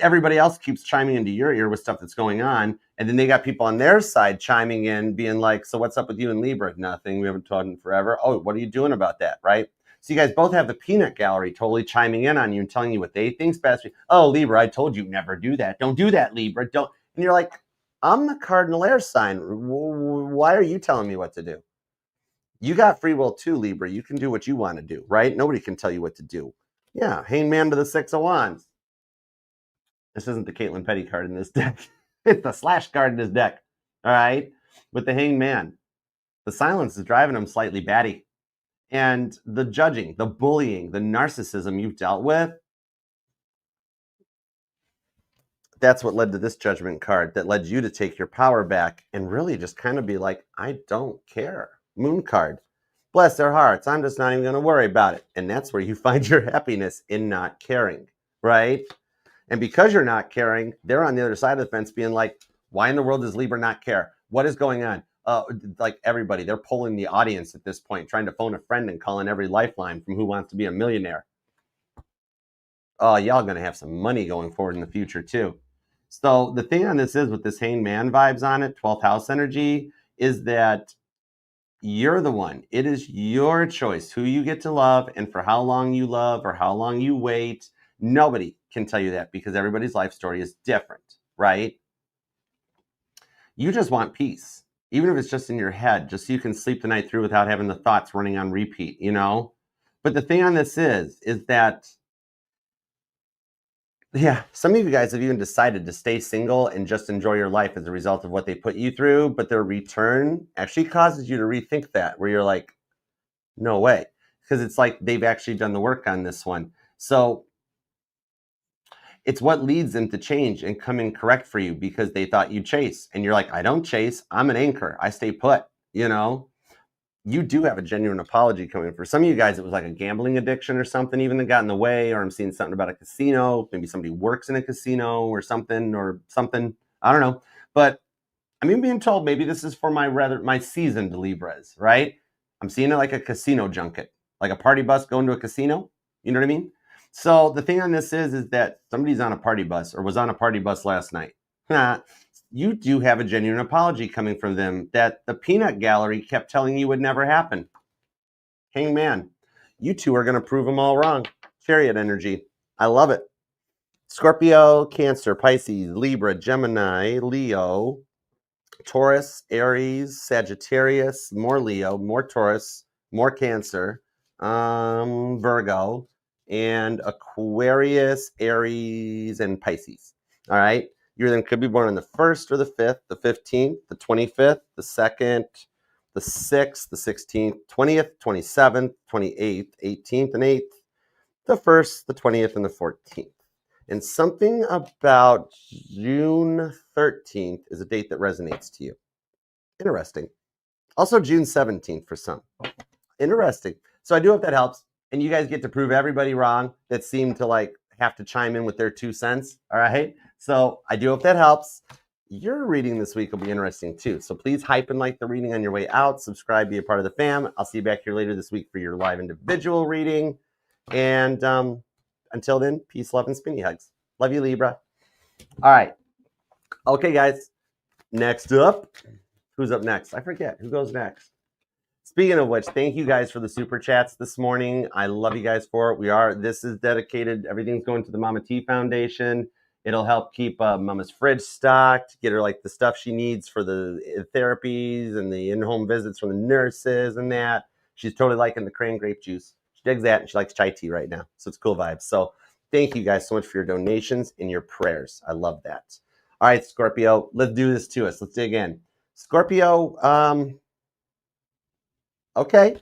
everybody else keeps chiming into your ear with stuff that's going on. And then they got people on their side chiming in, being like, so what's up with you and Libra? Nothing. We haven't talked in forever. Oh, what are you doing about that? Right? So you guys both have the peanut gallery totally chiming in on you and telling you what they think's best. Oh, Libra, I told you never do that. Don't do that, Libra. Don't. And you're like, I'm the cardinal air sign. Why are you telling me what to do? You got free will too, Libra. You can do what you want to do, right? Nobody can tell you what to do. Yeah, Hangman to the Six of Wands. This isn't the Caitlin Petty card in this deck. It's the slash card in this deck. All right? With the Hangman. The silence is driving him slightly batty. And the judging, the bullying, the narcissism you've dealt with, that's what led to this judgment card, that led you to take your power back and really just kind of be like, I don't care. Moon card. Bless their hearts. I'm just not even going to worry about it. And that's where you find your happiness, in not caring, right? And because you're not caring, they're on the other side of the fence being like, why in the world does Libra not care? What is going on? Like everybody, they're pulling the audience at this point, trying to phone a friend and calling every lifeline from Who Wants to Be a Millionaire. Oh, y'all going to have some money going forward in the future too. So the thing on this is, with this Hangman vibes on it, 12th house energy, is that you're the one. It is your choice who you get to love and for how long you love or how long you wait. Nobody can tell you that because everybody's life story is different, right? You just want peace, even if it's just in your head, just so you can sleep the night through without having the thoughts running on repeat, you know? But the thing on this is that, yeah, some of you guys have even decided to stay single and just enjoy your life as a result of what they put you through, but their return actually causes you to rethink that, where you're like, no way. Because it's like they've actually done the work on this one. So it's what leads them to change and come in correct for you, because they thought you'd chase. And you're like, I don't chase. I'm an anchor. I stay put, you know? You do have a genuine apology coming. For some of you guys, it was like a gambling addiction or something even that got in the way, or I'm seeing something about a casino. Maybe somebody works in a casino or something. I don't know. But I'm even being told maybe this is for my seasoned Libras, right? I'm seeing it like a casino junket, like a party bus going to a casino. You know what I mean? So the thing on this is that somebody's on a party bus or was on a party bus last night. You do have a genuine apology coming from them that the peanut gallery kept telling you would never happen. Hangman, you two are going to prove them all wrong. Chariot energy. I love it. Scorpio, Cancer, Pisces, Libra, Gemini, Leo, Taurus, Aries, Sagittarius, more Leo, more Taurus, more Cancer, Virgo, and Aquarius, Aries, and Pisces. All right. You then could be born on the 1st or the 5th, the 15th, the 25th, the 2nd, the 6th, the 16th, 20th, 27th, 28th, 18th, and 8th, the 1st, the 20th, and the 14th. And something about June 13th is a date that resonates to you. Interesting. Also June 17th for some. Interesting. So I do hope that helps. And you guys get to prove everybody wrong that seemed to like have to chime in with their 2 cents. All right. So I do hope that helps. Your reading this week will be interesting too. So please hype and like the reading on your way out. Subscribe, be a part of the fam. I'll see you back here later this week for your live individual reading. And until then, peace, love, and spinny hugs. Love you, Libra. All right. Okay, guys. Next up. Who's up next? I forget. Who goes next? Speaking of which, thank you guys for the super chats this morning. I love you guys for it. This is dedicated. Everything's going to the Mama T Foundation. It'll help keep Mama's fridge stocked, get her like the stuff she needs for the therapies and the in-home visits from the nurses and that. She's totally liking the cran grape juice. She's digs that, and she likes chai tea right now. So it's cool vibes. So thank you guys so much for your donations and your prayers. I love that. All right, Scorpio, let's do this to us. Let's dig in. Scorpio, okay.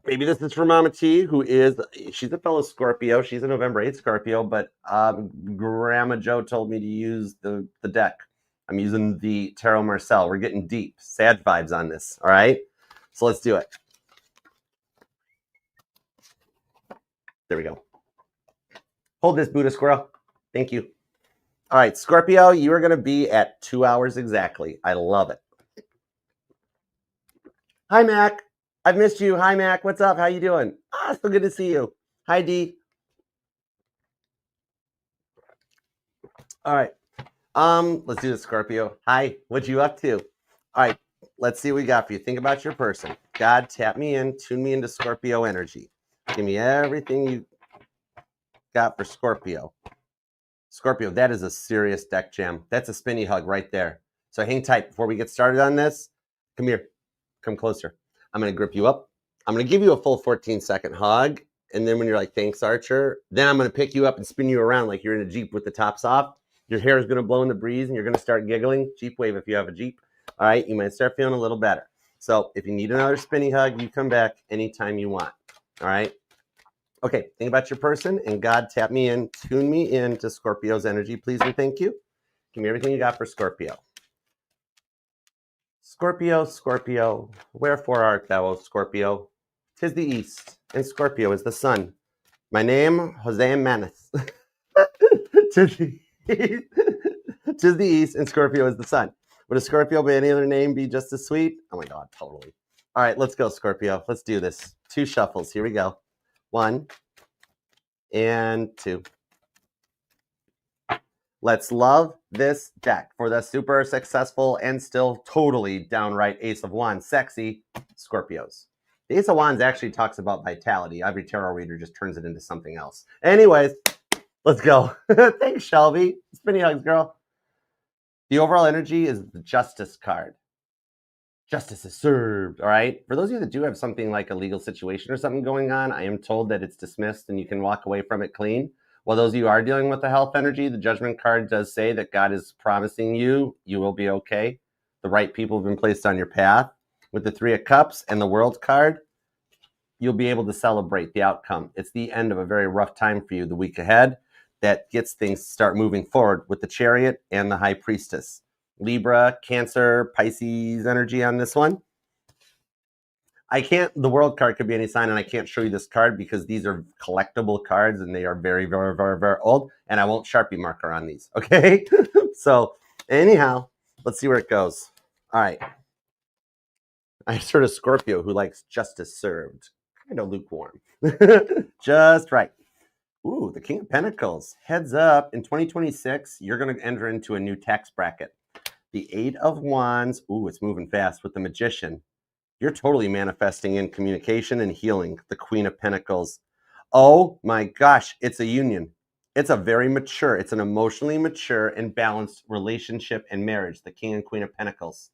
Maybe this is for Mama T, she's a fellow Scorpio. She's a November 8th Scorpio, but Grandma Joe told me to use the deck. I'm using the Tarot Marcel. We're getting deep. Sad vibes on this, all right? So let's do it. There we go. Hold this, Buddha Squirrel. Thank you. All right, Scorpio, you are going to be at 2 hours exactly. I love it. Hi, Mac. I've missed you. Hi, Mac. What's up? How you doing? So good to see you. Hi, D. All right. Let's do this, Scorpio. Hi. What you up to? All right. Let's see what we got for you. Think about your person. God, tap me in. Tune me into Scorpio energy. Give me everything you got for Scorpio. Scorpio, that is a serious deck jam. That's a spinny hug right there. So hang tight before we get started on this. Come here. Come closer. I'm going to grip you up. I'm going to give you a full 14-second hug. And then when you're like, thanks, Archer, then I'm going to pick you up and spin you around like you're in a Jeep with the tops off. Your hair is going to blow in the breeze and you're going to start giggling. Jeep wave if you have a Jeep. All right. You might start feeling a little better. So if you need another spinny hug, you come back anytime you want. All right. Okay. Think about your person and God, tap me in, tune me in to Scorpio's energy, please and thank you. Give me everything you got for Scorpio. Scorpio, Scorpio, wherefore art thou, O Scorpio? 'Tis the east, and Scorpio is the sun. My name, Jose Manis. Tis the east, and Scorpio is the sun. Would a Scorpio by any other name be just as sweet? Oh my God, totally. All right, let's go, Scorpio. Let's do this. 2 shuffles. Here we go. 1 and 2. Let's love this deck for the super successful and still totally downright Ace of Wands, sexy Scorpios. The Ace of Wands actually talks about vitality. Every tarot reader just turns it into something else. Anyways, let's go. Thanks, Shelby. Spinny hugs, girl. The overall energy is the Justice card. Justice is served, all right? For those of you that do have something like a legal situation or something going on, I am told that it's dismissed and you can walk away from it clean. While those of you are dealing with the health energy, the Judgment card does say that God is promising you will be okay. The right people have been placed on your path. With the 3 of Cups and the World card, you'll be able to celebrate the outcome. It's the end of a very rough time for you the week ahead that gets things to start moving forward with the Chariot and the High Priestess. Libra, Cancer, Pisces energy on this one. The World card could be any sign, and I can't show you this card because these are collectible cards and they are very, very, very, very old, and I won't Sharpie marker on these, okay? So anyhow, let's see where it goes. All right. I sort of Scorpio who likes justice served. Kind of lukewarm. Just right. Ooh, the King of Pentacles. Heads up, in 2026, you're going to enter into a new tax bracket. The 8 of Wands. Ooh, it's moving fast with the Magician. You're totally manifesting in communication and healing. The Queen of Pentacles. Oh my gosh, it's a union. It's a very mature, it's an emotionally mature and balanced relationship and marriage. The King and Queen of Pentacles.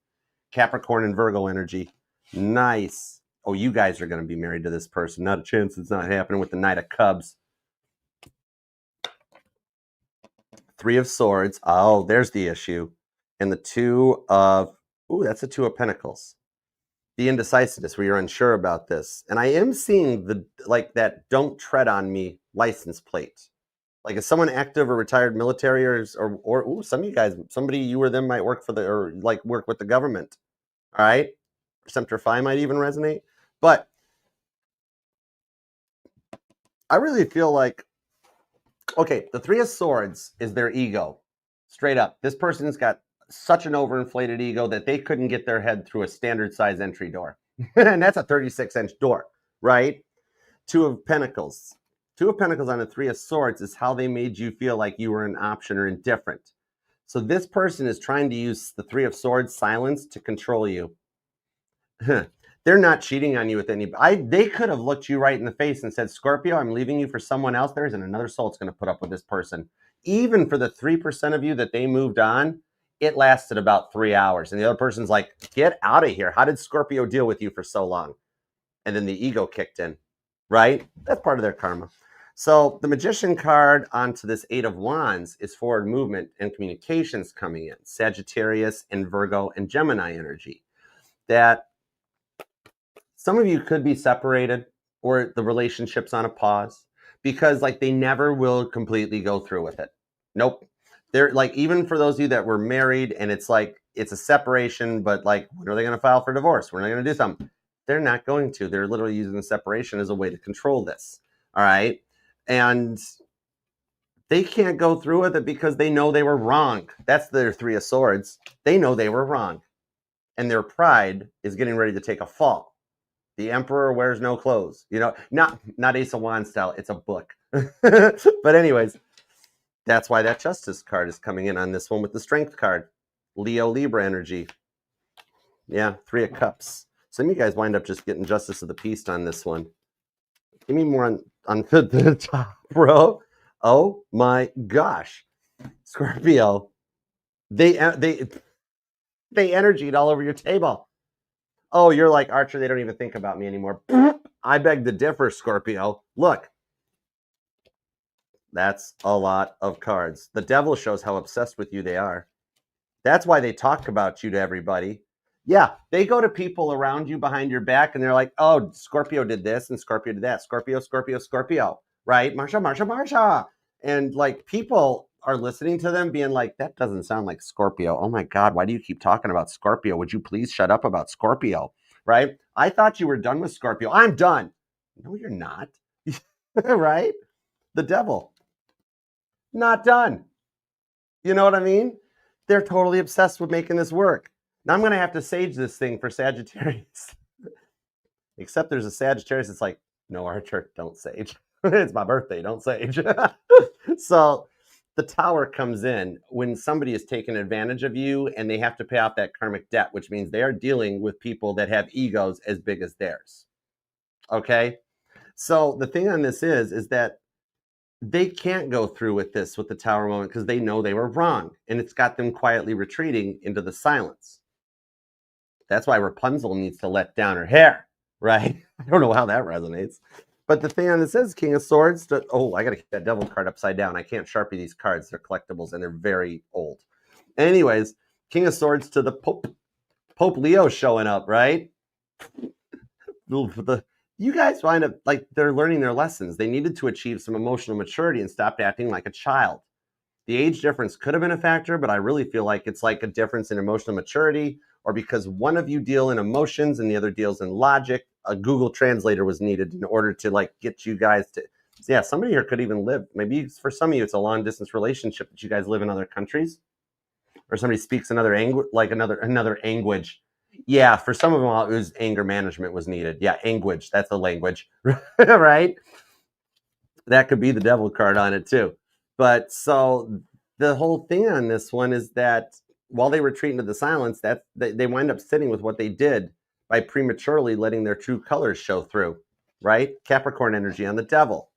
Capricorn and Virgo energy. Nice. Oh, you guys are going to be married to this person. Not a chance it's not happening with the Knight of Cubs. 3 of Swords. Oh, there's the issue. And the 2 of, ooh, that's the 2 of Pentacles. The indecisiveness where you're unsure about this. And I am seeing that don't tread on me license plate. Like, is someone active or retired military or ooh, some of you guys, somebody you or them might work for work with the government. All right. Semper Fi might even resonate. But I really feel like, okay, the 3 of Swords is their ego. Straight up. This person's got such an overinflated ego that they couldn't get their head through a standard size entry door. And that's a 36-inch door, right? 2 of Pentacles. 2 of Pentacles on a 3 of Swords is how they made you feel like you were an option or indifferent. So this person is trying to use the 3 of Swords silence to control you. They're not cheating on you with anybody. They could have looked you right in the face and said, Scorpio, I'm leaving you for someone else. There isn't another soul that's going to put up with this person. Even for the 3% of you that they moved on, It lasted about 3 hours. And the other person's like, get out of here. How did Scorpio deal with you for so long? And then the ego kicked in, right? That's part of their karma. So the Magician card onto this Eight of Wands is forward movement and communications coming in. Sagittarius and Virgo and Gemini energy. That some of you could be separated or the relationship's on a pause because like they never will completely go through with it. Nope. They're like, even for those of you that were married and it's like, it's a separation, but like, when are they going to file for divorce? When are they going to do something? They're not going to. They're literally using the separation as a way to control this. All right. And they can't go through with it because they know they were wrong. That's their Three of Swords. They know they were wrong. And their pride is getting ready to take a fall. The Emperor wears no clothes. You know, not Ace of Wands style. It's a book. But anyways, that's why that Justice card is coming in on this one with the Strength card. Leo, Libra energy. Yeah, Three of Cups. Some of you guys wind up just getting Justice of the Peace on this one. Give me more on the top, bro. Oh my gosh. Scorpio. They energied all over your table. Oh, you're like, Archer, they don't even think about me anymore. I beg to differ, Scorpio. Look. That's a lot of cards. The Devil shows how obsessed with you they are. That's why they talk about you to everybody. Yeah, they go to people around you behind your back and they're like, oh, Scorpio did this and Scorpio did that. Scorpio, Scorpio, Scorpio, right? Marsha, Marsha, Marsha. And like people are listening to them being like, that doesn't sound like Scorpio. Oh my God, why do you keep talking about Scorpio? Would you please shut up about Scorpio, right? I thought you were done with Scorpio. I'm done. No, you're not, right? The Devil. Not done. You know what I mean? They're totally obsessed with making this work. Now I'm going to have to sage this thing for Sagittarius. Except there's a Sagittarius that's like, no, Archer, don't sage. It's my birthday, don't sage. So the Tower comes in when somebody is taking advantage of you and they have to pay off that karmic debt, which means they are dealing with people that have egos as big as theirs. Okay? So the thing on this is that they can't go through with this, with the Tower moment, because they know they were wrong. And it's got them quietly retreating into the silence. That's why Rapunzel needs to let down her hair, right? I don't know how that resonates. But the thing on this is King of Swords. Oh, I got to keep that Devil card upside down. I can't Sharpie these cards. They're collectibles and they're very old. Anyways, King of Swords to the Pope. Pope Leo showing up, right? You guys wind up like they're learning their lessons. They needed to achieve some emotional maturity and stopped acting like a child. The age difference could have been a factor, but I really feel like it's like a difference in emotional maturity, or because one of you deal in emotions and the other deals in logic. A Google translator was needed in order to like get you guys to, yeah, somebody here could even live. Maybe for some of you, it's a long distance relationship that you guys live in other countries, or somebody speaks another another language. Yeah, for some of them, it was anger management was needed. Yeah, language. That's the language, right? That could be the Devil card on it too. But so the whole thing on this one is that while they retreat into the silence, that they wind up sitting with what they did by prematurely letting their true colors show through, right? Capricorn energy on the Devil.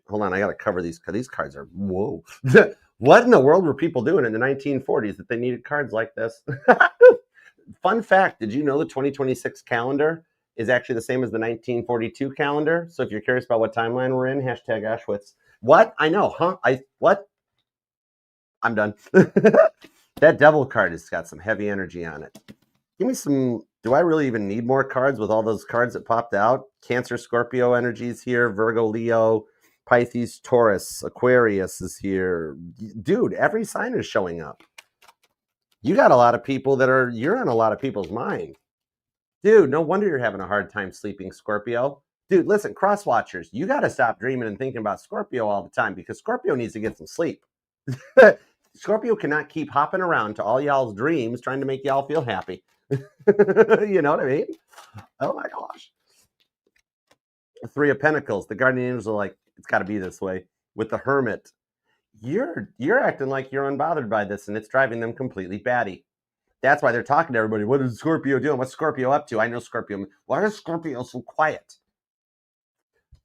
Hold on, I got to cover these. These cards are, whoa. What in the world were people doing in the 1940s that they needed cards like this? Fun fact, did you know the 2026 calendar is actually the same as the 1942 calendar? So if you're curious about what timeline we're in, hashtag Auschwitz. What? I know, huh? What? I'm done. That Devil card has got some heavy energy on it. Give me some, do I really even need more cards with all those cards that popped out? Cancer, Scorpio energies here, Virgo, Leo, Pisces, Taurus, Aquarius is here. Dude, every sign is showing up. You got a lot of people you're on a lot of people's mind. Dude, no wonder you're having a hard time sleeping, Scorpio. Dude, listen, cross watchers, you got to stop dreaming and thinking about Scorpio all the time because Scorpio needs to get some sleep. Scorpio cannot keep hopping around to all y'all's dreams trying to make y'all feel happy. You know what I mean? Oh my gosh. Three of Pentacles. The guardian angels are like, it's got to be this way. With the Hermit, you're acting like you're unbothered by this, and it's driving them completely batty. That's why they're talking to everybody. What is Scorpio doing? What's Scorpio up to? I know Scorpio. Why is Scorpio so quiet?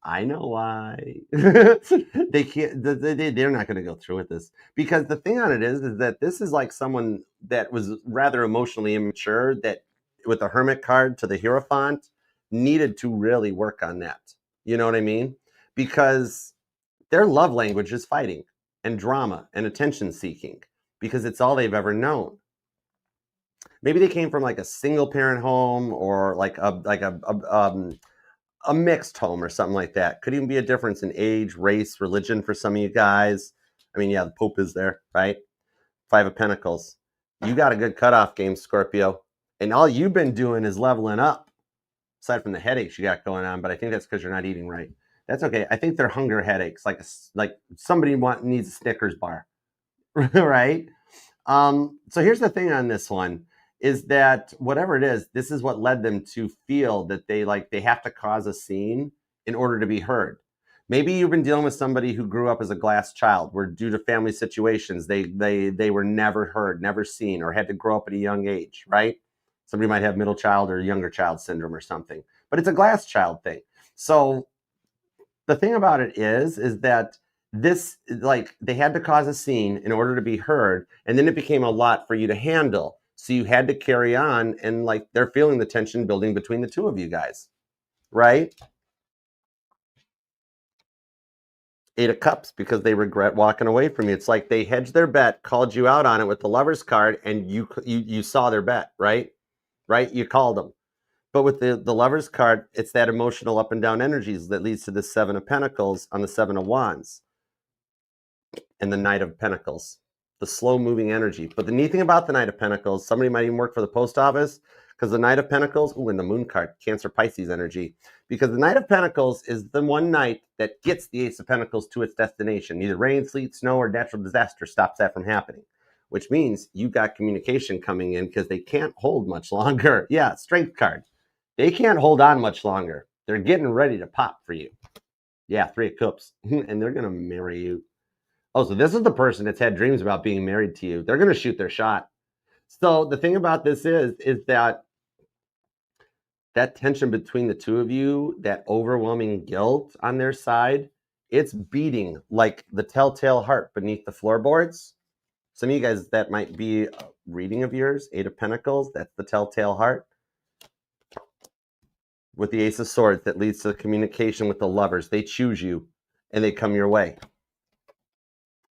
I know why. They can't. They're not going to go through with this because the thing on it is that this is like someone that was rather emotionally immature. That with the Hermit card to the Hierophant needed to really work on that. You know what I mean? Because their love language is fighting and drama and attention seeking because it's all they've ever known. Maybe they came from like a single parent home or like a mixed home or something like that. Could even be a difference in age, race, religion for some of you guys. I mean, yeah, the Pope is there, right? Five of Pentacles. You got a good cutoff game, Scorpio. And all you've been doing is leveling up, aside from the headaches you got going on. But I think that's because you're not eating right. That's okay. I think they're hunger headaches, like somebody needs a Snickers bar, right? So here's the thing on this one is that whatever it is, this is what led them to feel that they have to cause a scene in order to be heard. Maybe you've been dealing with somebody who grew up as a glass child, where due to family situations, they were never heard, never seen, or had to grow up at a young age, right? Somebody might have middle child or younger child syndrome or something, but it's a glass child thing. So the thing about it is that this, like, they had to cause a scene in order to be heard, and then it became a lot for you to handle. So you had to carry on, and like they're feeling the tension building between the two of you guys, right? Eight of Cups, because they regret walking away from you. It's like they hedged their bet, called you out on it with the Lovers card, and you saw their bet, right? Right? You called them. But with the Lovers card, it's that emotional up and down energies that leads to the Seven of Pentacles on the Seven of Wands and the Knight of Pentacles, the slow moving energy. But the neat thing about the Knight of Pentacles, somebody might even work for the post office, because the Knight of Pentacles, and the Moon card, Cancer Pisces energy, because the Knight of Pentacles is the one knight that gets the Ace of Pentacles to its destination. Neither rain, sleet, snow, or natural disaster stops that from happening, which means you got communication coming in because they can't hold much longer. Yeah, Strength card. They can't hold on much longer. They're getting ready to pop for you. Yeah, Three of Cups. And they're going to marry you. Oh, so this is the person that's had dreams about being married to you. They're going to shoot their shot. So the thing about this is that tension between the two of you, that overwhelming guilt on their side, it's beating like the telltale heart beneath the floorboards. Some of you guys, that might be a reading of yours, Eight of Pentacles, that's the telltale heart. With the Ace of Swords, that leads to the communication with the Lovers. They choose you and they come your way.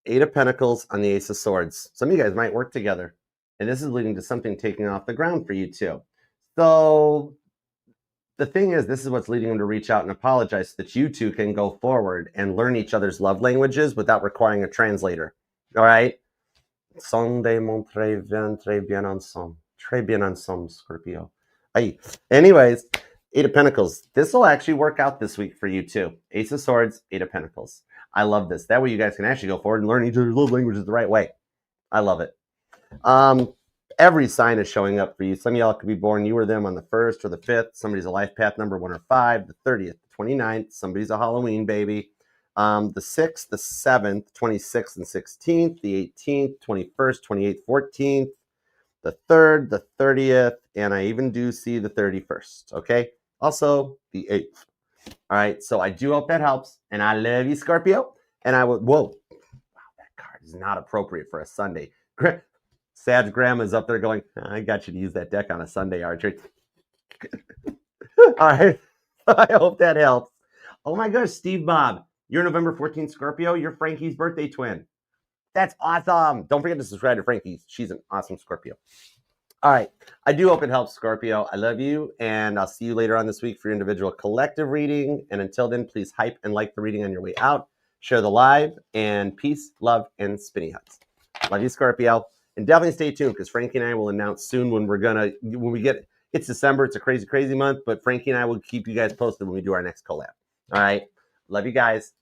Eight of Pentacles on the Ace of Swords. Some of you guys might work together, and this is leading to something taking off the ground for you too. So the thing is, this is what's leading them to reach out and apologize so that you two can go forward and learn each other's love languages without requiring a translator. All right? Sont des mon très bien ensemble. Très bien ensemble, Scorpio. Anyways, Eight of Pentacles. This will actually work out this week for you too. Ace of Swords, Eight of Pentacles. I love this. That way you guys can actually go forward and learn each other's love languages the right way. I love it. Every sign is showing up for you. Some of y'all could be born, you or them, on the 1st or the 5th. Somebody's a life path number 1 or 5, the 30th, the 29th. Somebody's a Halloween baby. The 6th, the 7th, 26th and 16th, the 18th, 21st, 28th, 14th, the 3rd, the 30th, and I even do see the 31st, okay? Also, the 8th. All right, so I do hope that helps, and I love you, Scorpio, and I would, whoa, wow, that card is not appropriate for a Sunday. Sag Grandma's up there going, I got you to use that deck on a Sunday, Archer. All right, I hope that helps. Oh my gosh, Steve Bob, you're November 14th Scorpio. You're Frankie's birthday twin. That's awesome. Don't forget to subscribe to Frankie. She's an awesome Scorpio. All right. I do hope it helps, Scorpio. I love you, and I'll see you later on this week for your individual collective reading. And until then, please hype and like the reading on your way out. Share the live, and peace, love, and spinny hugs. Love you, Scorpio. And definitely stay tuned, because Frankie and I will announce soon when we get, it's December. It's a crazy, crazy month, but Frankie and I will keep you guys posted when we do our next collab. All right. Love you guys.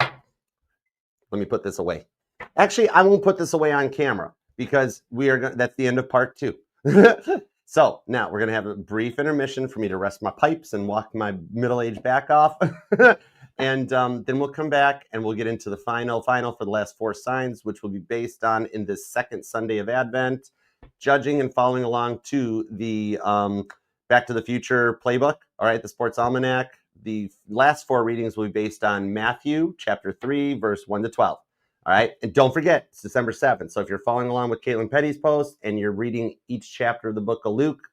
Let me put this away. Actually, I won't put this away on camera because that's the end of part 2. So now we're going to have a brief intermission for me to rest my pipes and walk my middle-aged back off. And then we'll come back and we'll get into the final for the last 4 signs, which will be based on in this second Sunday of Advent, judging and following along to the Back to the Future playbook. All right, the Sports Almanac, the last 4 readings will be based on Matthew chapter 3, verse 1 to 12. All right. And don't forget, it's December 7th. So if you're following along with Caitlin Petty's post and you're reading each chapter of the book of Luke,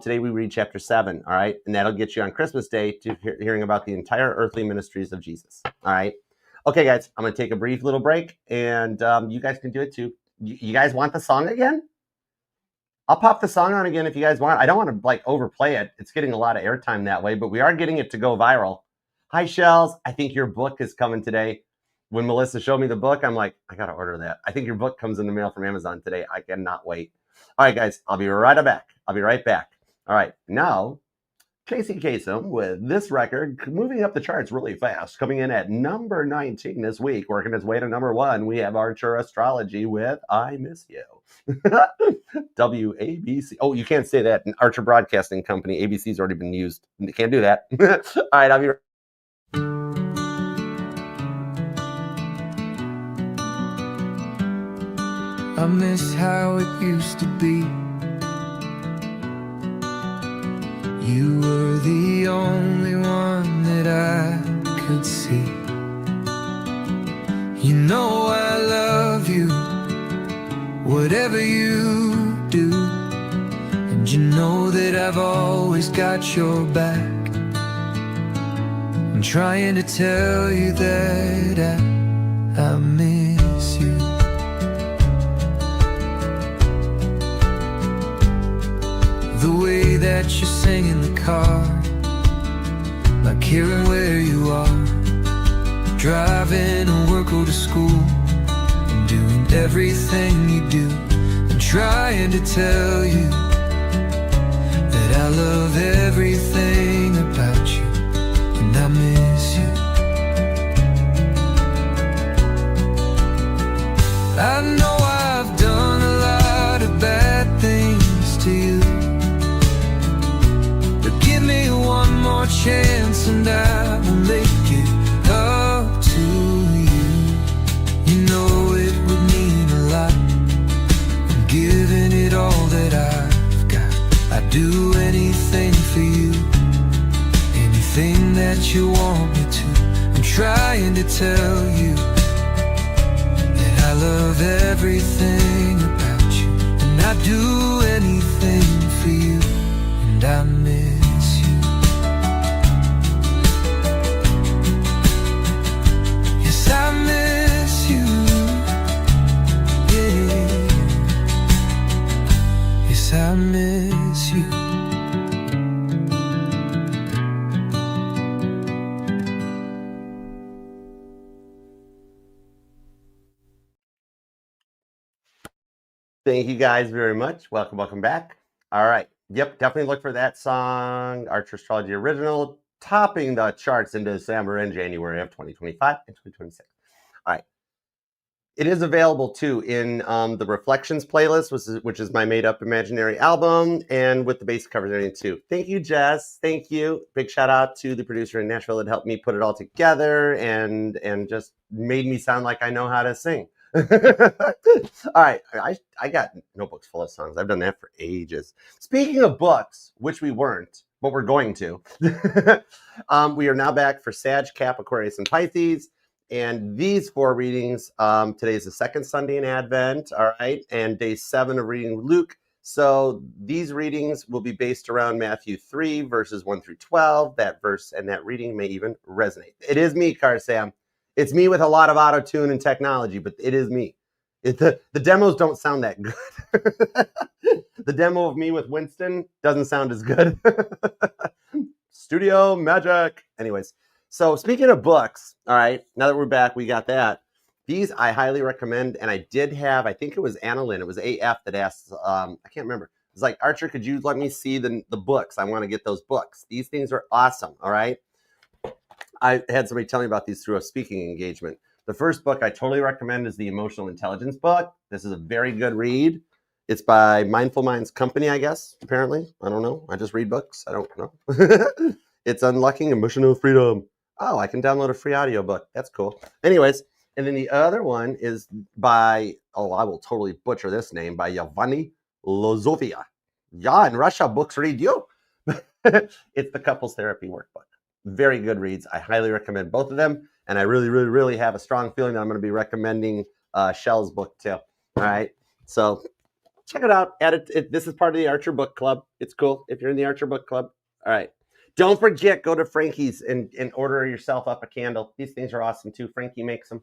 today we read chapter 7. All right. And that'll get you on Christmas Day to hearing about the entire earthly ministries of Jesus. All right. Okay, guys, I'm going to take a brief little break, and you guys can do it too. You guys want the song again? I'll pop the song on again if you guys want. I don't want to like overplay it. It's getting a lot of airtime that way, but we are getting it to go viral. Hi, Shells. I think your book is coming today. When Melissa showed me the book, I'm like, I got to order that. I think your book comes in the mail from Amazon today. I cannot wait. All right, guys, I'll be right back. All right, now, Casey Kasem with this record moving up the charts really fast, coming in at number 19 this week, working its way to number 1. We have Archer Astrology with I Miss You. WABC. Oh, you can't say that. An Archer Broadcasting Company. ABC's already been used. You can't do that. All right, I'll be right. I miss how it used to be. You were the only one that I could see. You know I love you, whatever you do. And you know that I've always got your back. I'm trying to tell you that I miss you. The way that you sing in the car, like hearing where you are, driving to work or to school, and doing everything you do. I'm trying to tell you that I love everything about you, and I miss you. I know I've done a lot of bad things to you. One more chance and I will make it up to you. You know it would mean a lot. I'm giving it all that I've got. I'd do anything for you, anything that you want me to. I'm trying to tell you that I love everything about you, and I'd do anything for you, and I miss. I miss you, yeah. Yes, I miss you. Thank you guys very much. Welcome back. All right. Yep, definitely look for that song, Archer Astrology Original, topping the charts in December and January of 2025 and 2026. All right. It is available too in the Reflections playlist, which is my made-up imaginary album, and with the basic covers and everything too. Thank you, Jess. Thank you. Big shout out to the producer in Nashville that helped me put it all together and just made me sound like I know how to sing. All right, I got notebooks full of songs. I've done that for ages. Speaking of books, which we weren't, but we're going to. We are now back for Sag, Cap, Aquarius, and Pisces. And these 4 readings, today is the second Sunday in Advent, all right, and day 7 of reading Luke. So these readings will be based around Matthew 3, verses 1 through 12. That verse and that reading may even resonate. It is me, Car Sam. It's me with a lot of auto-tune and technology, but it is me. The demos don't sound that good. The demo of me with Winston doesn't sound as good. Studio magic. Anyways. So speaking of books, all right, now that we're back, we got that. These I highly recommend, and I did have, I think it was Annalyn, it was AF that asked, I can't remember. It was like, Archer, could you let me see the books? I want to get those books. These things are awesome, all right? I had somebody tell me about these through a speaking engagement. The first book I totally recommend is the Emotional Intelligence book. This is a very good read. It's by Mindful Minds Company, I guess, apparently. I don't know. I just read books. I don't know. It's Unlocking Emotional Freedom. Oh, I can download a free audiobook. That's cool. Anyways, and then the other one is by, oh, I will totally butcher this name, by Yevgeny Lozovia. Yeah, in Russia, books read you. It's the Couples Therapy Workbook. Very good reads. I highly recommend both of them. And I really, really, really have a strong feeling that I'm going to be recommending Shell's book too. All right. So check it out. Add it. This is part of the Archer Book Club. It's cool if you're in the Archer Book Club. All right. Don't forget, go to Frankie's and order yourself up a candle. These things are awesome too. Frankie makes them.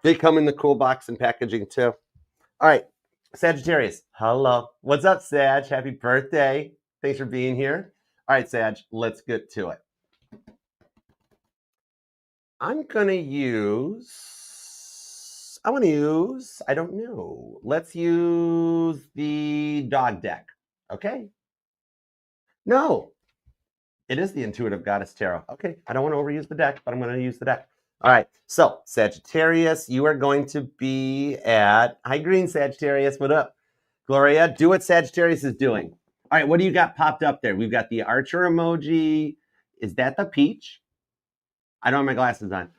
They come in the cool box and packaging too. All right. Sagittarius. Hello. What's up, Sag? Happy birthday. Thanks for being here. All right, Sag, let's get to it. I'm going to use, I don't know. Let's use the dog deck. Okay. No, it is the Intuitive Goddess Tarot. Okay. I don't want to overuse the deck, but I'm going to use the deck. All right. So, Sagittarius, you are going to be at, hi, Green Sagittarius. What up? Gloria, do what Sagittarius is doing. All right. What do you got popped up there? We've got the Archer emoji. Is that the peach? I don't have my glasses on.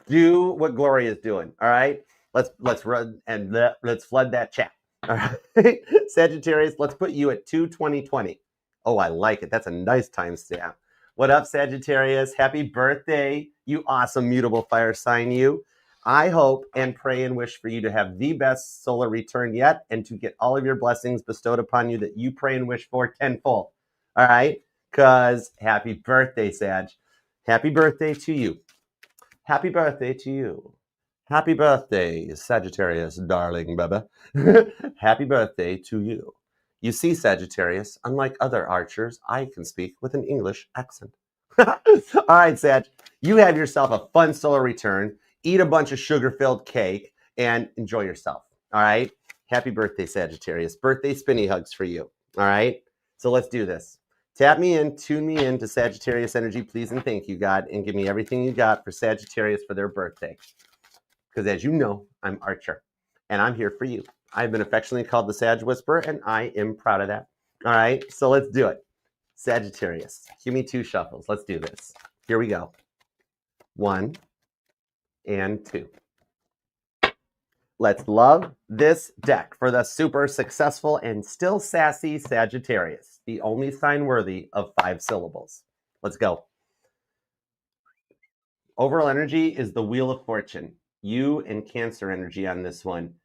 Do what Gloria is doing. All right. Let's run and let's flood that chat. All right. Sagittarius, let's put you at 2/20/20. Oh, I like it. That's a nice timestamp. What up, Sagittarius? Happy birthday, you awesome mutable fire sign, you. I hope and pray and wish for you to have the best solar return yet and to get all of your blessings bestowed upon you that you pray and wish for tenfold. All right? Because happy birthday, Sag. Happy birthday to you. Happy birthday to you. Happy birthday, Sagittarius, darling Bubba. Happy birthday to you. You see, Sagittarius, unlike other archers, I can speak with an English accent. All right, Sag, you have yourself a fun solar return. Eat a bunch of sugar-filled cake and enjoy yourself. All right? Happy birthday, Sagittarius. Birthday spinny hugs for you. All right? So let's do this. Tap me in, tune me in to Sagittarius energy, please and thank you, God, and give me everything you got for Sagittarius for their birthday. Because as you know, I'm Archer, and I'm here for you. I've been affectionately called the Sag Whisperer, and I am proud of that. All right, so let's do it. Sagittarius, give me 2 shuffles. Let's do this. Here we go. 1 and 2. Let's love this deck for the super successful and still sassy Sagittarius, the only sign worthy of 5 syllables. Let's go. Overall energy is the Wheel of Fortune. You and Cancer energy on this one.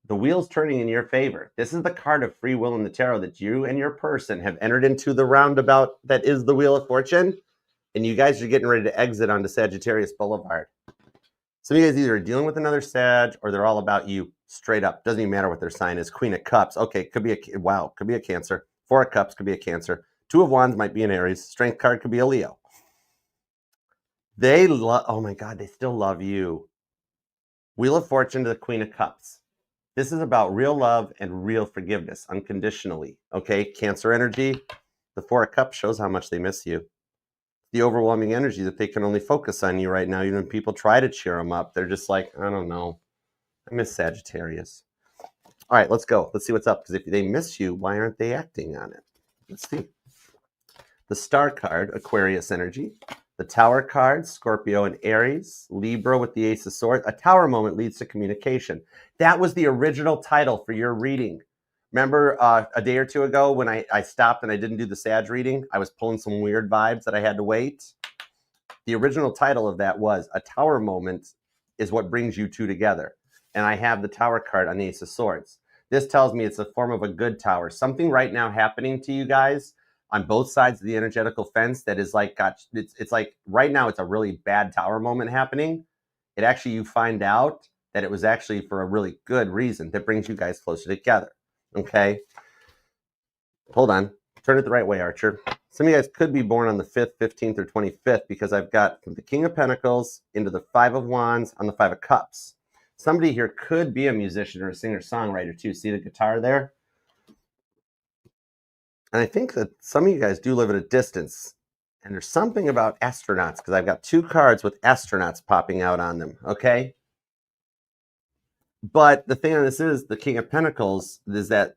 The wheel's turning in your favor. This is the card of free will in the tarot that you and your person have entered into the roundabout that is the Wheel of Fortune. And you guys are getting ready to exit onto Sagittarius Boulevard. Some of you guys either are dealing with another Sag or they're all about you straight up. Doesn't even matter what their sign is. Queen of Cups. Okay, could be could be a Cancer. 4 of Cups could be a Cancer. 2 of Wands might be an Aries. Strength card could be a Leo. They love, oh my God, they still love you. Wheel of Fortune to the Queen of Cups. This is about real love and real forgiveness, unconditionally. Okay, Cancer energy. The 4 of Cups shows how much they miss you. The overwhelming energy that they can only focus on you right now. Even when people try to cheer them up, they're just like, I don't know. I miss Sagittarius. All right, let's go. Let's see what's up. Because if they miss you, why aren't they acting on it? Let's see. The Star card, Aquarius energy. The Tower card, Scorpio and Aries. Libra with the Ace of Swords. A tower moment leads to communication. That was the original title for your reading. Remember a day or 2 ago when I stopped and I didn't do the Sag reading? I was pulling some weird vibes that I had to wait. The original title of that was A Tower Moment is What Brings You Two Together. And I have the Tower card on the Ace of Swords. This tells me it's a form of a good tower. Something right now happening to you guys on both sides of the energetical fence that is like, it's like right now it's a really bad tower moment happening. It actually, you find out that it was actually for a really good reason that brings you guys closer together. Okay, hold on. Turn it the right way, Archer. Some of you guys could be born on the 5th, 15th, or 25th because I've got from the King of Pentacles into the 5 of Wands on the 5 of Cups. Somebody here could be a musician or a singer-songwriter too. See the guitar there? And I think that some of you guys do live at a distance. And there's something about astronauts because I've got 2 cards with astronauts popping out on them, okay? But the thing on this is the King of Pentacles is that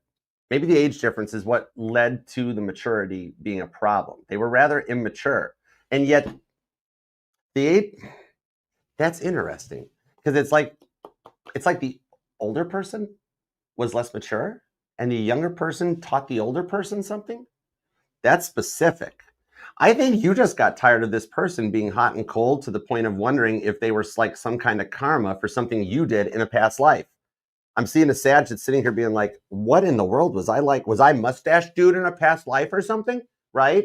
maybe the age difference is what led to the maturity being a problem. They were rather immature. And yet, that's interesting because it's like the older person was less mature and the younger person taught the older person something. That's specific. I think you just got tired of this person being hot and cold to the point of wondering if they were like some kind of karma for something you did in a past life. I'm seeing a Sag that's sitting here being like, what in the world was I like? Was I mustache dude in a past life or something? Right?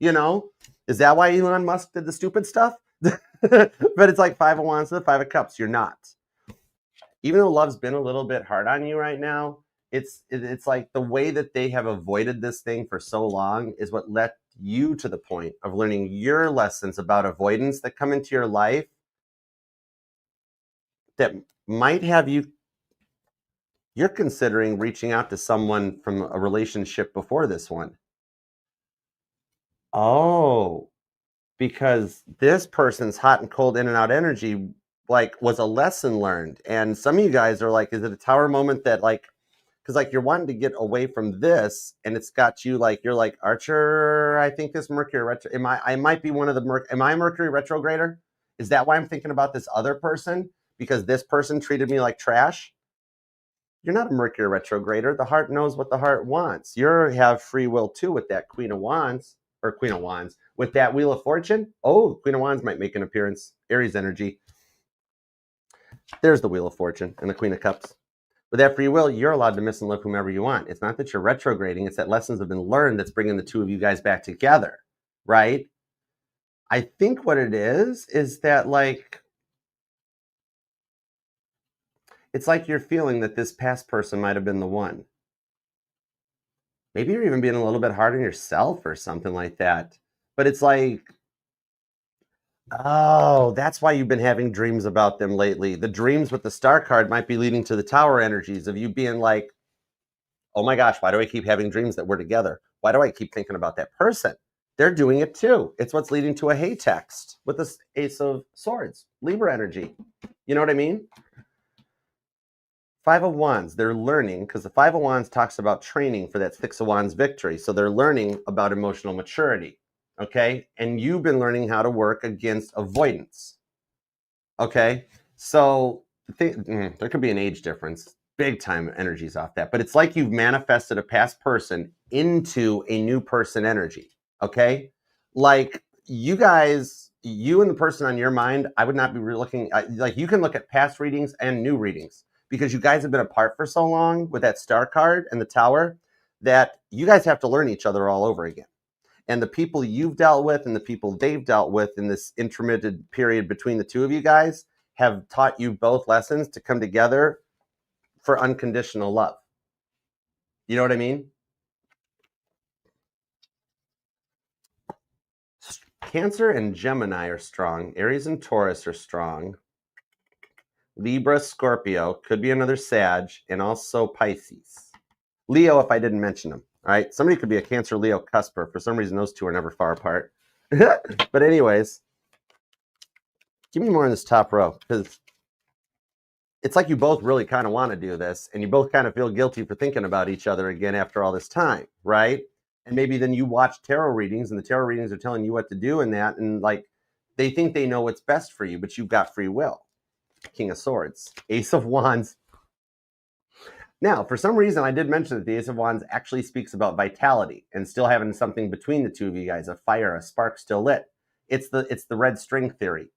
You know, is that why Elon Musk did the stupid stuff? But it's like Five of Wands to the Five of Cups. You're not. Even though love's been a little bit hard on you right now, it's like the way that they have avoided this thing for so long is what led you to the point of learning your lessons about avoidance that come into your life that might have you're considering reaching out to someone from a relationship before this one. Oh, because this person's hot and cold in and out energy like was a lesson learned. And some of you guys are like, is it a tower moment that like, because like you're wanting to get away from this and it's got you like, you're like, Archer, I think this Mercury retro, I might be one of the, am I a Mercury retrograder? Is that why I'm thinking about this other person? Because this person treated me like trash? You're not a Mercury retrograder. The heart knows what the heart wants. You have free will too with that Queen of Wands, or Queen of Wands, with that Wheel of Fortune. Oh, Queen of Wands might make an appearance. Aries energy. There's the Wheel of Fortune and the Queen of Cups. With that free will, you're allowed to miss and love whomever you want. It's not that you're retrograding. It's that lessons have been learned that's bringing the two of you guys back together, right? I think what it is that like, it's like you're feeling that this past person might have been the one. Maybe you're even being a little bit hard on yourself or something like that. But it's like, oh, that's why you've been having dreams about them lately. The dreams with the star card might be leading to the tower energies of you being like, oh my gosh, why do I keep having dreams that we're together? Why do I keep thinking about that person? They're doing it too. It's what's leading to a hey text with this Ace of Swords, Libra energy. You know what I mean? Five of Wands, they're learning, because the Five of Wands talks about training for that Six of Wands victory. So they're learning about emotional maturity, okay? And you've been learning how to work against avoidance, okay? So there could be an age difference, big time energies off that. But it's like you've manifested a past person into a new person energy, okay? Like you guys, you and the person on your mind, I would not be looking, like you can look at past readings and new readings, because you guys have been apart for so long with that star card and the tower that you guys have to learn each other all over again. And the people you've dealt with and the people they've dealt with in this intermittent period between the two of you guys have taught you both lessons to come together for unconditional love. You know what I mean? Cancer and Gemini are strong. Aries and Taurus are strong. Libra, Scorpio, could be another Sag, and also Pisces. Leo, if I didn't mention them. All right, somebody could be a Cancer, Leo, Cusper. For some reason, those two are never far apart. But anyways, give me more in this top row, because it's like you both really kind of want to do this, and you both kind of feel guilty for thinking about each other again after all this time, right? And maybe then you watch tarot readings, and the tarot readings are telling you what to do in that, and like they think they know what's best for you, but you've got free will. King of Swords, Ace of Wands. Now, for some reason, I did mention that the Ace of Wands actually speaks about vitality and still having something between the two of you guys, a fire, a spark still lit. It's the red string theory.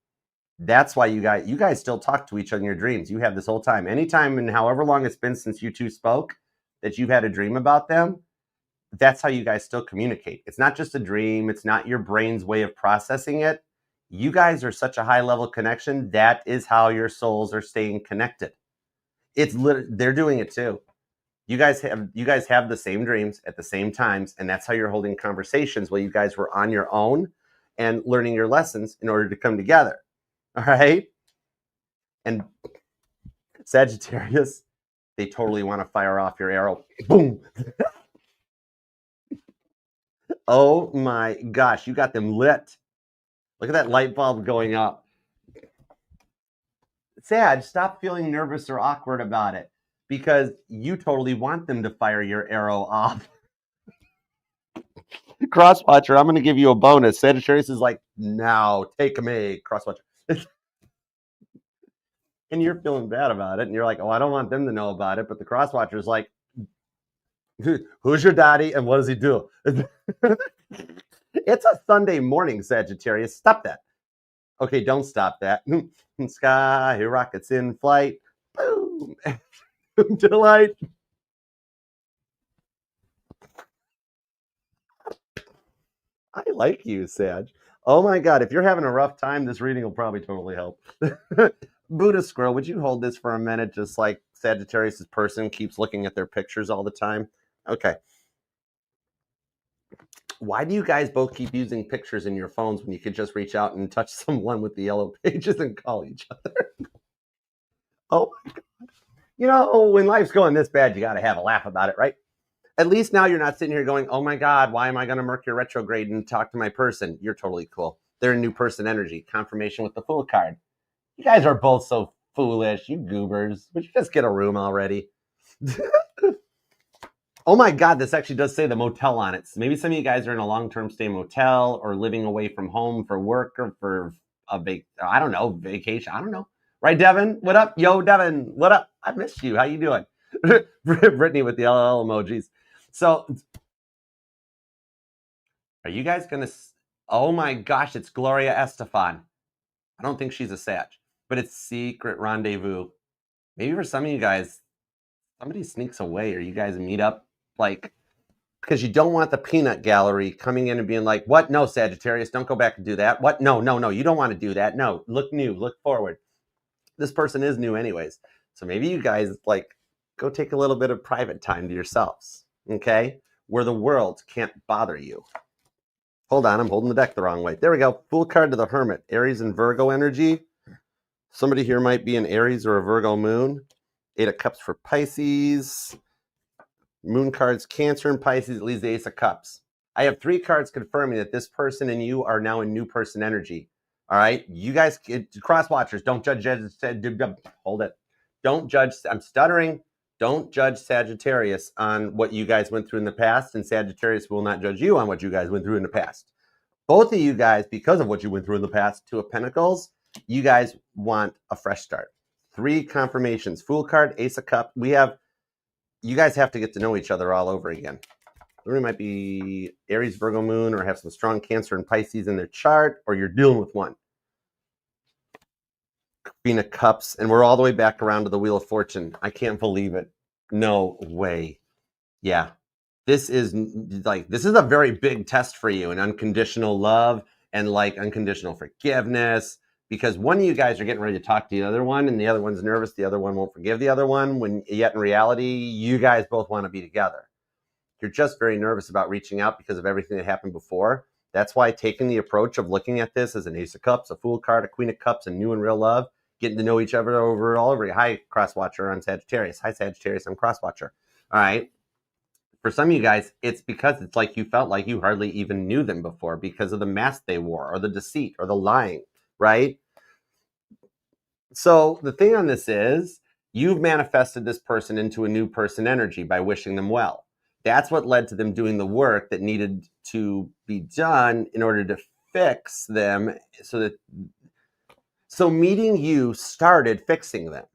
That's why you guys still talk to each other in your dreams. You have this whole time. Anytime and however long it's been since you two spoke that you've had a dream about them, that's how you guys still communicate. It's not just a dream. It's not your brain's way of processing it. You guys are such a high level connection. That is how your souls are staying connected. They're doing it too. You guys have the same dreams at the same times, and that's how you're holding conversations while you guys were on your own and learning your lessons in order to come together. All right? And Sagittarius, they totally want to fire off your arrow. Boom. Oh my gosh, you got them lit. Look at that light bulb going up. Sag, stop feeling nervous or awkward about it, because you totally want them to fire your arrow off. Crosswatcher, I'm going to give you a bonus. Sagittarius is like, now take me, Crosswatcher. And you're feeling bad about it. And you're like, oh, I don't want them to know about it. But the Crosswatcher is like, Who's your daddy and what does he do? It's a Sunday morning, Sagittarius. Stop that. Okay, don't stop that. Sky rockets in flight. Boom. Delight. I like you, Sag. Oh my God, if you're having a rough time, this reading will probably totally help. Buddha Squirrel, would you hold this for a minute? Just like Sagittarius' person keeps looking at their pictures all the time. Okay. Why do you guys both keep using pictures in your phones when you could just reach out and touch someone with the yellow pages and call each other? Oh my God. You know, when life's going this bad, you got to have a laugh about it, right? At least now you're not sitting here going, oh my God, why am I going to Mercury retrograde and talk to my person? You're totally cool. They're in new person energy. Confirmation with the Fool card. You guys are both so foolish, you goobers. Would you just get a room already? Oh my God, this actually does say the motel on it. So maybe some of you guys are in a long-term stay motel or living away from home for work or for a vacation. I don't know. Right, Devin? What up? Yo, Devin, what up? I missed you. How you doing? Brittany with the LL emojis. So are you guys going to... Oh my gosh, it's Gloria Estefan. I don't think she's a Sag, but it's Secret Rendezvous. Maybe for some of you guys, somebody sneaks away or you guys meet up like... Because you don't want the peanut gallery coming in and being like, what? No, Sagittarius, don't go back and do that. What? No, you don't want to do that. No, look new, look forward. This person is new anyways. So maybe you guys like go take a little bit of private time to yourselves, okay? Where the world can't bother you. Hold on, I'm holding the deck the wrong way. There we go. Fool card to the Hermit. Aries and Virgo energy. Somebody here might be an Aries or a Virgo moon. 8 of Cups for Pisces. Moon cards, Cancer and Pisces. It leaves the Ace of Cups. I have 3 cards confirming that this person and you are now in new person energy. All right, you guys, cross watchers, don't judge. Hold it. Don't judge. I'm stuttering. Don't judge Sagittarius on what you guys went through in the past, and Sagittarius will not judge you on what you guys went through in the past. Both of you guys, because of what you went through in the past, 2 of Pentacles, you guys want a fresh start. 3 confirmations. Fool card, Ace of Cups. You guys have to get to know each other all over again. Somebody might be Aries, Virgo moon, or have some strong Cancer and Pisces in their chart, or you're dealing with one. Queen of Cups, and we're all the way back around to the Wheel of Fortune. I can't believe it. No way. Yeah. This is a very big test for you, and unconditional love and like unconditional forgiveness, because one of you guys are getting ready to talk to the other one, and the other one's nervous. The other one won't forgive the other one, when yet in reality, you guys both want to be together. You're just very nervous about reaching out because of everything that happened before. That's why taking the approach of looking at this as an Ace of Cups, a Fool card, a Queen of Cups, and new and real love, getting to know each other all over. Hi, Crosswatcher on Sagittarius. Hi, Sagittarius. I'm Crosswatcher. All right. For some of you guys, it's because it's like you felt like you hardly even knew them before because of the mask they wore or the deceit or the lying, right? So the thing on this is you've manifested this person into a new person energy by wishing them well. That's what led to them doing the work that needed to be done in order to fix them. So meeting you started fixing them.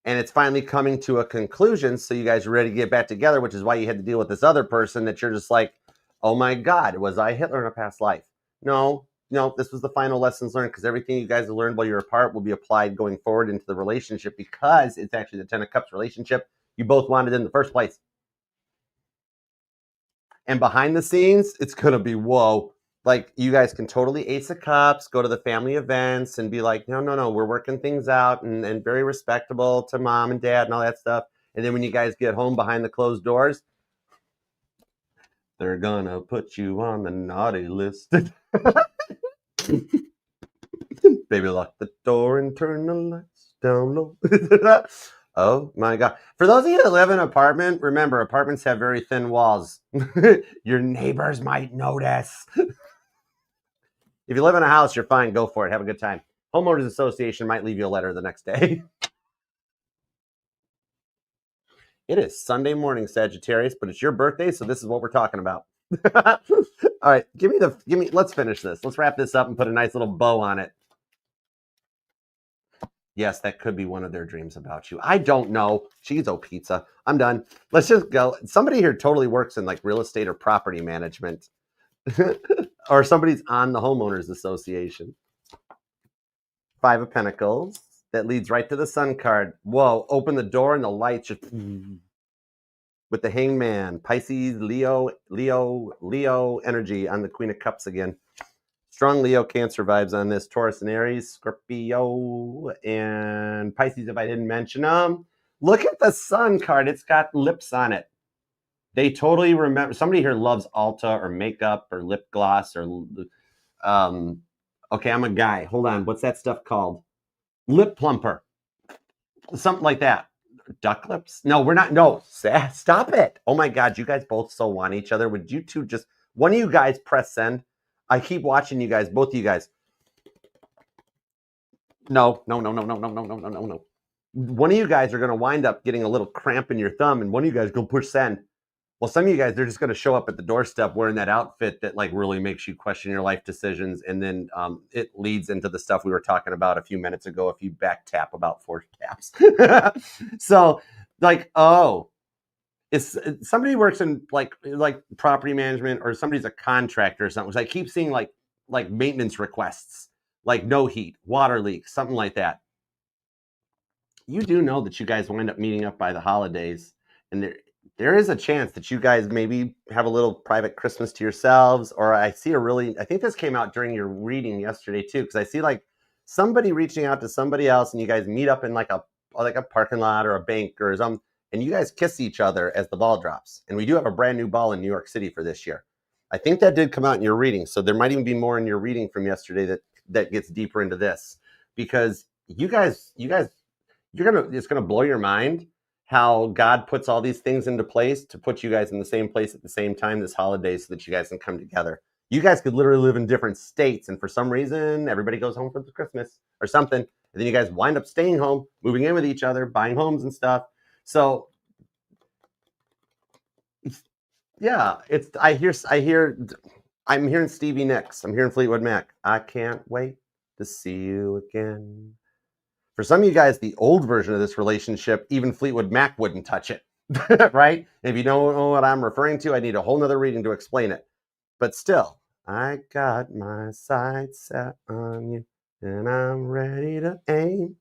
And it's finally coming to a conclusion. So you guys are ready to get back together, which is why you had to deal with this other person that you're just like, oh my God, was I Hitler in a past life? No, this was the final lessons learned, because everything you guys have learned while you're apart will be applied going forward into the relationship, because it's actually the 10 of Cups relationship you both wanted in the first place. And behind the scenes, it's going to be, whoa. Like, you guys can totally Ace of Cups, go to the family events and be like, no, we're working things out and very respectable to mom and dad and all that stuff. And then when you guys get home behind the closed doors, they're going to put you on the naughty list. Baby, lock the door and turn the lights down low. Oh my God. For those of you that live in an apartment, remember, apartments have very thin walls. Your neighbors might notice. If you live in a house, you're fine. Go for it. Have a good time. Homeowners Association might leave you a letter the next day. It is Sunday morning, Sagittarius, but it's your birthday, so this is what we're talking about. All right, let's finish this. Let's wrap this up and put a nice little bow on it. Yes, that could be one of their dreams about you. I don't know. Cheezo pizza. I'm done. Let's just go. Somebody here totally works in like real estate or property management. Or somebody's on the homeowners association. Five of Pentacles. That leads right to the Sun card. Whoa, open the door and the lights just with the Hangman. Pisces, Leo energy on the Queen of Cups again. Strong Leo Cancer vibes on this. Taurus and Aries, Scorpio, and Pisces if I didn't mention them. Look at the Sun card. It's got lips on it. They totally remember. Somebody here loves Ulta or makeup or lip gloss or okay, I'm a guy. Hold on. What's that stuff called? Lip plumper. Something like that. Duck lips? No, we're not. No, stop it. Oh my God, you guys both so want each other. Would you two just, one of you guys press send? I keep watching you guys, both of you guys. No. One of you guys are going to wind up getting a little cramp in your thumb, and one of you guys go push send. Well, some of you guys, they're just going to show up at the doorstep wearing that outfit that like really makes you question your life decisions. And then it leads into the stuff we were talking about a few minutes ago, if you back tap about 4 taps. So like, oh, it's somebody works in like property management, or somebody's a contractor or something. So I keep seeing like maintenance requests, like no heat, water leaks, something like that. You do know that you guys wind up meeting up by the holidays, and there is a chance that you guys maybe have a little private Christmas to yourselves. Or I see I think this came out during your reading yesterday too, because I see like somebody reaching out to somebody else, and you guys meet up in like a parking lot or a bank or something, and you guys kiss each other as the ball drops. And we do have a brand new ball in New York City for this year. I think that did come out in your reading, so there might even be more in your reading from yesterday that gets deeper into this, because you guys, it's gonna blow your mind how God puts all these things into place to put you guys in the same place at the same time this holiday, so that you guys can come together. You guys could literally live in different states, and for some reason, everybody goes home for Christmas or something, and then you guys wind up staying home, moving in with each other, buying homes and stuff. So, yeah, I'm hearing Stevie Nicks. I'm hearing Fleetwood Mac. I can't wait to see you again. For some of you guys, the old version of this relationship, even Fleetwood Mac wouldn't touch it, right? If you don't know what I'm referring to, I need a whole nother reading to explain it. But still, I got my sights set on you, and I'm ready to aim.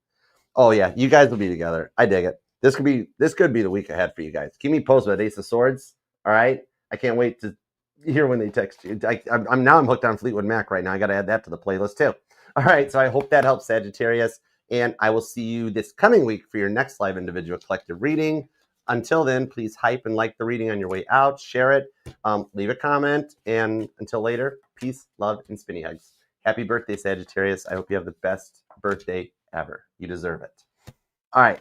Oh yeah, you guys will be together. I dig it. This could be the week ahead for you guys. Keep me posted with Ace of Swords. All right, I can't wait to hear when they text you. I'm hooked on Fleetwood Mac right now. I got to add that to the playlist too. All right, so I hope that helps, Sagittarius. And I will see you this coming week for your next live individual collective reading. Until then, please hype and like the reading on your way out. Share it. Leave a comment. And until later, peace, love, and spinny hugs. Happy birthday, Sagittarius. I hope you have the best birthday ever. You deserve it. All right.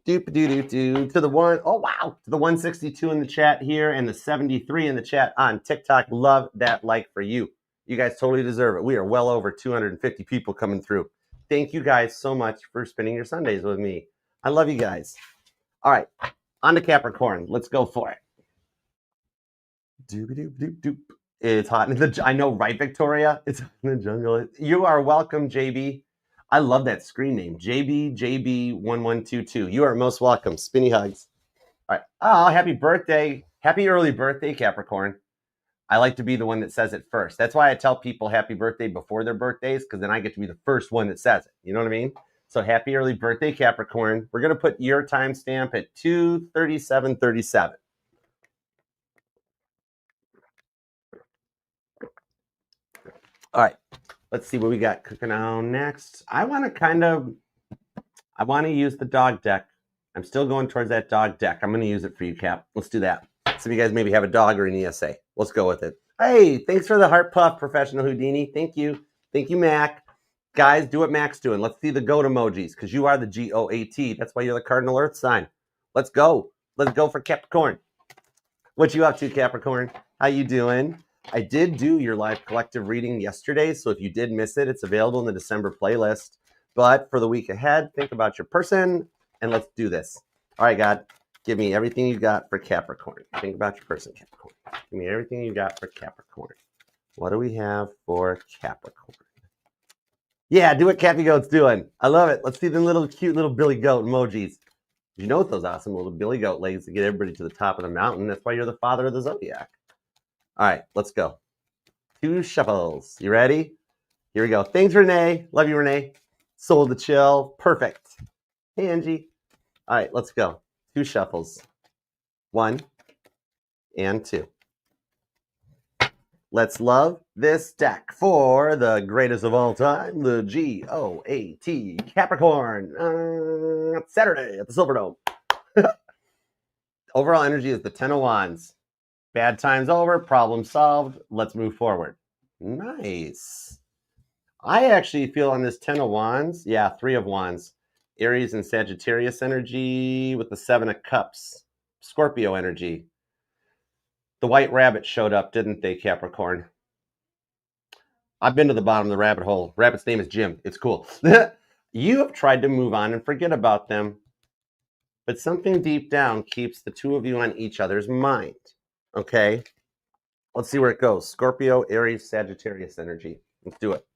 To the 162 in the chat here, and the 73 in the chat on TikTok. Love that like for you. You guys totally deserve it. We are well over 250 people coming through. Thank you guys so much for spending your Sundays with me. I love you guys. All right, on to Capricorn. Let's go for it. It's hot in the, I know, right, Victoria? It's hot in the jungle. You are welcome, JB. I love that screen name, JB1122. You are most welcome. Spinny hugs. All right. Oh, happy birthday. Happy early birthday, Capricorn. I like to be the one that says it first. That's why I tell people happy birthday before their birthdays, because then I get to be the first one that says it. You know what I mean? So happy early birthday, Capricorn. We're going to put your timestamp at 2:37:37. All right. Let's see what we got cooking on next. I want to use the dog deck. I'm still going towards that dog deck. I'm going to use it for you, Cap. Let's do that. Some of you guys maybe have a dog or an ESA. Let's go with it. Hey, thanks for the heart puff, Professional Houdini. Thank you. Thank you, Mac. Guys, do what Mac's doing. Let's see the goat emojis, because you are the GOAT. That's why you're the cardinal earth sign. Let's go. Let's go for Capricorn. What you up to, Capricorn? How you doing? I did do your live collective reading yesterday, so if you did miss it, it's available in the December playlist. But for the week ahead, think about your person, and let's do this. All right, God, give me everything you got for Capricorn. Think about your person, Capricorn. Give me everything you got for Capricorn. What do we have for Capricorn? Yeah, do what Cappy Goat's doing. I love it. Let's see the little cute little Billy Goat emojis. You know what those awesome little Billy Goat legs to get everybody to the top of the mountain. That's why you're the father of the Zodiac. All right, let's go. 2 shuffles. You ready? Here we go. Thanks, Renee. Love you, Renee. Soul to chill. Perfect. Hey, Angie. All right, let's go. 2 shuffles. 1 and 2. Let's love this deck for the greatest of all time, the GOAT Capricorn. Saturday at the Silverdome. Overall energy is the 10 of Wands. Bad times over, problem solved. Let's move forward. Nice. I actually feel on this 10 of Wands, 3 of Wands, Aries and Sagittarius energy with the 7 of Cups, Scorpio energy. The white rabbit showed up, didn't they, Capricorn? I've been to the bottom of the rabbit hole. Rabbit's name is Jim. It's cool. You have tried to move on and forget about them, but something deep down keeps the two of you on each other's mind. Okay? Let's see where it goes. Scorpio, Aries, Sagittarius energy. Let's do it.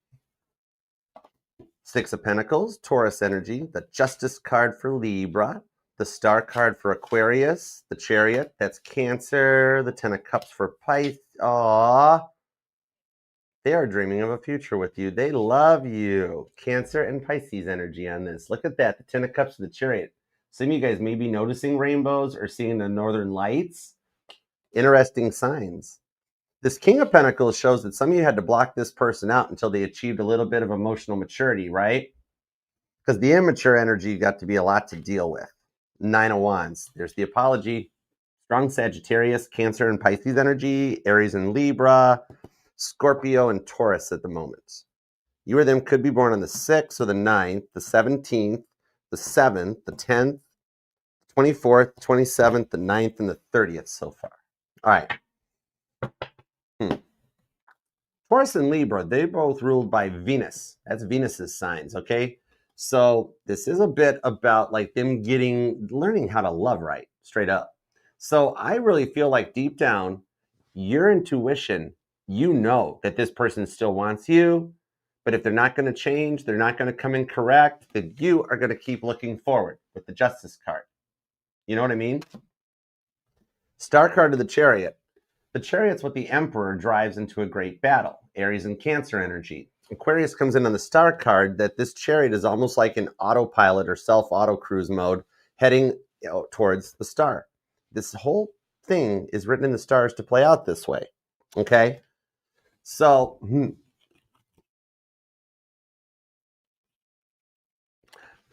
6 of Pentacles, Taurus energy, the Justice card for Libra, the Star card for Aquarius, the Chariot, that's Cancer, the 10 of Cups for Pisces. Aww. They are dreaming of a future with you. They love you. Cancer and Pisces energy on this. Look at that, the 10 of Cups for the Chariot. Some of you guys may be noticing rainbows or seeing the northern lights. Interesting signs. This King of Pentacles shows that some of you had to block this person out until they achieved a little bit of emotional maturity, right? Because the immature energy got to be a lot to deal with. 9 of Wands. There's the apology. Strong Sagittarius, Cancer and Pisces energy, Aries and Libra, Scorpio and Taurus at the moment. You or them could be born on the 6th or the 9th, the 17th, the 7th, the 10th, 24th, 27th, the 9th, and the 30th so far. All right. Taurus and Libra, they both ruled by Venus. That's Venus's signs, okay? So this is a bit about like them learning how to love right, straight up. So I really feel like deep down, your intuition, you know that this person still wants you, but if they're not going to change, they're not going to come in correct, then you are going to keep looking forward with the Justice card. You know what I mean? Star card of the Chariot. The Chariot's what the Emperor drives into a great battle. Aries and Cancer energy. Aquarius comes in on the Star card that this Chariot is almost like an autopilot or self-auto cruise mode heading towards the star. This whole thing is written in the stars to play out this way. Okay? So, let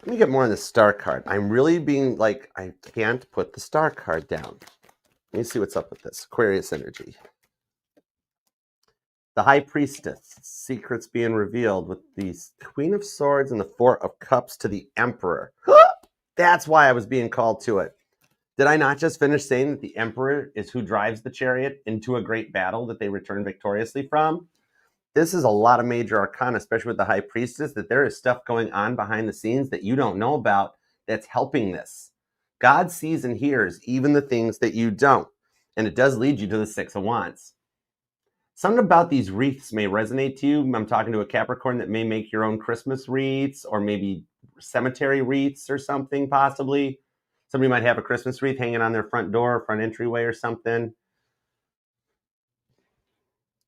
me get more on the Star card. I'm really being like, I can't put the Star card down. Let me see what's up with this. Aquarius energy. The High Priestess, secrets being revealed with the Queen of Swords and the 4 of Cups to the Emperor. That's why I was being called to it. Did I not just finish saying that the Emperor is who drives the Chariot into a great battle that they return victoriously from? This is a lot of major arcana, especially with the High Priestess, that there is stuff going on behind the scenes that you don't know about that's helping this. God sees and hears even the things that you don't. And it does lead you to the 6 of Wands. Something about these wreaths may resonate to you. I'm talking to a Capricorn that may make your own Christmas wreaths or maybe cemetery wreaths or something, possibly. Somebody might have a Christmas wreath hanging on their front door, front entryway or something.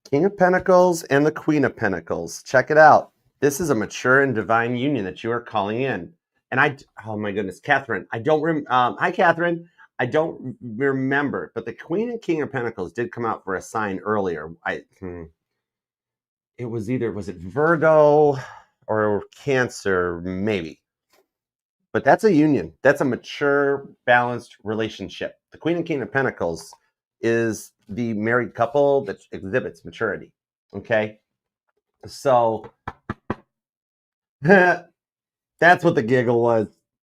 King of Pentacles and the Queen of Pentacles. Check it out. This is a mature and divine union that you are calling in. And oh my goodness, Catherine, hi, Catherine. I don't remember, but the Queen and King of Pentacles did come out for a sign earlier. It was it Virgo or Cancer, maybe. But that's a union. That's a mature, balanced relationship. The Queen and King of Pentacles is the married couple that exhibits maturity. Okay? So that's what the giggle was.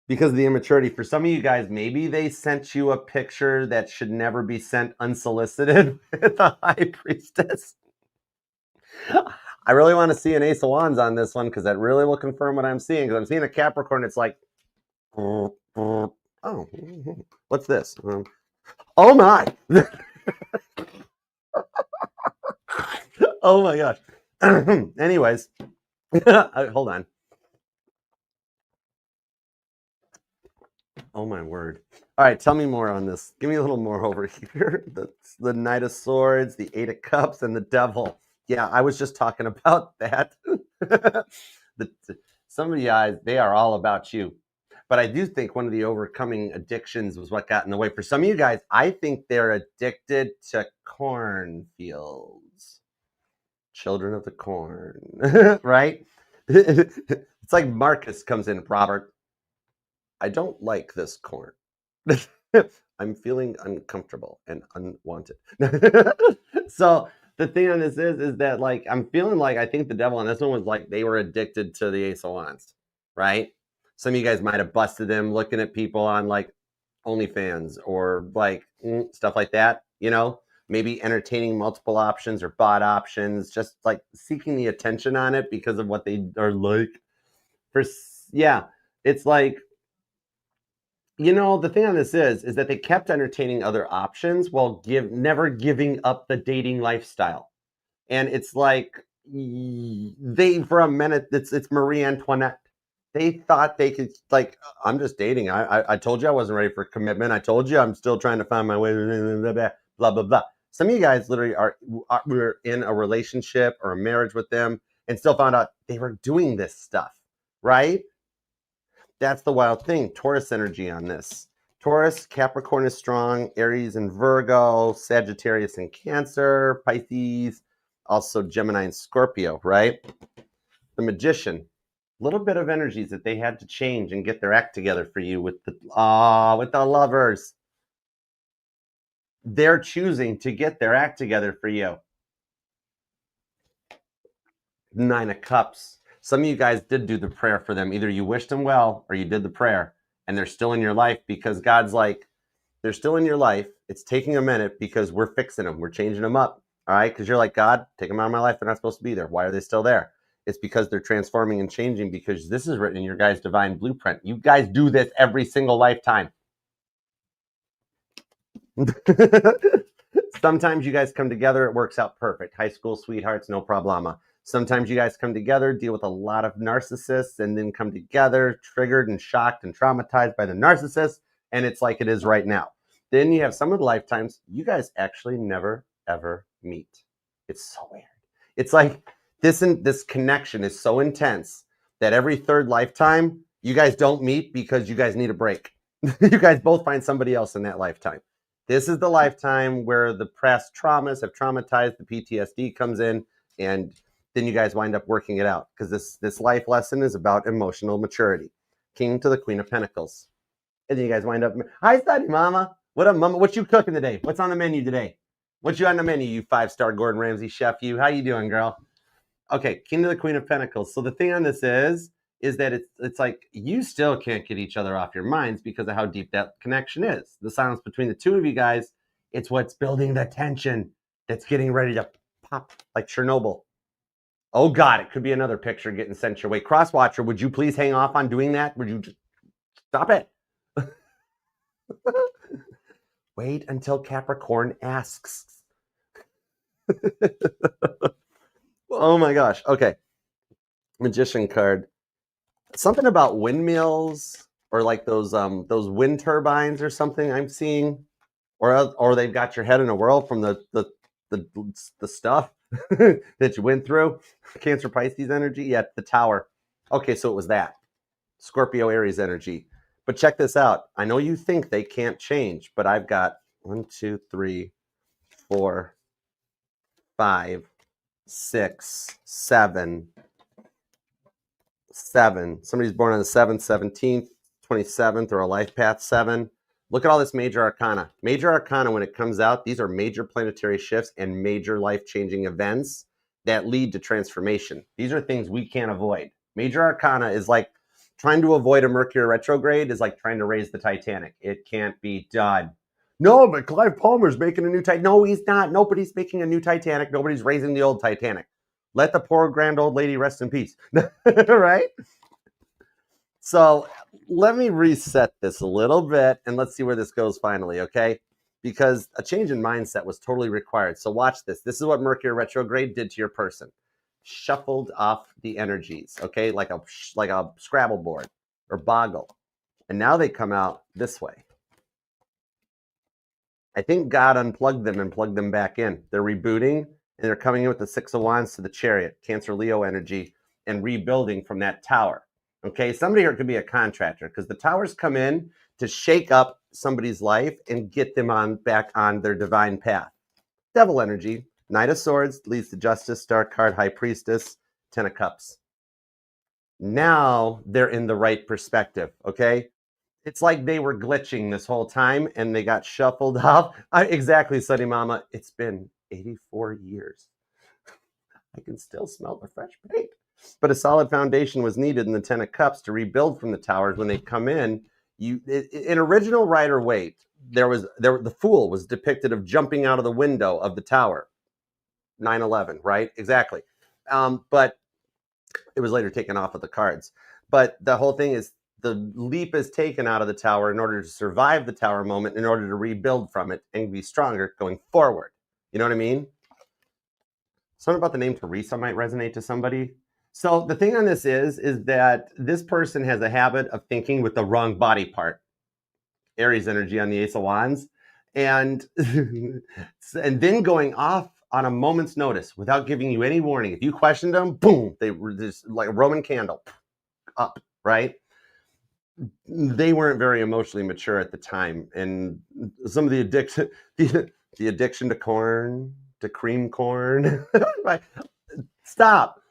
Because of the immaturity. For some of you guys, maybe they sent you a picture that should never be sent unsolicited with the High Priestess. I really want to see an Ace of Wands on this one because that really will confirm what I'm seeing. Because I'm seeing a Capricorn, it's like, oh, what's this? Oh my! Oh my gosh. Anyways, Hold on. Oh my word. All right, tell me more on this. Give me a little more over here. The Knight of Swords, the Eight of Cups, and the Devil. Yeah, I was just talking about that. Some of you guys, they are all about you. But I do think one of the overcoming addictions was what got in the way. For some of you guys, I think they're addicted to cornfields. Children of the corn, right? It's like Marcus comes in, Robert. I don't like this corn. I'm feeling uncomfortable and unwanted. So the thing on this is that like I'm feeling like I think the devil on this one was like they were addicted to the Ace of Wands, right? Some of you guys might have busted them looking at people on like OnlyFans or like stuff like that, you know, maybe entertaining multiple options or bot options, just like seeking the attention on it because of what they are like. For yeah, it's like the thing on this is that they kept entertaining other options while never giving up the dating lifestyle. And it's like they for a minute it's Marie Antoinette. They thought they could like I'm just dating. I told you I wasn't ready for commitment. I told you I'm still trying to find my way. Blah blah blah. Some of you guys literally were in a relationship or a marriage with them and still found out they were doing this stuff, right? That's the wild thing. Taurus energy on this. Taurus, Capricorn is strong, Aries and Virgo, Sagittarius and Cancer, Pisces, also Gemini and Scorpio, right? The Magician, a little bit of energies that they had to change and get their act together for you with the Lovers. They're choosing to get their act together for you. Nine of Cups. Some of you guys did do the prayer for them. Either you wished them well or you did the prayer and they're still in your life because God's like, they're still in your life. It's taking a minute because we're fixing them. We're changing them up. All right. Because you're like, God, take them out of my life. They're not supposed to be there. Why are they still there? It's because they're transforming and changing because this is written in your guys' divine blueprint. You guys do this every single lifetime. Sometimes you guys come together. It works out perfect. High school sweethearts, no problema. Sometimes you guys come together, deal with a lot of narcissists, and then come together, triggered and shocked and traumatized by the narcissist, and it's like it is right now. Then you have some of the lifetimes you guys actually never, ever meet. It's so weird. It's like this connection is so intense that every third lifetime, you guys don't meet because you guys need a break. You guys both find somebody else in that lifetime. This is the lifetime where the past traumas have traumatized, the PTSD comes in, and then you guys wind up working it out because this life lesson is about emotional maturity. King to the Queen of Pentacles. And then you guys wind up, hi, study, mama. What up, mama? What you cooking today? What's on the menu today? What you on the menu, you 5-star Gordon Ramsay chef? You, how you doing, girl? Okay, King to the Queen of Pentacles. So the thing on this is that it's like you still can't get each other off your minds because of how deep that connection is. The silence between the two of you guys, it's what's building the tension that's getting ready to pop like Chernobyl. Oh God, it could be another picture getting sent your way. Crosswatcher, would you please hang off on doing that? Would you just stop it? Wait until Capricorn asks. Oh my gosh. Okay. Magician card. Something about windmills or like those wind turbines or something I'm seeing, or they've got your head in a whirl from the stuff that you went through. Cancer Pisces energy. Yeah, the tower. Okay, so it was that. Scorpio Aries energy. But check this out. I know you think they can't change, but I've got 1, 2, 3, 4, 5, 6, 7. Somebody's born on the 7th, 17th, 27th, or a life path 7. Look at all this major arcana. Major arcana, when it comes out, these are major planetary shifts and major life-changing events that lead to transformation. These are things we can't avoid. Major arcana is like trying to avoid a Mercury retrograde is like trying to raise the Titanic. It can't be done. No, but Clive Palmer's making a new Titanic. No, he's not. Nobody's making a new Titanic. Nobody's raising the old Titanic. Let the poor grand old lady rest in peace. Right? So let me reset this a little bit and let's see where this goes finally, okay? Because a change in mindset was totally required. So watch this. This is what Mercury retrograde did to your person. shuffled off the energies, okay, like a Scrabble board or Boggle. And now they come out this way. I think God unplugged them and plugged them back in. They're rebooting, and they're coming in with the Six of Wands to the Chariot, Cancer Leo energy, and rebuilding from that tower. Okay, somebody here could be a contractor, because the towers come in to shake up somebody's life and get them back on their divine path. Devil energy, Knight of Swords leads to Justice, Dark card, High Priestess, Ten of Cups. Now they're in the right perspective, okay? It's like they were glitching this whole time and they got shuffled off. Exactly, Sunny Mama. It's been 84 years. I can still smell the fresh paint. But a solid foundation was needed in the Ten of Cups to rebuild from the towers when they come in. In original Rider-Waite, the Fool was depicted of jumping out of the window of the tower. 9/11, right? Exactly. But it was later taken off of the cards. But the whole thing is, the leap is taken out of the tower in order to survive the tower moment, in order to rebuild from it and be stronger going forward. You know what I mean? Something about the name Teresa might resonate to somebody. So the thing on this is that this person has a habit of thinking with the wrong body part. Aries energy on the Ace of Wands. And then going off on a moment's notice without giving you any warning. If you questioned them, boom, they were just like a Roman candle up, right? They weren't very emotionally mature at the time, and some of the addiction, the addiction to corn, to cream corn, right? Stop.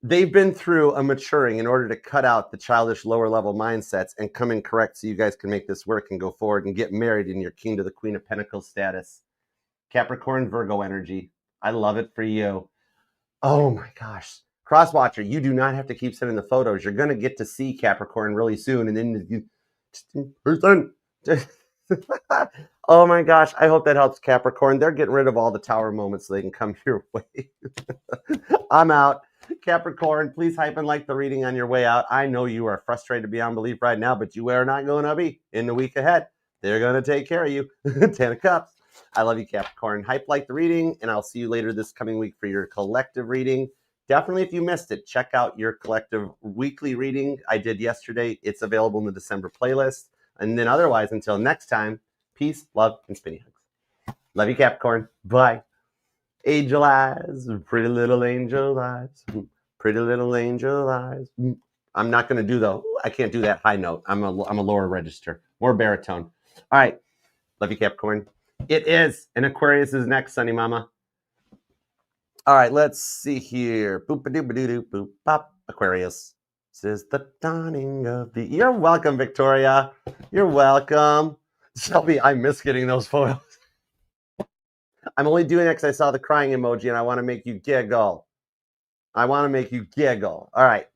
They've been through a maturing in order to cut out the childish lower level mindsets and come in correct, so you guys can make this work and go forward and get married in your King to the Queen of Pentacles status. Capricorn, Virgo energy. I love it for you. Oh my gosh. Crosswatcher, you do not have to keep sending the photos. You're going to get to see Capricorn really soon. And then oh my gosh. I hope that helps, Capricorn. They're getting rid of all the tower moments so they can come your way. I'm out. Capricorn, please hype and like the reading on your way out. I know you are frustrated beyond belief right now, but you are not going to be in the week ahead. They're going to take care of you. 10 of Cups. I love you, Capricorn. Hype like the reading, and I'll see you later this coming week for your collective reading. Definitely, if you missed it, check out your collective weekly reading I did yesterday. It's available in the December playlist. And then otherwise, until next time, peace, love, and spinny hugs. Love you, Capricorn. Bye. Angel eyes, pretty little angel eyes, pretty little angel eyes. I'm not going to I can't do that high note. I'm a lower register, more baritone. All right. Love you, Capricorn. It is. And Aquarius is next, Sunny Mama. All right, let's see here. Boop-a-doop-a-doo-doo, boop, pop. Aquarius. This is the dawning of the... You're welcome, Victoria. You're welcome. Shelby, I miss getting those photos. I'm only doing it because I saw the crying emoji and I want to make you giggle. I want to make you giggle. All right.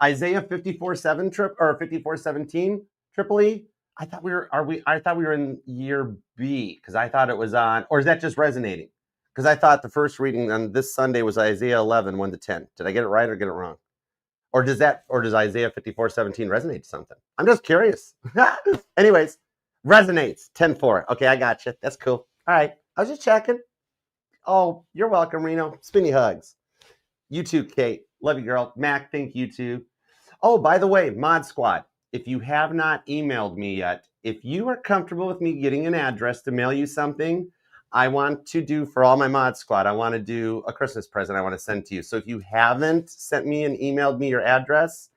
Isaiah 54:7 or 54:17 triple E. I thought we were in year B, because I thought it was on, or is that just resonating? Because I thought the first reading on this Sunday was Isaiah 11, 1-10. Did I get it right or get it wrong? Or does Isaiah 54:17 resonate to something? I'm just curious. Anyways, resonates 10-4. Okay, I got you. That's cool. All right. I was just checking. Oh, you're welcome, Reno. Spinny hugs. You too, Kate. Love you, girl. Mac, thank you too. Oh, by the way, Mod Squad, if you have not emailed me yet, if you are comfortable with me getting an address to mail you something, I want to do for all my Mod Squad, I want to do a Christmas present I want to send to you. So if you haven't sent me and emailed me your address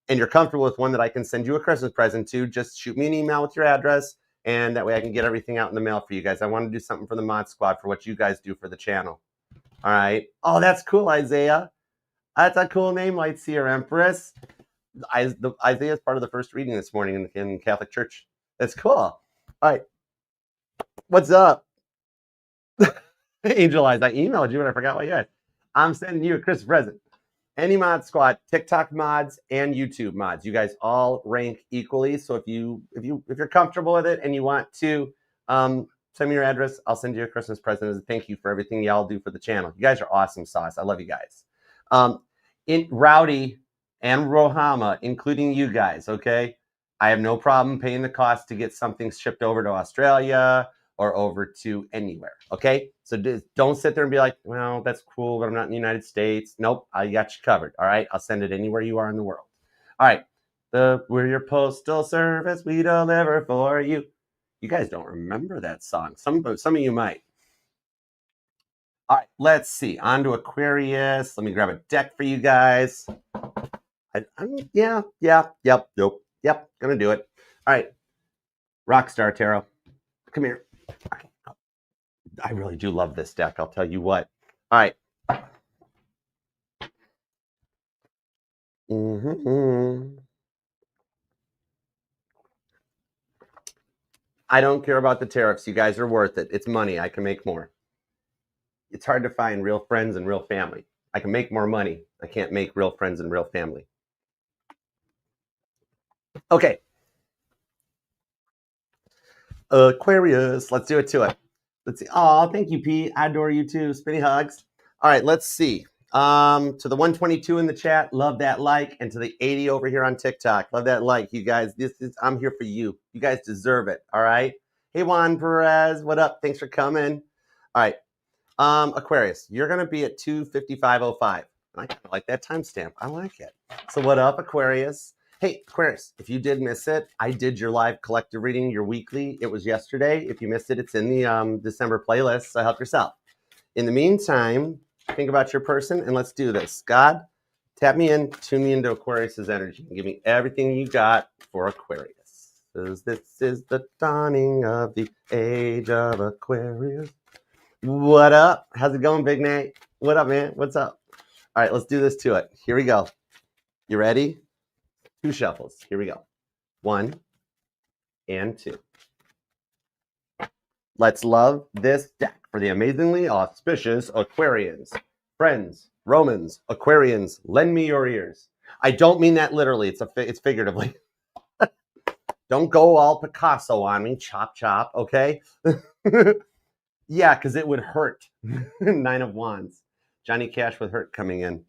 and you're comfortable with one that I can send you a Christmas present to, just shoot me an email with your address, and that way I can get everything out in the mail for you guys. I want to do something for the Mod Squad for what you guys do for the channel. All right. Oh, that's cool, Isaiah. That's a cool name, Lightseer Empress. Isaiah is part of the first reading this morning in Catholic Church. That's cool. All right. What's up? Angel Eyes, I emailed you and I forgot what you had. I'm sending you a Christmas present. Any Mod Squad, TikTok mods and YouTube mods. You guys all rank equally. So if you're comfortable with it and you want to send me your address, I'll send you a Christmas present as a thank you for everything y'all do for the channel. You guys are awesome sauce. I love you guys. In Rowdy and Rohama, including you guys, okay? I have no problem paying the cost to get something shipped over to Australia or over to anywhere. Okay, so don't sit there and be like, well, that's cool, but I'm not in the United States. Nope, I got you covered. All right, I'll send it anywhere you are in the world. All right, we're your postal service, we deliver for you. You guys don't remember that song. Some of you might. All right, let's see. On to Aquarius. Let me grab a deck for you guys. Yep. Gonna do it. All right, Rockstar Tarot, come here. I really do love this deck. I'll tell you what. All right. I don't care about the tariffs. You guys are worth it. It's money. I can make more. It's hard to find real friends and real family. I can make more money. I can't make real friends and real family. Okay. Aquarius. Let's do it to it. Let's see. Oh, thank you, Pete. I adore you too. Spinny hugs. All right, let's see. To the 122 in the chat, love that like, and to the 80 over here on TikTok, love that like. You guys, I'm here for you. You guys deserve it. All right. Hey, Juan Perez, what up? Thanks for coming. All right. Aquarius, you're gonna be at 2:55:05. I kind of like that timestamp. I like it. So what up, Aquarius? Hey, Aquarius, if you did miss it, I did your live collective reading, your weekly. It was yesterday. If you missed it, it's in the December playlist, so help yourself. In the meantime, think about your person, and let's do this. God, tap me in, tune me into Aquarius's energy, and give me everything you got for Aquarius. This is the dawning of the age of Aquarius. What up? How's it going, Big Nate? What up, man? What's up? All right, let's do this to it. Here we go. You ready? 2 shuffles. Here we go. 1 and 2. Let's love this deck for the amazingly auspicious Aquarians. Friends, Romans, Aquarians, lend me your ears. I don't mean that literally. It's figuratively. Don't go all Picasso on me. Chop, chop, okay? Yeah, because it would hurt. 9 of Wands. Johnny Cash with hurt coming in.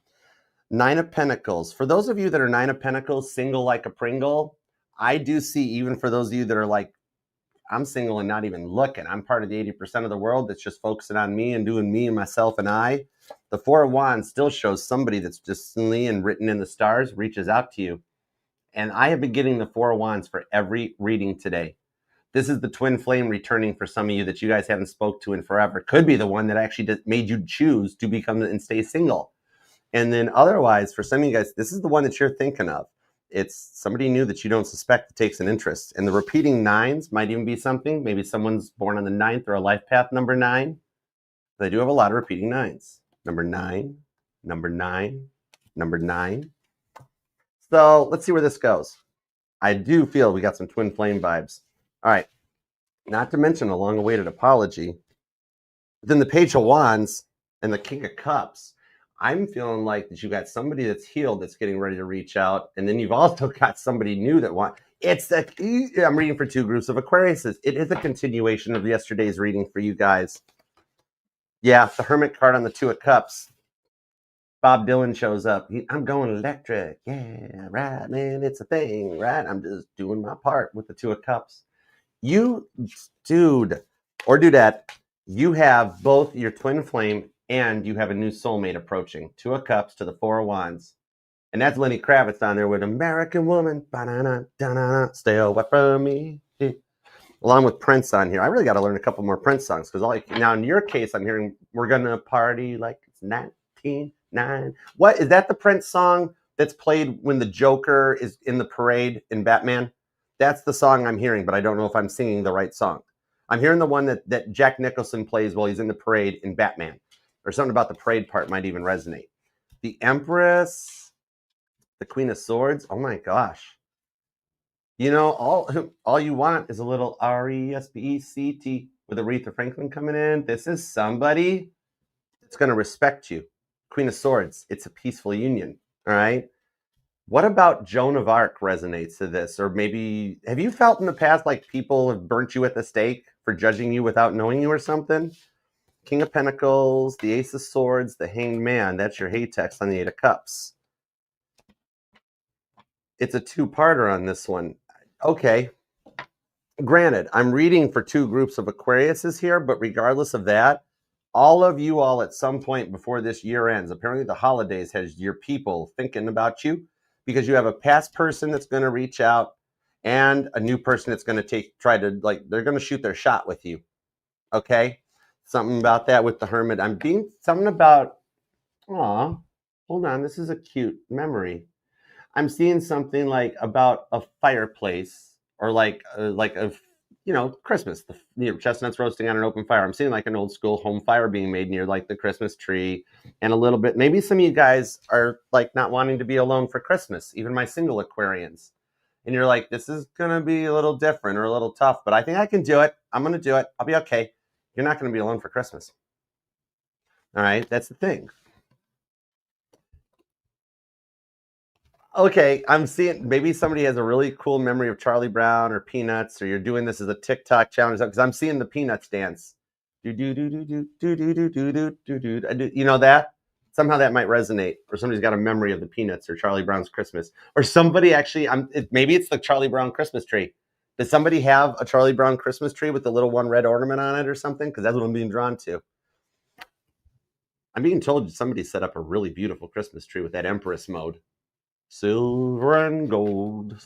9 of Pentacles. For those of you that are 9 of Pentacles, single like a Pringle, I do see, even for those of you that are like, I'm single and not even looking, I'm part of the 80% of the world that's just focusing on me and doing me and myself and I. The 4 of Wands still shows somebody that's distantly and written in the stars reaches out to you. And I have been getting the 4 of Wands for every reading today. This is the twin flame returning for some of you that you guys haven't spoke to in forever. Could be the one that actually made you choose to become and stay single. And then otherwise, for some of you guys, this is the one that you're thinking of. It's somebody new that you don't suspect that takes an interest. And the repeating 9s might even be something. Maybe someone's born on the 9th or a life path number 9. They do have a lot of repeating 9s. Number 9, number 9, number 9. So let's see where this goes. I do feel we got some twin flame vibes. All right. Not to mention a long-awaited apology. Then the Page of Wands and the King of Cups. I'm feeling like that you got somebody that's healed that's getting ready to reach out, and then you've also got somebody new that I'm reading for 2 groups of Aquariuses. It is a continuation of yesterday's reading for you guys. Yeah, the Hermit card on the 2 of Cups. Bob Dylan shows up. I'm going electric. Yeah, right, man. It's a thing, right? I'm just doing my part with the 2 of Cups. You, dude, or dudette, you have both your twin flame and you have a new soulmate approaching. 2 of Cups to the 4 of Wands. And that's Lenny Kravitz on there with American Woman. Stay away from me. Along with Prince on here. I really got to learn a couple more Prince songs. Because now in your case, I'm hearing We're Gonna Party Like It's 1999. What is that, the Prince song that's played when the Joker is in the parade in Batman? That's the song I'm hearing, but I don't know if I'm singing the right song. I'm hearing the one that Jack Nicholson plays while he's in the parade in Batman. Or something about the parade part might even resonate. The Empress, the Queen of Swords. Oh my gosh. You know, all you want is a little RESPECT with Aretha Franklin coming in. This is somebody that's going to respect you. Queen of Swords. It's a peaceful union. All right. What about Joan of Arc resonates to this? Or maybe, have you felt in the past like people have burnt you at the stake for judging you without knowing you or something? King of Pentacles, the Ace of Swords, the Hanged Man. That's your hate text on the 8 of Cups. It's a 2-parter on this one. Okay. Granted, I'm reading for two groups of Aquariuses here, but regardless of that, all of you all at some point before this year ends, apparently the holidays has your people thinking about you, because you have a past person that's going to reach out and a new person that's going to try to, like, they're going to shoot their shot with you. Okay? Something about that with the Hermit. Something about, aw, hold on, this is a cute memory. I'm seeing something like about a fireplace, or like a, Christmas, chestnuts roasting on an open fire. I'm seeing like an old school home fire being made near like the Christmas tree, and a little bit, maybe some of you guys are like not wanting to be alone for Christmas, even my single Aquarians. And you're like, this is going to be a little different or a little tough, but I think I can do it. I'm going to do it. I'll be okay. You're not going to be alone for Christmas. All right. That's the thing. Okay, I'm seeing maybe somebody has a really cool memory of Charlie Brown or Peanuts, or you're doing this as a TikTok challenge, because I'm seeing the Peanuts dance. Do do do do do do do do do do do do. You know that? Somehow that might resonate, or somebody's got a memory of the Peanuts or Charlie Brown's Christmas, or somebody actually. Maybe it's the Charlie Brown Christmas tree. Does somebody have a Charlie Brown Christmas tree with the little one red ornament on it or something? Because that's what I'm being drawn to. I'm being told somebody set up a really beautiful Christmas tree with that Empress mode. Silver and gold,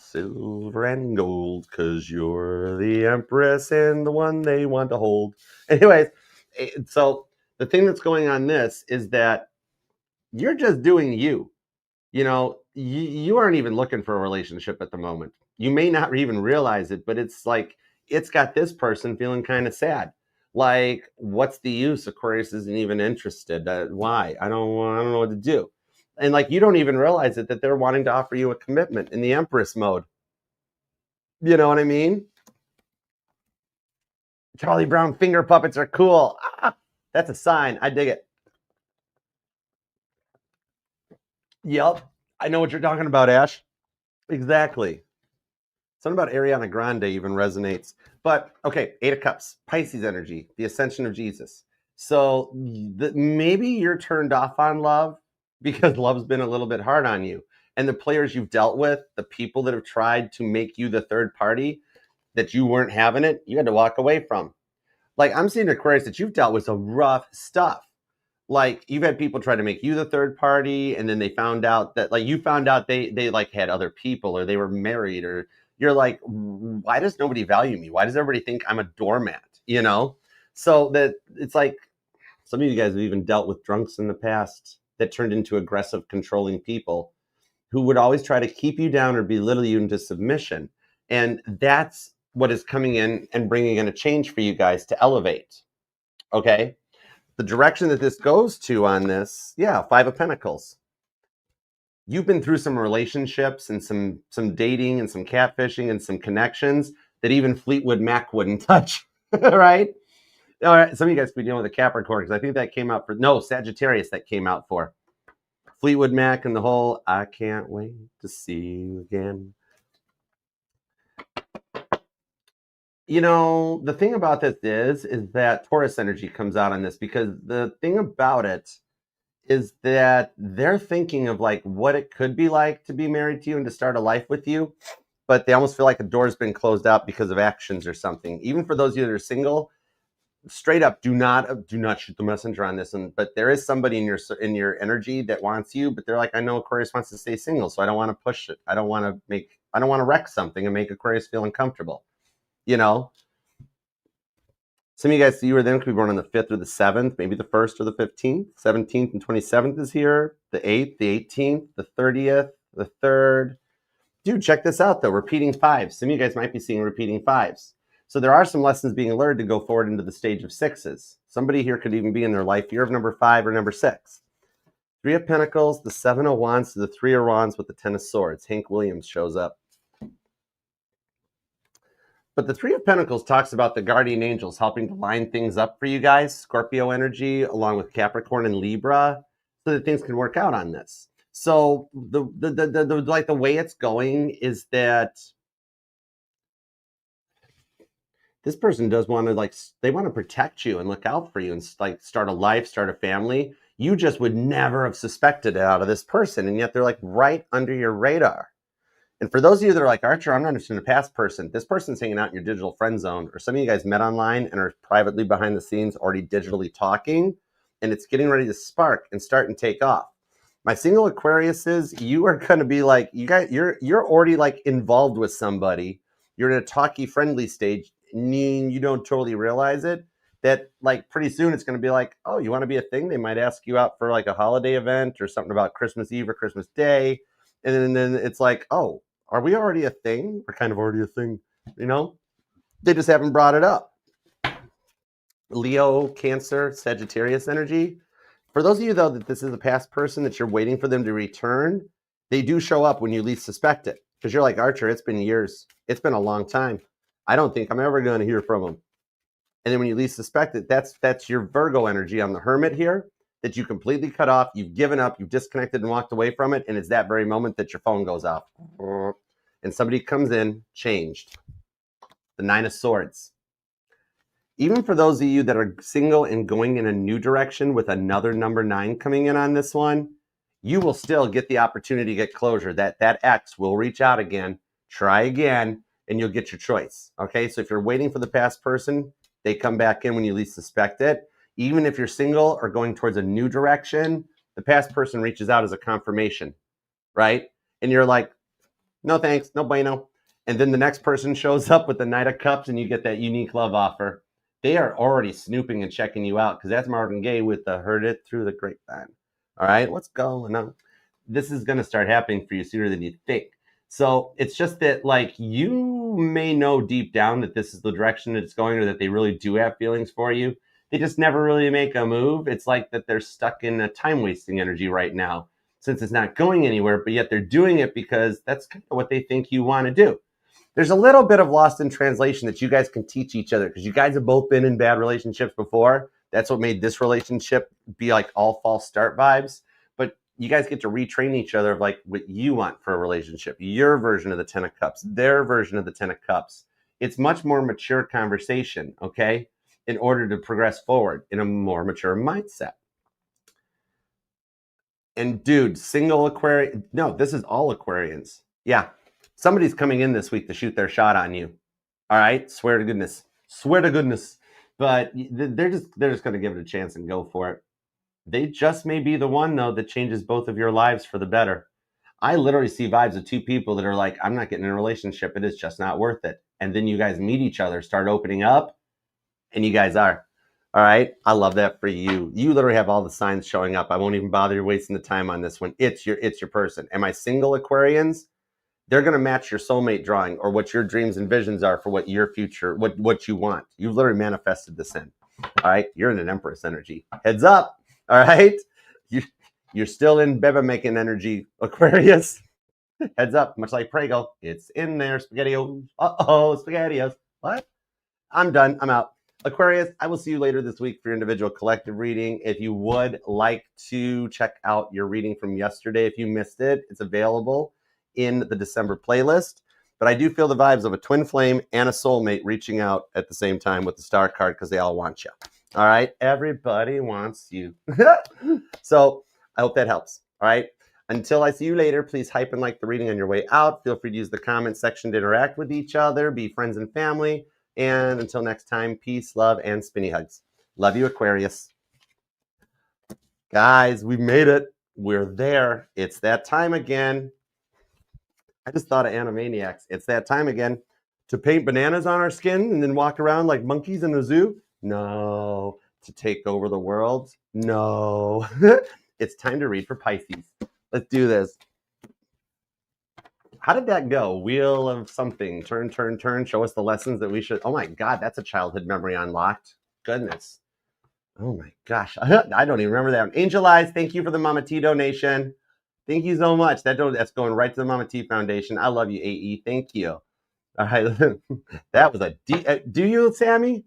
cause you're the Empress and the one they want to hold. Anyways, so the thing that's going on this is that you're just doing you. You aren't even looking for a relationship at the moment. You may not even realize it, but it's like, it's got this person feeling kind of sad. Like, what's the use? Aquarius isn't even interested. Why? I don't know what to do. And like, you don't even realize it, that they're wanting to offer you a commitment in the Empress mode. You know what I mean? Charlie Brown finger puppets are cool. That's a sign. I dig it. Yep. I know what you're talking about, Ash. Exactly. Something about Ariana Grande even resonates. But okay, 8 of Cups, Pisces energy, the ascension of Jesus. So maybe you're turned off on love because love's been a little bit hard on you. And the players you've dealt with, the people that have tried to make you the third party, that you weren't having it, you had to walk away from. Like, I'm seeing Aquarius that you've dealt with some rough stuff. Like, you've had people try to make you the third party, and then they found out that, like, you found out they like had other people, or they were married, or you're like, why does nobody value me? Why does everybody think I'm a doormat? So that it's like, some of you guys have even dealt with drunks in the past that turned into aggressive, controlling people who would always try to keep you down or belittle you into submission. And that's what is coming in and bringing in a change for you guys to elevate. Okay. The direction that this goes to on this, 5 of Pentacles. You've been through some relationships and some dating and some catfishing and some connections that even Fleetwood Mac wouldn't touch, right? All right, some of you guys could be dealing with a Capricorn, because I think that came out Sagittarius that came out for Fleetwood Mac and the whole "I can't wait to see you again." The thing about this is that Taurus energy comes out on this, because the thing about it is that they're thinking of like what it could be like to be married to you and to start a life with you, but they almost feel like the door's been closed out because of actions or something. Even for those of you that are single, straight up, do not shoot the messenger on this. But there is somebody in your energy that wants you, but they're like, I know Aquarius wants to stay single, so I don't want to push it. I don't want to wreck something and make Aquarius feel uncomfortable. Some of you guys, you were then could be born on the 5th or the 7th, maybe the 1st or the 15th. 17th and 27th is here. The 8th, the 18th, the 30th, the 3rd. Dude, check this out, though. Repeating 5s. Some of you guys might be seeing repeating 5s. So there are some lessons being learned to go forward into the stage of 6s. Somebody here could even be in their life year of number 5 or number 6. 3 of Pentacles, the 7 of Wands, to the 3 of Wands with the 10 of Swords. Hank Williams shows up. But the 3 of Pentacles talks about the guardian angels helping to line things up for you guys, Scorpio energy, along with Capricorn and Libra, so that things can work out on this. So the way it's going is that this person does want to, they want to protect you and look out for you and start a life, start a family. You just would never have suspected it out of this person, and yet they're right under your radar. And for those of you that are like, Archer, I'm not interested in a past person. This person's hanging out in your digital friend zone, or some of you guys met online and are privately behind the scenes already digitally talking, and it's getting ready to spark and start and take off. My single Aquariuses, you are going to be like, you're already like involved with somebody. You're in a talky, friendly stage, and you don't totally realize it. That like pretty soon it's going to be like, oh, you want to be a thing? They might ask you out for like a holiday event or something about Christmas Eve or Christmas Day, and then it's like, oh, are we already a thing? We're kind of already a thing, you know? They just haven't brought it up. Leo, Cancer, Sagittarius energy. For those of you, though, that this is a past person that you're waiting for them to return, they do show up when you least suspect it. Because you're like, Archer, it's been years. It's been a long time. I don't think I'm ever going to hear from them. And then when you least suspect it, that's your Virgo energy on the Hermit here, that you completely cut off, you've given up, you've disconnected and walked away from it, and it's that very moment that your phone goes off. And somebody comes in, changed. The Nine of Swords. Even for those of you that are single and going in a new direction with another number 9 coming in on this one, you will still get the opportunity to get closure. That X will reach out again, try again, and you'll get your choice. Okay, so if you're waiting for the past person, they come back in when you least suspect it. Even if you're single or going towards a new direction, the past person reaches out as a confirmation, right? And you're like, no thanks, no bueno. And then the next person shows up with the Knight of Cups and you get that unique love offer. They are already snooping and checking you out because that's Marvin Gaye with the Heard It Through the Grapevine. All right, what's going on? This is going to start happening for you sooner than you think. So it's just that, like, you may know deep down that this is the direction that it's going, or that they really do have feelings for you. They just never really make a move. It's like that they're stuck in a time-wasting energy right now, since it's not going anywhere, but yet they're doing it because that's kind of what they think you want to do. There's a little bit of lost in translation that you guys can teach each other, because you guys have both been in bad relationships before. That's what made this relationship be like all false start vibes. But you guys get to retrain each other of like what you want for a relationship, your version of the 10 of Cups, their version of the 10 of Cups. It's much more mature conversation, okay, in order to progress forward in a more mature mindset. And dude, single Aquarian, no, this is all Aquarians. Yeah, somebody's coming in this week to shoot their shot on you. All right, swear to goodness. But they're just going to give it a chance and go for it. They just may be the one, though, that changes both of your lives for the better. I literally see vibes of two people that are like, I'm not getting in a relationship. It is just not worth it. And then you guys meet each other, start opening up, and you guys are. All right, I love that for you. You literally have all the signs showing up. I won't even bother you wasting the time on this one. It's your person. Am I single, Aquarians? They're going to match your soulmate drawing, or what your dreams and visions are for what your future, what you want. You've literally manifested this in. All right, you're in an Empress energy. Heads up. All right, you're still in Beba making energy, Aquarius. Heads up, much like Prego, it's in there. SpaghettiOs. SpaghettiOs. What? I'm done. I'm out. Aquarius, I will see you later this week for your individual collective reading. If you would like to check out your reading from yesterday, if you missed it, it's available in the December playlist. But I do feel the vibes of a twin flame and a soulmate reaching out at the same time with the star card, because they all want you. All right, everybody wants you. So I hope that helps. All right, until I see you later, please hype and like the reading on your way out. Feel free to use the comment section to interact with each other, be friends and family. And until next time, peace, love, and spinny hugs. Love you, Aquarius. Guys, we made it. We're there. It's that time again. I just thought of Animaniacs. It's that time again to paint bananas on our skin and then walk around like monkeys in the zoo. No. To take over the world. No. It's time to read for Pisces. Let's do this. How did that go? Wheel of something. Turn, turn, turn. Show us the lessons that we should. Oh my God, that's a childhood memory unlocked. Goodness. Oh my gosh. I don't even remember that one. Angel Eyes, thank you for the Mama T donation. Thank you so much. That's going right to the Mama T Foundation. I love you, AE. Thank you. All right. That was a do you, Sammy?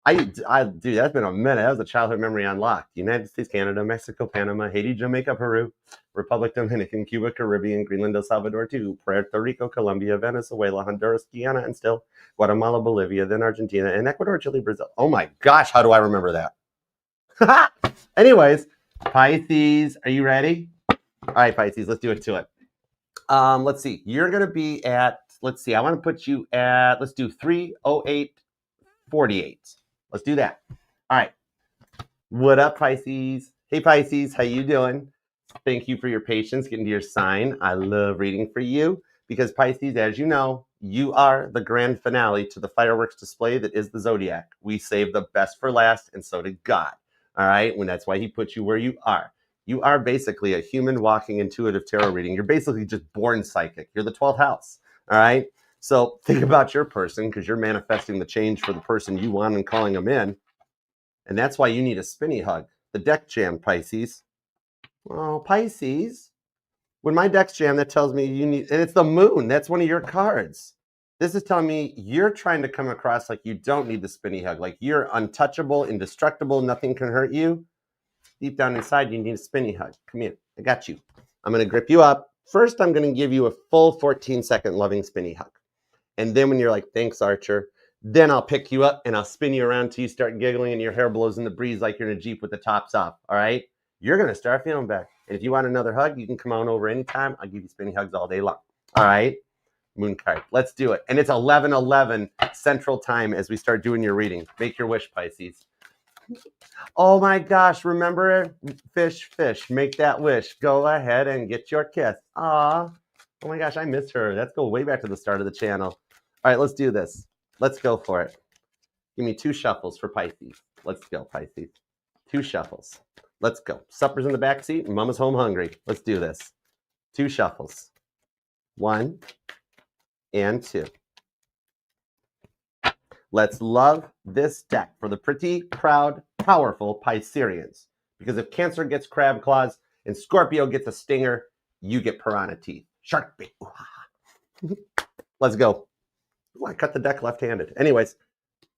Dude, that's been a minute. That was a childhood memory unlocked. United States, Canada, Mexico, Panama, Haiti, Jamaica, Peru, Republic Dominican, Cuba, Caribbean, Greenland, El Salvador, too, Puerto Rico, Colombia, Venezuela, Honduras, Guyana, and still Guatemala, Bolivia, then Argentina, and Ecuador, Chile, Brazil. Oh my gosh, how do I remember that? Anyways, Pisces, are you ready? All right, Pisces, let's do it to it. Let's see. You're going to be at, let's see. I want to put you at, let's do 308.48. Let's do that. All right. What up, Pisces? Hey, Pisces. How you doing? Thank you for your patience getting to your sign. I love reading for you because Pisces, as you know, you are the grand finale to the fireworks display that is the Zodiac. We saved the best for last, and so did God. All right? And that's why he put you where you are. You are basically a human walking intuitive tarot reading. You're basically just born psychic. You're the 12th house. All right? So think about your person because you're manifesting the change for the person you want and calling them in. And that's why you need a spinny hug. The deck jam, Pisces. Oh, Pisces. When my deck's jam, that tells me you need, and it's the moon. That's one of your cards. This is telling me you're trying to come across like you don't need the spinny hug, like you're untouchable, indestructible, nothing can hurt you. Deep down inside, you need a spinny hug. Come here. I got you. I'm going to grip you up. First, I'm going to give you a full 14-second loving spinny hug. And then when you're like, thanks, Archer, then I'll pick you up and I'll spin you around till you start giggling and your hair blows in the breeze like you're in a Jeep with the tops off. All right? You're going to start feeling better. And if you want another hug, you can come on over anytime. I'll give you spinny hugs all day long. All right? Moon card. Let's do it. And it's 11:11 Central Time as we start doing your reading. Make your wish, Pisces. Oh my gosh. Remember, fish, make that wish. Go ahead and get your kiss. Aw. Oh my gosh, I miss her. Let's go way back to the start of the channel. All right, let's do this. Let's go for it. Give me 2 shuffles for Pisces. Let's go, Pisces. 2 shuffles. Let's go. Supper's in the back seat and Mama's home hungry. Let's do this. 2 shuffles. 1 and 2. Let's love this deck for the pretty, proud, powerful Pisceans. Because if Cancer gets crab claws and Scorpio gets a stinger, you get piranha teeth. Shark bait. Let's go. Ooh, I cut the deck left-handed. Anyways,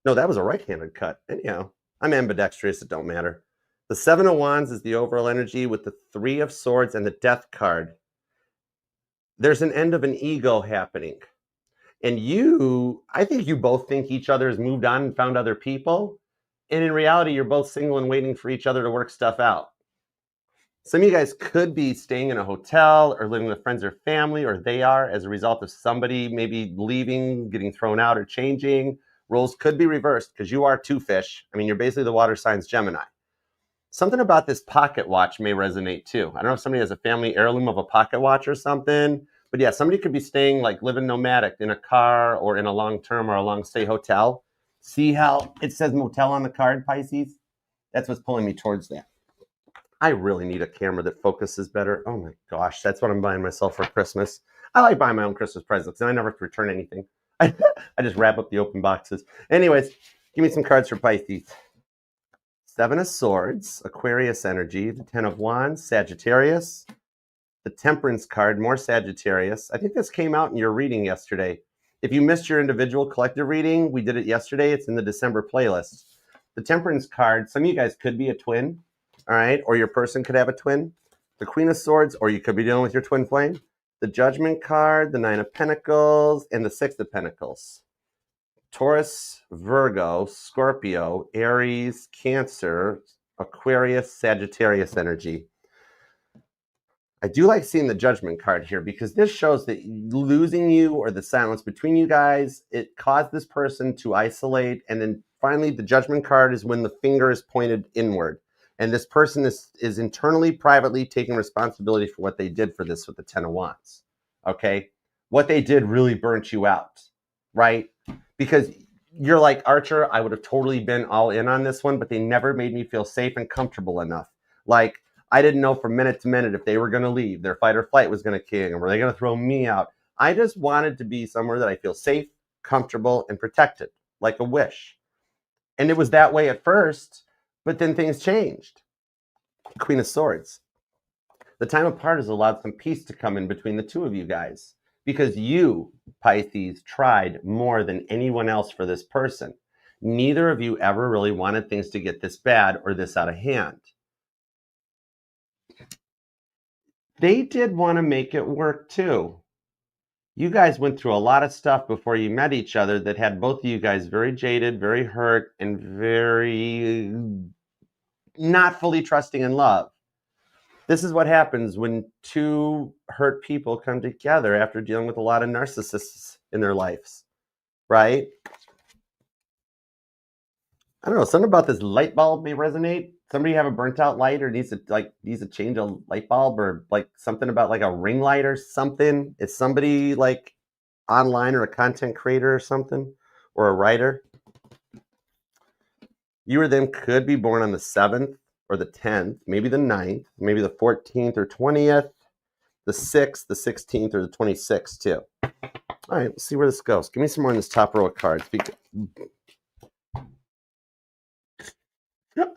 no, that was a right-handed cut. Anyhow, I'm ambidextrous. It don't matter. The 7 of Wands is the overall energy with the 3 of Swords and the Death card. There's an end of an ego happening. And I think you both think each other has moved on and found other people. And in reality, you're both single and waiting for each other to work stuff out. Some of you guys could be staying in a hotel or living with friends or family, or they are as a result of somebody maybe leaving, getting thrown out, or changing. Roles could be reversed because you are 2 fish. I mean, you're basically the water signs Gemini. Something about this pocket watch may resonate too. I don't know if somebody has a family heirloom of a pocket watch or something, but yeah, somebody could be staying like living nomadic in a car or in a long-term or a long-stay hotel. See how it says motel on the card, Pisces? That's what's pulling me towards that. I really need a camera that focuses better. Oh my gosh, that's what I'm buying myself for Christmas. I like buying my own Christmas presents, and I never have to return anything. I just wrap up the open boxes. Anyways, give me some cards for Pisces. 7 of Swords, Aquarius energy, the 10 of Wands, Sagittarius, the Temperance card, more Sagittarius. I think this came out in your reading yesterday. If you missed your individual collective reading, we did it yesterday. It's in the December playlist. The Temperance card, some of you guys could be a twin. All right, or your person could have a twin. The Queen of Swords, or you could be dealing with your twin flame. The Judgment card, the 9 of Pentacles, and the 6 of Pentacles. Taurus, Virgo, Scorpio, Aries, Cancer, Aquarius, Sagittarius energy. I do like seeing the Judgment card here because this shows that losing you or the silence between you guys, it caused this person to isolate. And then finally, the Judgment card is when the finger is pointed inward. And this person is internally, privately taking responsibility for what they did for this with the 10 of Wands. Okay? What they did really burnt you out, right? Because you're like, Archer, I would have totally been all in on this one, but they never made me feel safe and comfortable enough. Like, I didn't know from minute to minute if they were going to leave, their fight or flight was going to kick, and were they going to throw me out? I just wanted to be somewhere that I feel safe, comfortable, and protected, like a wish. And it was that way at first, but then things changed. Queen of Swords. The time apart has allowed some peace to come in between the 2 of you guys because you, Pisces, tried more than anyone else for this person. Neither of you ever really wanted things to get this bad or this out of hand. They did want to make it work too. You guys went through a lot of stuff before you met each other that had both of you guys very jaded, very hurt, and very not fully trusting in love. This is what happens when two hurt people come together after dealing with a lot of narcissists in their lives, right? I don't know. Something about this light bulb may resonate. Somebody have a burnt out light or needs to change a light bulb, or like something about like a ring light or something. Is somebody like online or a content creator or something, or a writer? You or them could be born on the 7th or the 10th, maybe the 9th, maybe the 14th or 20th, the 6th, the 16th, or the 26th too. All right, let's see where this goes. Give me some more in this top row of cards.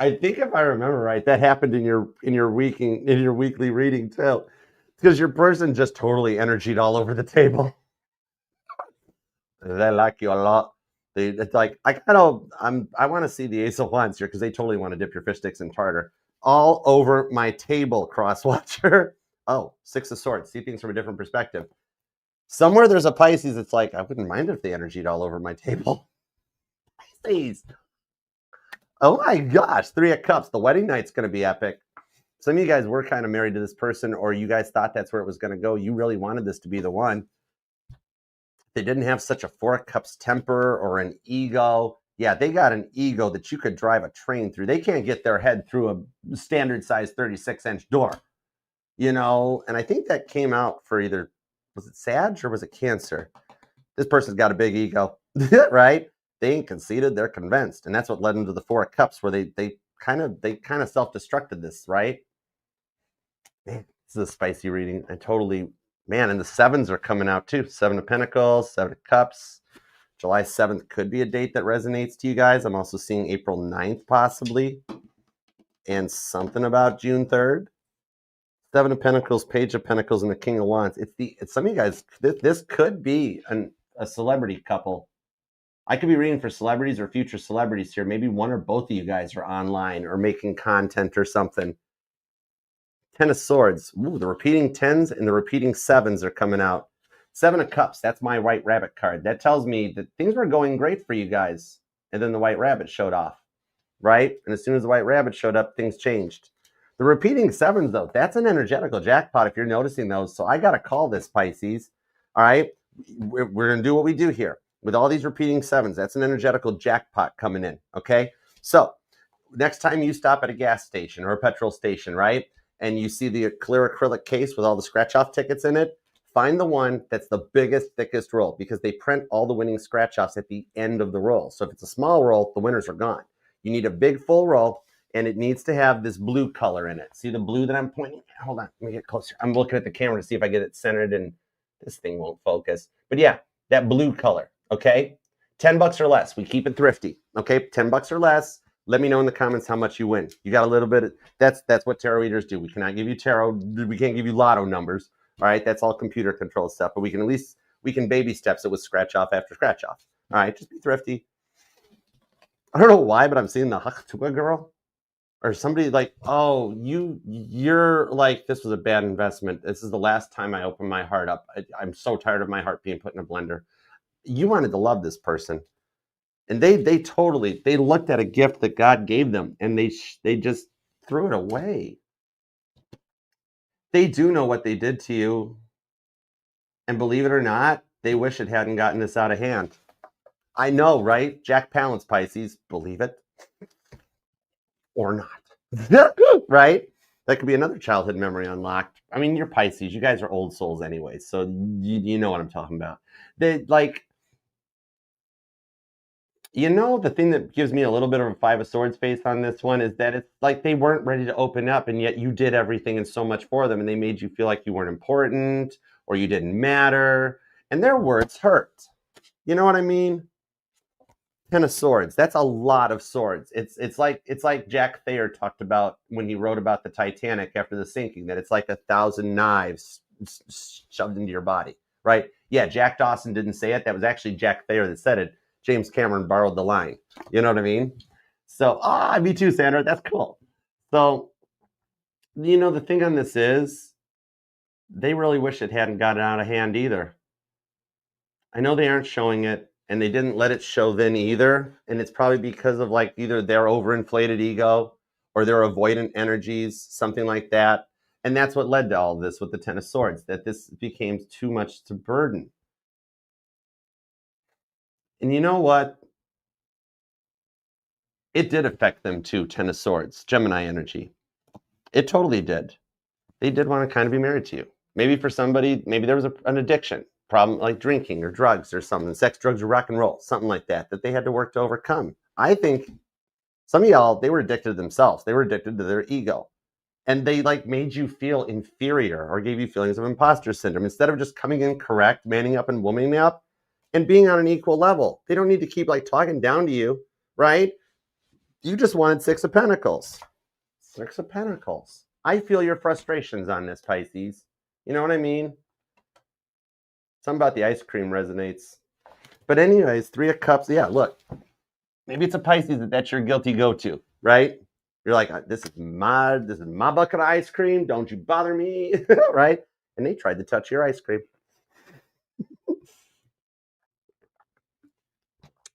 I think if I remember right, that happened in your weekly reading too, because your person just totally energied all over the table. They like you a lot. It's like I want to see the Ace of Wands here because they totally want to dip your fish sticks in tartar all over my table. Cross watcher. Oh, Six of Swords. See things from a different perspective. Somewhere there's a Pisces. It's like I wouldn't mind if they energied all over my table. Pisces. Oh my gosh, Three of Cups. The wedding night's going to be epic. Some of you guys were kind of married to this person, or you guys thought that's where it was going to go. You really wanted this to be the one. They didn't have such a Four of Cups temper or an ego. Yeah, they got an ego that you could drive a train through. They can't get their head through a standard size 36-inch door, And I think that came out for either, was it Sag or was it Cancer? This person's got a big ego, right? They ain't conceited, they're convinced. And that's what led them to the Four of Cups, where they kind of self-destructed this, right? Man, this is a spicy reading. And totally, man, and the sevens are coming out too. Seven of Pentacles, Seven of Cups. July 7th could be a date that resonates to you guys. I'm also seeing April 9th possibly. And something about June 3rd. Seven of Pentacles, Page of Pentacles, and the King of Wands. It's some of you guys, this could be a celebrity couple. I could be reading for celebrities or future celebrities here. Maybe one or both of you guys are online or making content or something. Ten of Swords. Ooh, the repeating tens and the repeating sevens are coming out. Seven of Cups. That's my White Rabbit card. That tells me that things were going great for you guys. And then the White Rabbit showed off, right? And as soon as the White Rabbit showed up, things changed. The repeating sevens, though, that's an energetical jackpot if you're noticing those. So I got to call this, Pisces. All right? We're going to do what we do here. With all these repeating sevens, that's an energetical jackpot coming in, okay? So next time you stop at a gas station or a petrol station, right, and you see the clear acrylic case with all the scratch-off tickets in it, find the one that's the biggest, thickest roll, because they print all the winning scratch-offs at the end of the roll. So if it's a small roll, the winners are gone. You need a big, full roll, and it needs to have this blue color in it. See the blue that I'm pointing at? Hold on, let me get closer. I'm looking at the camera to see if I get it centered, and this thing won't focus. But yeah, that blue color. Okay, $10 or less. We keep it thrifty. Okay, $10 or less. Let me know in the comments how much you win. You got a little bit of, that's what tarot readers do. We cannot give you tarot. We can't give you lotto numbers. All right, that's all computer controlled stuff. But we can baby steps it with scratch off after scratch off. All right, just be thrifty. I don't know why, but I'm seeing the Haktua girl, or somebody like, oh, you're like, this was a bad investment. This is the last time I open my heart up. I'm so tired of my heart being put in a blender. You wanted to love this person, and they looked at a gift that God gave them, and they just threw it away. They do know what they did to you, and believe it or not, they wish it hadn't gotten this out of hand. I know, right? Jack Palance, Pisces, believe it or not, right? That could be another childhood memory unlocked. I mean, you're Pisces. You guys are old souls anyway, so you know what I'm talking about. They like. The thing that gives me a little bit of a Five of Swords face on this one is that it's like they weren't ready to open up, and yet you did everything and so much for them, and they made you feel like you weren't important or you didn't matter, and their words hurt. You know what I mean? Ten of Swords. That's a lot of swords. It's like Jack Thayer talked about when he wrote about the Titanic after the sinking, that it's like 1,000 knives shoved into your body, right? Yeah, Jack Dawson didn't say it. That was actually Jack Thayer that said it. James Cameron borrowed the line. You know what I mean? So, me too, Sandra. That's cool. So, the thing on this is they really wish it hadn't gotten out of hand either. I know they aren't showing it, and they didn't let it show then either. And it's probably because of like either their overinflated ego or their avoidant energies, something like that. And that's what led to all of this with the Ten of Swords, that this became too much to burden. And you know what? It did affect them too, Ten of Swords, Gemini energy. It totally did. They did want to kind of be married to you. Maybe for somebody, maybe there was an addiction problem like drinking or drugs or something, sex, drugs, or rock and roll, something like that they had to work to overcome. I think some of y'all, they were addicted to themselves. They were addicted to their ego. And they like made you feel inferior or gave you feelings of imposter syndrome instead of just coming in correct, manning up and womaning up and being on an equal level. They don't need to keep like talking down to you, right? You just wanted Six of Pentacles. Six of Pentacles. I feel your frustrations on this, Pisces. You know what I mean? Something about the ice cream resonates. But anyways, Three of Cups. Yeah, look. Maybe it's a Pisces that's your guilty go-to, right? You're like, this is my bucket of ice cream. Don't you bother me, right? And they tried to touch your ice cream.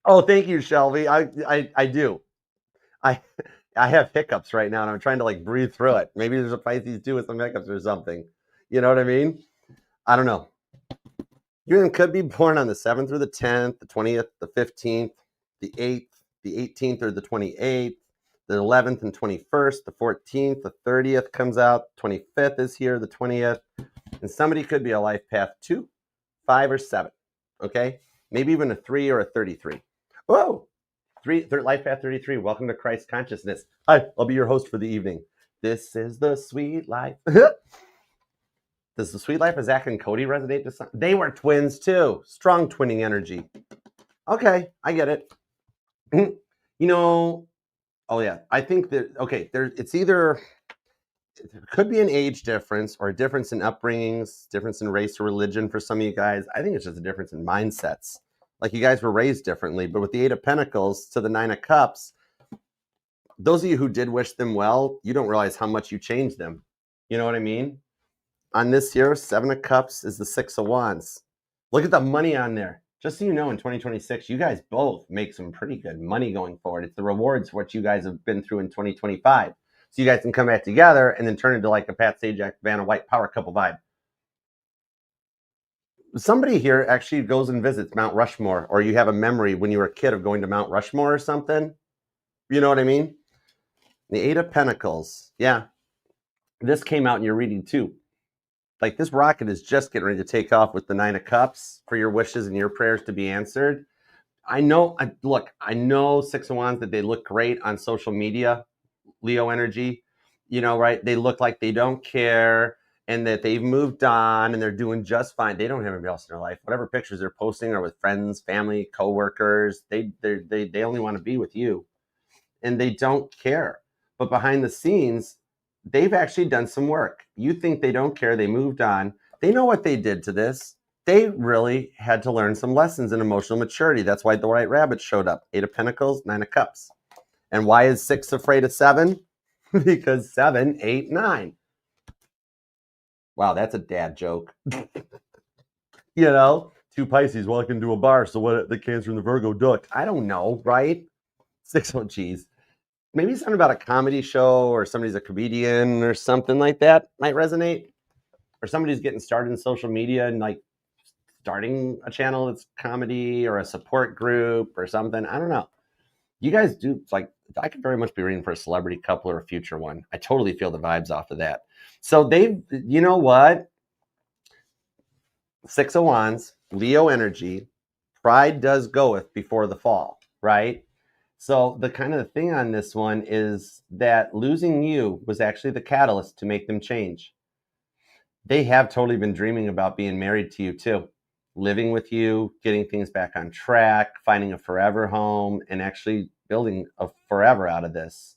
Oh, thank you, Shelby. I do. I have hiccups right now, and I'm trying to like breathe through it. Maybe there's a Pisces too with some hiccups or something. You know what I mean? I don't know. You could be born on the 7th or the 10th, the 20th, the 15th, the 8th, the 18th or the 28th, the 11th and 21st, the 14th, the 30th comes out, 25th is here, the 20th, and somebody could be a life path 2, 5, or 7, okay? Maybe even a 3 or a 33. Whoa! Life path 33, welcome to Christ consciousness. Hi, I'll be your host for the evening. This is the sweet life. Does the sweet life of Zach and Cody resonate to some? They were twins too. Strong twinning energy. Okay, I get it. You know, oh yeah, I think that, okay, it's either, it could be an age difference or a difference in upbringings, difference in race or religion for some of you guys. I think it's just a difference in mindsets. Like you guys were raised differently, but with the Eight of Pentacles to the Nine of Cups, those of you who did wish them well, you don't realize how much you changed them. You know what I mean? On this here, 7 of Cups is the 6 of Wands. Look at the money on there. Just so you know, in 2026, you guys both make some pretty good money going forward. It's the rewards for what you guys have been through in 2025. So you guys can come back together and then turn into like a Pat Sajak, Vanna White power couple vibe. Somebody here actually goes and visits Mount Rushmore, or you have a memory when you were a kid of going to Mount Rushmore or something. You know what I mean? The 8 of Pentacles. Yeah. This came out in your reading too. Like this rocket is just getting ready to take off with the 9 of Cups for your wishes and your prayers to be answered. I know 6 of Wands, that they look great on social media, Leo energy, you know, right? They look like they don't care and that they've moved on and they're doing just fine. They don't have anybody else in their life. Whatever pictures they're posting are with friends, family, coworkers. They only want to be with you and they don't care. But behind the scenes, they've actually done some work. You think they don't care. They moved on. They know what they did to this. They really had to learn some lessons in emotional maturity. That's why the White Rabbit showed up. 8 of Pentacles, 9 of Cups. And why is 6 afraid of 7? Because 7, 8, 9. Wow, that's a dad joke. You know, 2 Pisces walk into a bar, so what, the Cancer and the Virgo ducked. I don't know, right? 6, oh geez. Maybe something about a comedy show or somebody's a comedian or something like that might resonate. Or somebody's getting started in social media and like starting a channel that's comedy or a support group or something. I don't know. You guys do, like, I could very much be reading for a celebrity couple or a future one. I totally feel the vibes off of that. So you know what? 6 of Wands, Leo energy, pride does goeth before the fall, right? So the kind of the thing on this one is that losing you was actually the catalyst to make them change. They have totally been dreaming about being married to you too, living with you, getting things back on track, finding a forever home, and actually building a forever out of this.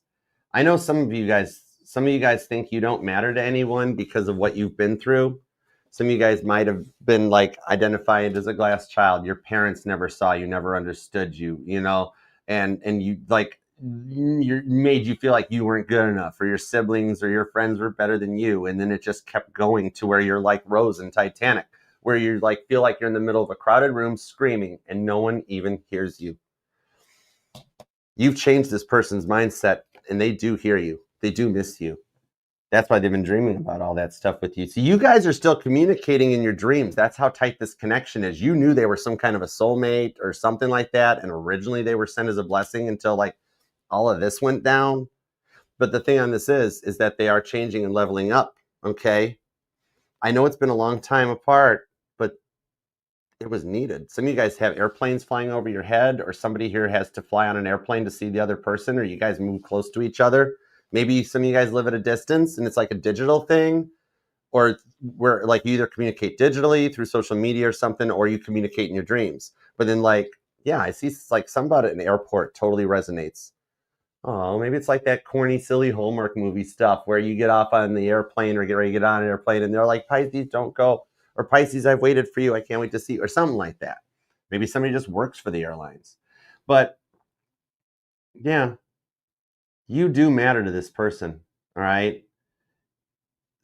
I know some of you guys think you don't matter to anyone because of what you've been through. Some of you guys might have been like identified as a glass child. Your parents never saw you, never understood you, you know, and you like made you feel like you weren't good enough, or your siblings or your friends were better than you. And then it just kept going to where you're like Rose in Titanic, where you like feel like you're in the middle of a crowded room screaming and no one even hears you. You've changed this person's mindset and they do hear you. They do miss you. That's why they've been dreaming about all that stuff with you. So you guys are still communicating in your dreams. That's how tight this connection is. You knew they were some kind of a soulmate or something like that. And originally they were sent as a blessing until like all of this went down. But the thing on this is that they are changing and leveling up. Okay. I know it's been a long time apart, but it was needed. Some of you guys have airplanes flying over your head, or somebody here has to fly on an airplane to see the other person, or you guys move close to each other. Maybe some of you guys live at a distance and it's like a digital thing, or where like you either communicate digitally through social media or something, or you communicate in your dreams. But then like, yeah, I see like some about it in the airport totally resonates. Oh, maybe it's like that corny, silly Hallmark movie stuff where you get off on the airplane or get ready to get on an airplane and they're like, Pisces, don't go. Or Pisces, I've waited for you. I can't wait to see you. Or something like that. Maybe somebody just works for the airlines. But yeah, you do matter to this person. All right.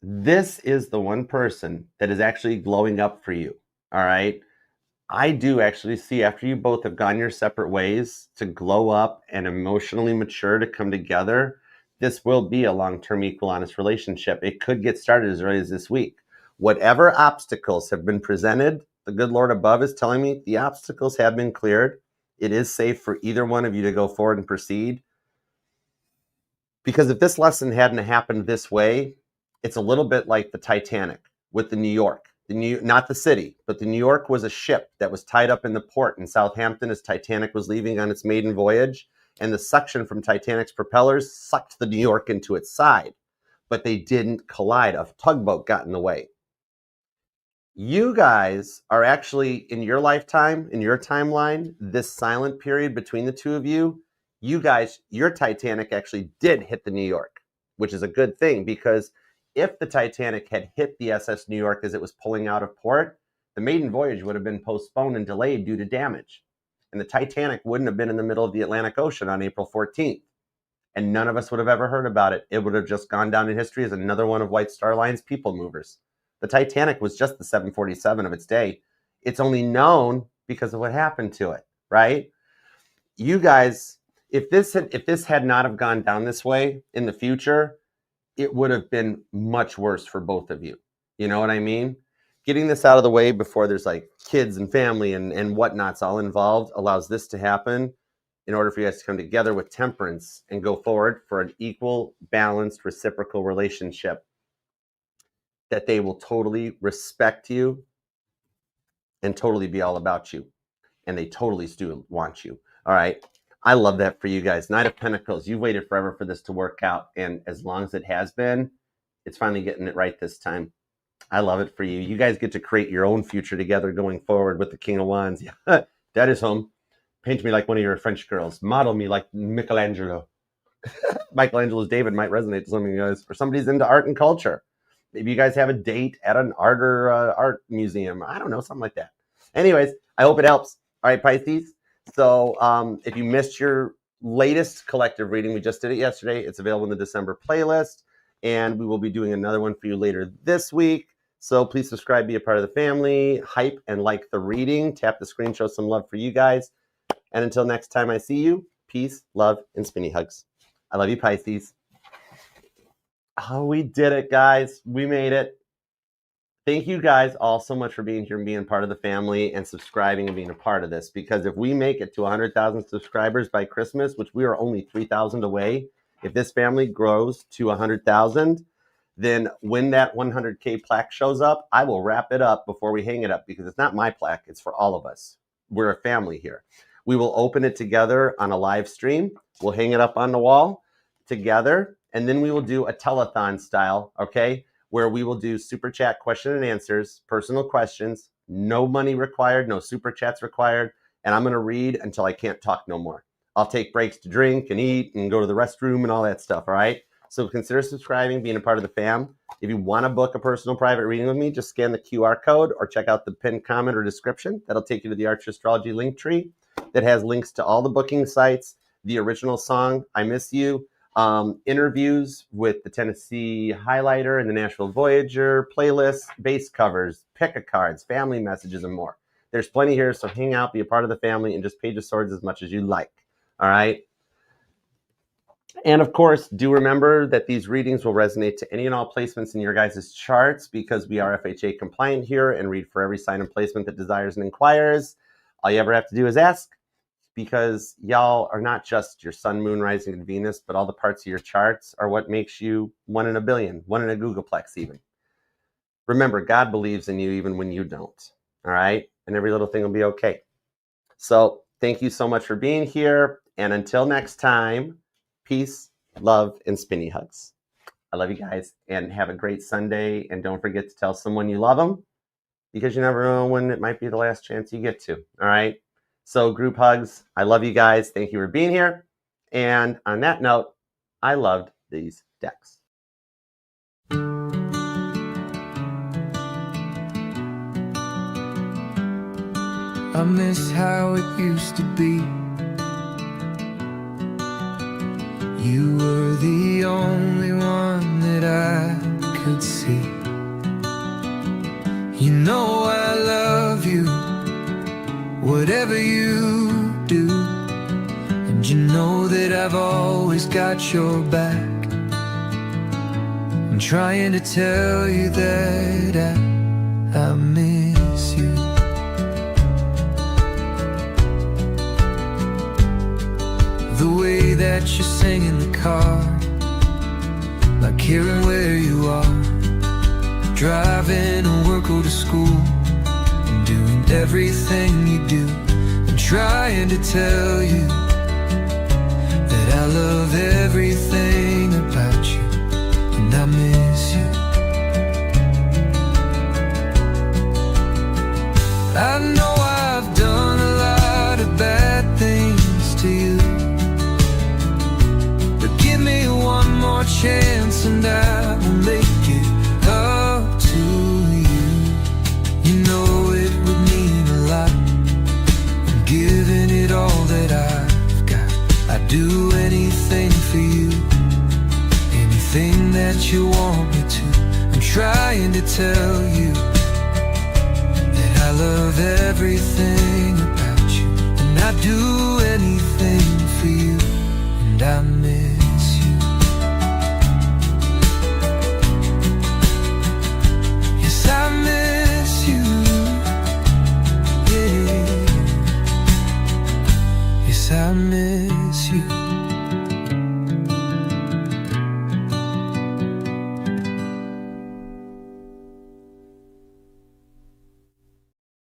This is the one person that is actually glowing up for you. All right. I do actually see, after you both have gone your separate ways, to glow up and emotionally mature to come together, this will be a long-term equal honest relationship. It could get started as early as this week. Whatever obstacles have been presented, the good Lord above is telling me the obstacles have been cleared. It is safe for either one of you to go forward and proceed. Because if this lesson hadn't happened this way, it's a little bit like the Titanic with the New York. Not the city, but the New York was a ship that was tied up in the port in Southampton as Titanic was leaving on its maiden voyage. And the suction from Titanic's propellers sucked the New York into its side. But they didn't collide. A tugboat got in the way. You guys are actually, in your lifetime, in your timeline, this silent period between the two of you, you guys, your Titanic actually did hit the New York, which is a good thing, because if the Titanic had hit the SS New York as it was pulling out of port, the maiden voyage would have been postponed and delayed due to damage. And the Titanic wouldn't have been in the middle of the Atlantic Ocean on April 14th. And none of us would have ever heard about it. It would have just gone down in history as another one of White Star Line's people movers. The Titanic was just the 747 of its day. It's only known because of what happened to it, right? You guys, if this had not have gone down this way in the future, it would have been much worse for both of you. You know what I mean? Getting this out of the way before there's like kids and family and whatnot's all involved allows this to happen in order for you guys to come together with temperance and go forward for an equal, balanced, reciprocal relationship that they will totally respect you and totally be all about you. And they totally still want you. All right. I love that for you guys. Knight of Pentacles, you waited forever for this to work out. And as long as it has been, it's finally getting it right this time. I love it for you. You guys get to create your own future together going forward with the King of Wands. Yeah, that is home. Paint me like one of your French girls. Model me like Michelangelo. Michelangelo's David might resonate to some of you guys. Or somebody's into art and culture. Maybe you guys have a date at an art or art museum. I don't know, something like that. Anyways, I hope it helps. All right, Pisces. So if you missed your latest collective reading, we just did it yesterday. It's available in the December playlist. And we will be doing another one for you later this week. So please subscribe, be a part of the family, hype and like the reading. Tap the screen, show some love for you guys. And until next time I see you, peace, love, and spinny hugs. I love you, Pisces. Oh, we did it, guys. We made it. Thank you guys all so much for being here and being part of the family and subscribing and being a part of this. Because if we make it to 100,000 subscribers by Christmas, which we are only 3,000 away, if this family grows to 100,000, then when that 100K plaque shows up, I will wrap it up before we hang it up, because it's not my plaque. It's for all of us. We're a family here. We will open it together on a live stream. We'll hang it up on the wall together. And then we will do a telethon style, okay, where we will do super chat question and answers, personal questions, no money required, no super chats required. And I'm going to read until I can't talk no more. I'll take breaks to drink and eat and go to the restroom and all that stuff, all right? So consider subscribing, being a part of the fam. If you want to book a personal private reading with me, just scan the QR code or check out the pinned comment or description. That'll take you to the Arch Astrology link tree that has links to all the booking sites, the original song, I Miss You, interviews with the Tennessee Highlighter and the Nashville Voyager, playlists, base covers, pick-a-cards, family messages, and more. There's plenty here, so hang out, be a part of the family, and just Page of Swords as much as you like. All right? And of course, do remember that these readings will resonate to any and all placements in your guys' charts, because we are FHA compliant here and read for every sign and placement that desires and inquires. All you ever have to do is ask, because y'all are not just your sun, moon, rising, and Venus, but all the parts of your charts are what makes you 1 in a billion, 1 in a googolplex even. Remember, God believes in you even when you don't, all right? And every little thing will be okay. So thank you so much for being here. And until next time, peace, love, and spinny hugs. I love you guys, and have a great Sunday. And don't forget to tell someone you love them, because you never know when it might be the last chance you get to, all right? So group hugs. I love you guys. Thank you for being here. And on that note, I loved these decks. I miss how it used to be. You were the only one that I could see. You know I love you, whatever you do. And you know that I've always got your back. I'm trying to tell you that I miss you. The way that you sing in the car, like hearing where you are, driving to work or to school, and doing everything you do. I'm trying to tell you that I love everything about you, and I miss you. I know I've done a lot of bad things to you, give me one more chance and I will make it up to you. You know it would mean a lot. I'm giving it all that I've got. I'd do anything for you, anything that you want me to. I'm trying to tell you that I love everything about you, and I'd do anything for you, and I miss. I miss you, yeah. Yes, I miss you.